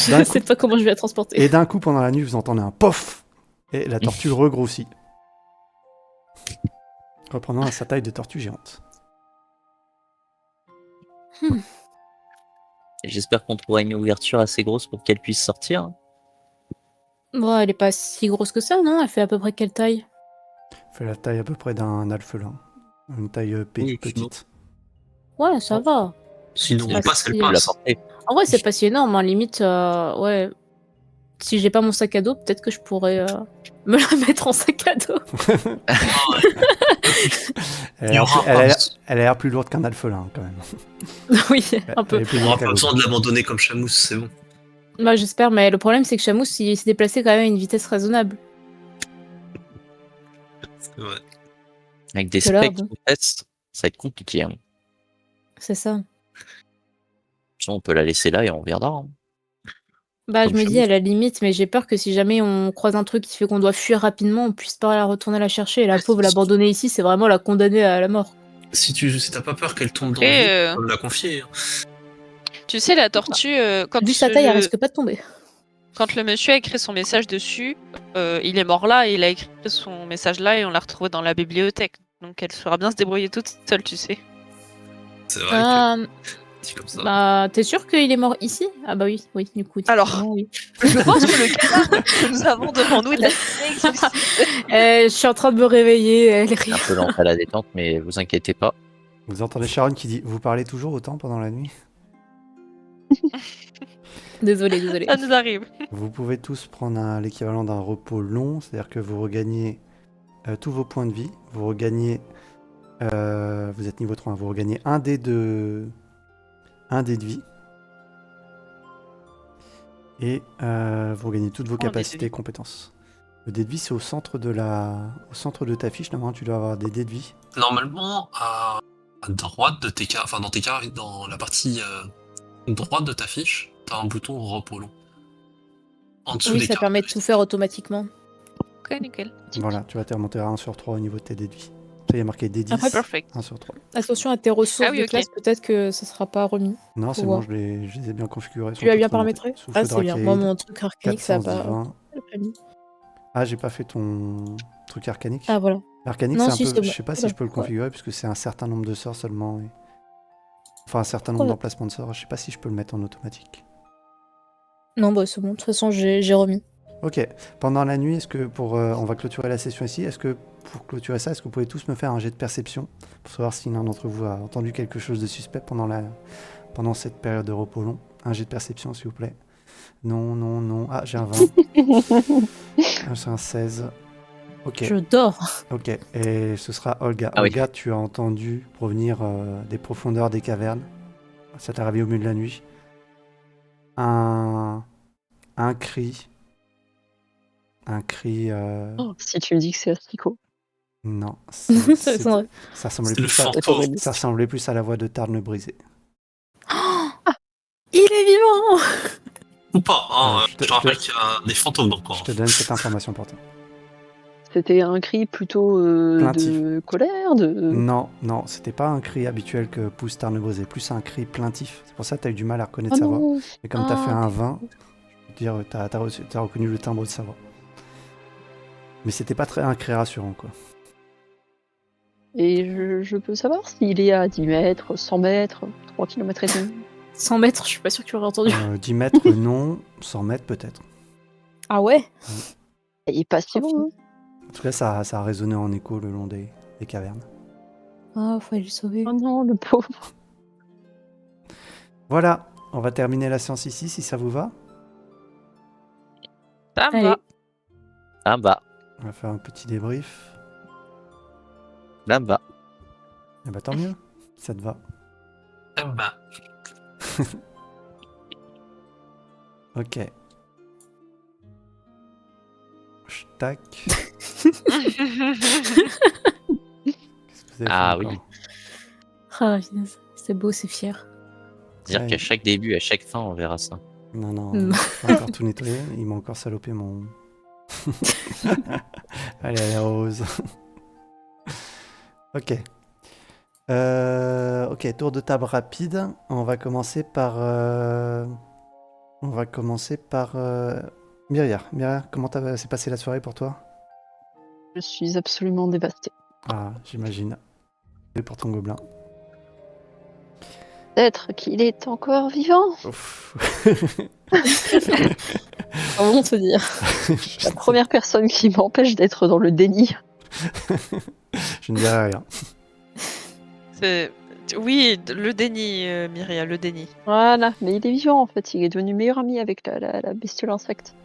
D'un je sais pas comment je vais la transporter. Et d'un coup, pendant la nuit, vous entendez un pof et la tortue regrossit, reprenant à sa taille de tortue géante. Et j'espère qu'on trouvera une ouverture assez grosse pour qu'elle puisse sortir. Bon, elle est pas si grosse que ça, non? Elle fait à peu près quelle taille? Fait la taille à peu près d'un alphelin. Une taille Oui, petite. Ouais, ça va. Sinon, Bah, on passe, si, elle Tu la passe. porter. En vrai, c'est pas si énorme, hein. Limite, ouais. Si j'ai pas mon sac à dos, peut-être que je pourrais me la mettre en sac à dos. Elle a Il y l'air aura plus- elle a l'air- pas- elle a l'air plus lourde qu'un alphelin, quand même. Oui, un Elle peu. est plus on lourde aura qu'un pas besoin gobelet. de l'abandonner comme Chamousse, c'est bon. Bah, j'espère, mais le problème, c'est que Chamous, il s'est déplacé quand même à une vitesse raisonnable. Ouais. Avec des Que là, specs bon. en test, ça va être compliqué. Hein. C'est ça. Sinon, on peut la laisser là et on reviendra. Hein. Bah, je Comme me dis Chamous. à la limite, mais j'ai peur que si jamais on croise un truc qui fait qu'on doit fuir rapidement, on puisse pas la retourner la chercher. Et la pauvre, l'abandonner ici, c'est vraiment la condamner à la mort. Si t'as pas peur qu'elle tombe dans Et, le vide, tu peux me la confier. Hein. Tu sais, la tortue, Vu sa taille, elle risque pas de tomber. quand le monsieur a écrit son message dessus, il est mort là et il a écrit son message là et on l'a retrouvé dans la bibliothèque. Donc elle saura bien se débrouiller toute seule, tu sais. C'est vrai Ah, que c'est comme ça. bah, t'es sûr qu'il est mort ici? Ah bah oui, du coup. Alors. effectivement, oui. Je pense que le cadavre que nous avons devant nous est assez exhaustif. Je suis en train de me réveiller, elle rit. Un peu lente à la détente, mais vous inquiétez pas. Vous entendez Sharon qui dit « Vous parlez toujours autant pendant la nuit ?» Désolé. Ça nous arrive. Vous pouvez tous prendre l'équivalent d'un repos long, c'est-à-dire que vous regagnez tous vos points de vie, vous regagnez, vous êtes niveau 3, vous regagnez un dé de vie, et vous regagnez toutes vos dé de capacités et compétences. Le dé de vie, c'est au centre de ta fiche, normalement tu dois avoir des dés de vie. Normalement, à droite de tes cartes, enfin dans tes cartes, dans la partie droite de ta fiche, t'as un bouton repos long. En dessous Oui, des ça cartes. permet de tout faire automatiquement. Ok, nickel. Voilà, tu vas te remonter à 1 sur 3 au niveau de tes dés de vie. Ça, il y a marqué dés 10, Après, Perfect. 1 sur 3. Attention à tes ressources Ah oui, de ok. classe, peut-être que ça sera pas remis. Non, Faut c'est bon, voir. je les ai bien configurés. Tu l'as bien paramétré? Souffle Ah, c'est bien. Moi, Dracaïde, mon truc arcanique, ça a pas 410-20. mis. Ah, j'ai pas fait ton truc arcanique. Ah, voilà. L'arcanique, Non, c'est un si, peu. c'est Je bon. sais pas si Voilà. je peux le configurer, puisque c'est un certain nombre de sorts seulement. Enfin, un certain nombre Ouais. d'emplacements de sorts. Je sais pas si je peux le mettre en automatique. Non, bah, c'est bon. De toute façon, j'ai remis. Ok. Pendant la nuit, est-ce que on va clôturer la session ici. Est-ce que pour clôturer ça, est-ce que vous pouvez tous me faire un jet de perception pour savoir si l'un d'entre vous a entendu quelque chose de suspect pendant cette période de repos long. Un jet de perception, s'il vous plaît. Non. Ah, j'ai un 20. C'est un 16. Ok. Je dors. Ok, et ce sera Olga. Ah oui. Olga, tu as entendu provenir des profondeurs des cavernes. Ça t'est arrivé au milieu de la nuit. Un cri. Un cri. Oh, si tu me dis que c'est Asticot. Non. Ça sonnerait. Ça ressemblait C'est le plus à... fantôme. ça ressemblait plus à la voix de Tarn brisé. Il est vivant! Ou pas, hein, je te- je te rappelle qu'il y a des fantômes dans le corps. Je te donne cette information pour toi. C'était un cri plutôt Plaintif. de colère, de... Non, c'était pas un cri habituel que pousse Tarn brisé, plus un cri plaintif. C'est pour ça que t'as eu du mal à reconnaître Oh sa voix. non. Et comme t'as Ah, fait un 20, je veux dire, t'as reconnu le timbre de sa voix. Mais c'était pas un cri rassurant, quoi. Et je peux savoir s'il est à 10 mètres, 100 mètres, 3 km et demi. 100 mètres, je suis pas sûre que tu l'aurais entendu. 10 mètres, non. 100 mètres, peut-être. Ah ouais? Il est pas si loin. Hein. En tout cas, ça a résonné en écho le long des cavernes. Ah, faut aller le sauver. Oh non, le pauvre. Voilà, on va terminer la séance ici, si ça vous va. Ça me Allez. va. Ah bah, On va faire un petit débrief. là bah. Et bah tant mieux, ça te va. Ah bah, Ok. Tac. Qu'est-ce que vous avez Ah fait oui. encore. Ah, punaise, c'est beau, c'est fier. C'est-à-dire Ouais. qu'à chaque début, à chaque fin, on verra ça. Non, non, Non. j'ai pas encore tout nettoyé. Il m'a encore salopé mon. Allez, elle est rose. Ok. Ok, tour de table rapide. On va commencer par. Myria. Myria, comment s'est passée la soirée pour toi? Je suis absolument dévastée. Ah, j'imagine. Et pour ton gobelin. Peut-être qu'il est encore vivant. Ouf. Comment te dire? La première personne qui m'empêche d'être dans le déni. Je ne dirai rien. Oui, le déni, Myria, le déni. Voilà, mais il est vivant en fait. Il est devenu meilleur ami avec la bestiole insecte.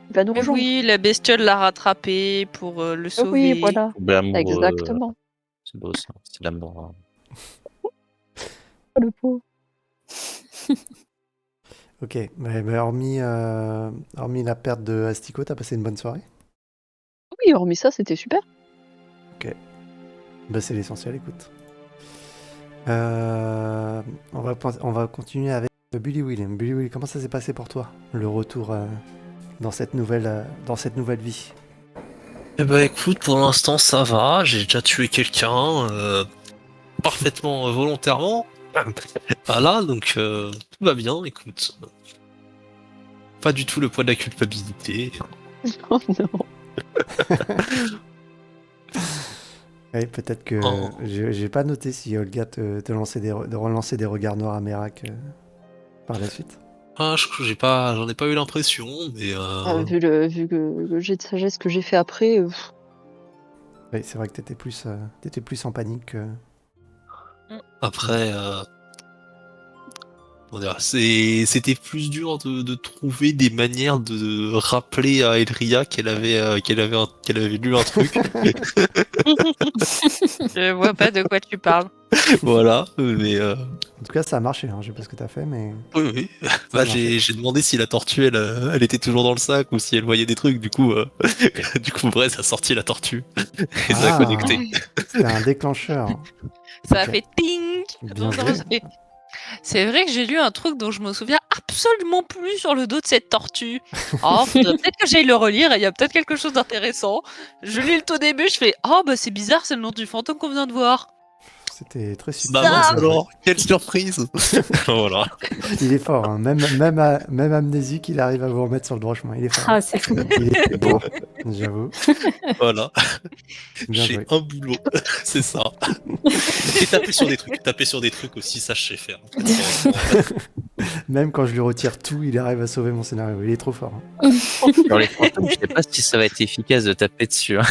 Il va nous Mais rejoindre. oui, la bestiole l'a rattrapé pour le Ah sauver. oui, voilà. L'amour, Exactement. c'est beau ça. C'est l'amour. Oh, le pauvre. Ok, mais hormis la perte de Astico, t'as passé une bonne soirée? Oui, hormis ça, c'était super. Bah, c'est l'essentiel, écoute. On va continuer avec Bully Will. Bully Will, comment ça s'est passé pour toi, le retour dans cette nouvelle vie? Eh ben écoute, pour l'instant ça va, j'ai déjà tué quelqu'un parfaitement volontairement. Voilà, donc tout va bien, écoute. Pas du tout le poids de la culpabilité. Oh non. Ouais, peut-être que Oh. j'ai pas noté si Olga te lançait de relancer des regards noirs à Merak par la suite. Ah, j'en ai pas eu l'impression, mais Vu le jet de sagesse que j'ai fait après, Oui, c'est vrai que t'étais plus en panique que... après, comment dire, c'était plus dur de trouver des manières de rappeler à Elria qu'elle avait lu un truc. Je vois pas de quoi tu parles. Voilà, mais En tout cas, ça a marché, hein. Je sais pas ce que t'as fait, mais... oui, oui. ça a Bah, marché. j'ai demandé si la tortue, elle était toujours dans le sac ou si elle voyait des trucs. Du coup, Brez a sorti la tortue et ça a Ah, connecté. c'était un déclencheur. Ça a Ok. fait ting. Bien Non, joué. c'est vrai que j'ai lu un truc dont je me souviens absolument plus sur le dos de cette tortue. Oh, faudrait peut-être que j'aille le relire, il y a peut-être quelque chose d'intéressant. Je lis le tout début, je fais oh bah c'est bizarre, c'est le nom du fantôme qu'on vient de voir. C'était très subtil. Bah mince alors, quelle surprise. Voilà. Il est fort, hein. Même amnésique, il arrive à vous remettre sur le droit chemin. Il est fort. Ah, c'est fou. Il est beau, j'avoue. Voilà. Bien J'ai joué. un boulot, c'est ça. Et taper sur des trucs aussi, ça je sais faire. Même quand je lui retire tout, il arrive à sauver mon scénario. Il est trop fort, hein. Sur les fantômes, je sais pas si ça va être efficace de taper dessus. Hein.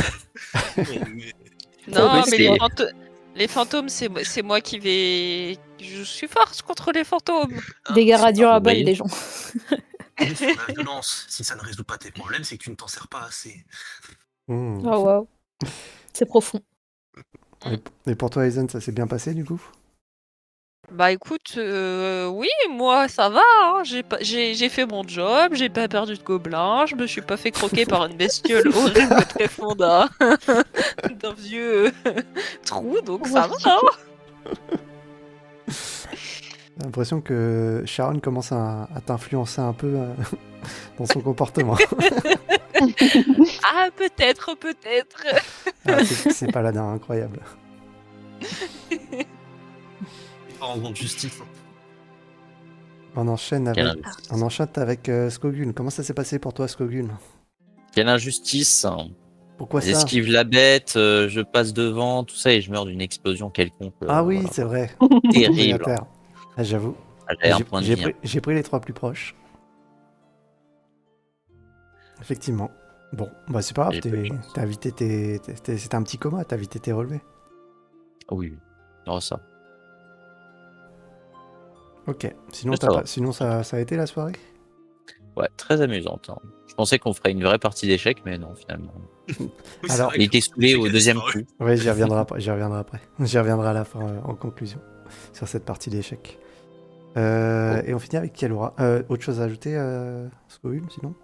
Non, oui, mais c'est- les fantômes, c'est moi qui vais. Je suis forte contre les fantômes. Dégâts radiants à balle, voyez. les gens. La violence, si ça ne résout pas tes problèmes, c'est que tu ne t'en sers pas assez. Mmh. Oh, waouh. C'est profond. Et pour toi, Aizen, ça s'est bien passé, du coup? Bah écoute, oui, moi ça va, hein. J'ai fait mon job, j'ai pas perdu de gobelin, je me suis pas fait croquer par une bestiole horrible très fond d'un vieux trou, donc ça va. Hein. J'ai l'impression que Sharon commence à t'influencer un peu dans son comportement. Ah peut-être. Ah, c'est paladin, incroyable. Pas en grande justice. On enchaîne Quelle avec, Skogul. Comment ça s'est passé pour toi, Skogul? Quelle injustice. Pourquoi ça? J'esquive la bête, je passe devant, tout ça, et je meurs d'une explosion quelconque. Ah oui, voilà. c'est vrai. Terrible. Tombé à terre. Ah, j'avoue. J'avais un point de vie. J'ai pris les 3 plus proches. Effectivement. Bon, bah c'est pas grave, J'ai pas eu de chance. t'as évité c'était un petit coma, t'as évité tes relevés. Oui, oui. Non, ça. Ok. Sinon, Mais ça va. sinon ça a été la soirée? Ouais, très amusante. Hein. Je pensais qu'on ferait une vraie partie d'échecs, mais non, finalement. Alors, Il était saoulé au deuxième coup. Oui, j'y reviendrai après. J'y reviendrai à la fin, en conclusion, sur cette partie d'échecs. Et on finit avec Kialora. Autre chose à ajouter, Skogul, sinon?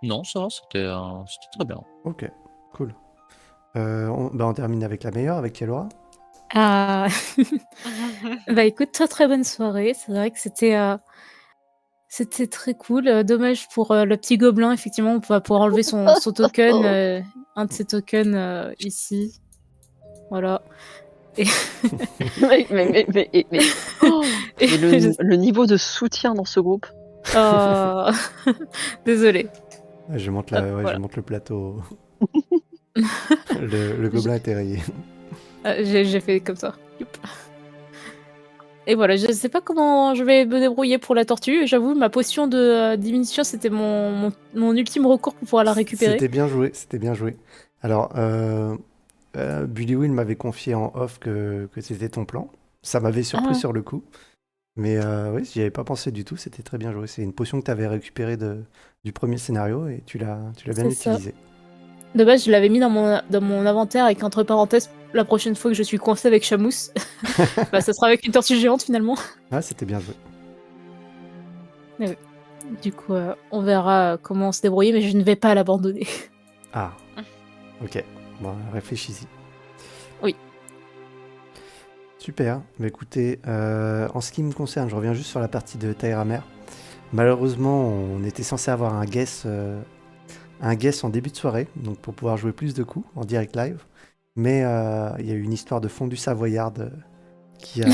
Non, ça va, c'était très bien. Ok, cool. On termine avec la meilleure, avec Kelora. Ah. Bah écoute, très bonne soirée. C'est vrai que c'était très cool. Dommage pour le petit gobelin, effectivement, on va pouvoir enlever son token, un de ses tokens ici. Voilà. Et... mais oh, et le niveau de soutien dans ce groupe. Oh. Désolée. Je monte, Voilà. je monte le plateau. le gobelin était rayé. J'ai fait comme ça. Youp. Et voilà, je sais pas comment je vais me débrouiller pour la tortue. J'avoue, ma potion de diminution, c'était mon ultime recours pour pouvoir la récupérer. C'était bien joué. Alors, Bully Will m'avait confié en off que c'était ton plan. Ça m'avait surpris sur le coup. Mais oui, j'y avais pas pensé du tout, c'était très bien joué. C'est une potion que tu avais récupérée du premier scénario et tu l'as bien utilisée. De base, je l'avais mis dans mon inventaire avec entre parenthèses, la prochaine fois que je suis coincé avec Chamousse, bah, ça sera avec une tortue géante finalement. Ah, c'était bien joué. Oui. Du coup, on verra comment se débrouiller, mais je ne vais pas l'abandonner. Ah, ok. Bon, réfléchis-y. Oui. Super. Bah, écoutez, en ce qui me concerne, je reviens juste sur la partie de Taïramer. Malheureusement, on était censé avoir un guess en début de soirée, donc pour pouvoir jouer plus de coups en direct live. Mais il y a eu une histoire de fondue savoyarde qui a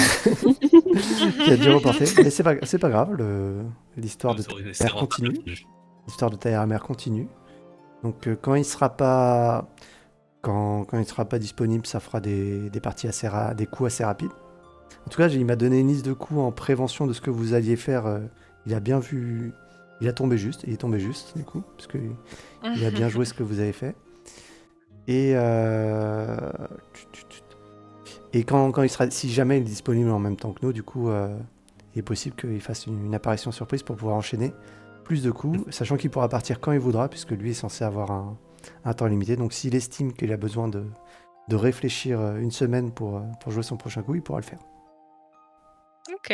dû reporter. Mais c'est pas grave, l'histoire de Taïramer continue. L'histoire de Taïramer continue. Donc quand il sera pas disponible, ça fera des parties des coups assez rapides. En tout cas, il m'a donné une liste de coups en prévention de ce que vous alliez faire. Il a bien vu. Il est tombé juste du coup, parce que il a bien joué ce que vous avez fait. Et quand il sera, si jamais il est disponible en même temps que nous, du coup, il est possible qu'il fasse une apparition surprise pour pouvoir enchaîner plus de coups, sachant qu'il pourra partir quand il voudra, puisque lui est censé avoir un temps limité. Donc s'il estime qu'il a besoin de réfléchir une semaine pour jouer son prochain coup, il pourra le faire. Ok.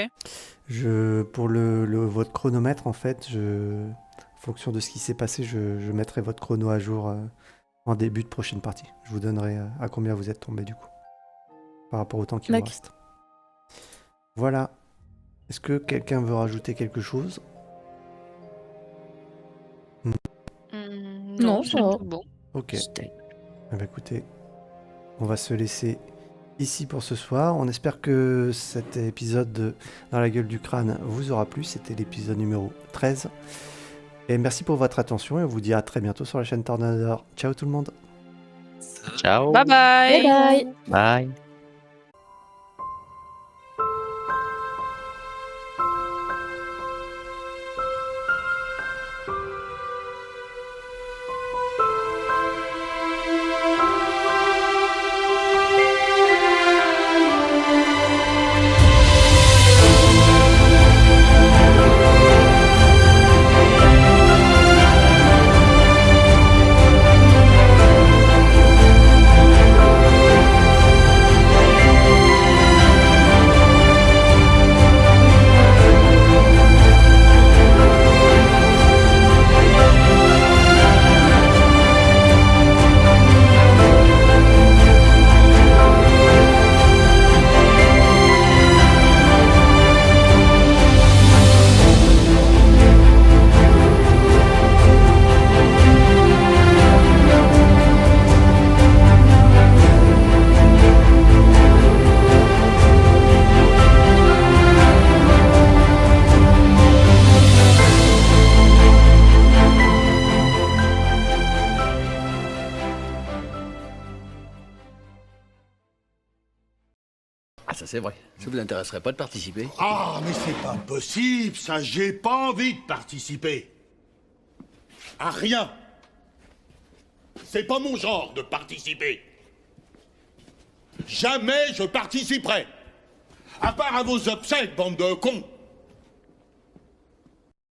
Pour votre chronomètre, en fait, en fonction de ce qui s'est passé, je mettrai votre chrono à jour en début de prochaine partie. Je vous donnerai à combien vous êtes tombé du coup, par rapport au temps qui vous reste. Voilà. Est-ce que quelqu'un veut rajouter quelque chose ? Non, ça va. Bon. Ok. Eh bien, écoutez, on va se laisser ici pour ce soir. On espère que cet épisode de Dans la gueule du crâne vous aura plu. C'était l'épisode numéro 13. Et merci pour votre attention et on vous dit à très bientôt sur la chaîne Tornador. Ciao tout le monde. Ciao. Bye bye. Bye bye. Bye. Ah, ça c'est vrai. Ça vous intéresserait pas de participer? Ah, mais c'est pas possible, ça, j'ai pas envie de participer. À rien. C'est pas mon genre de participer. Jamais je participerai. À part à vos obsèques, bande de cons.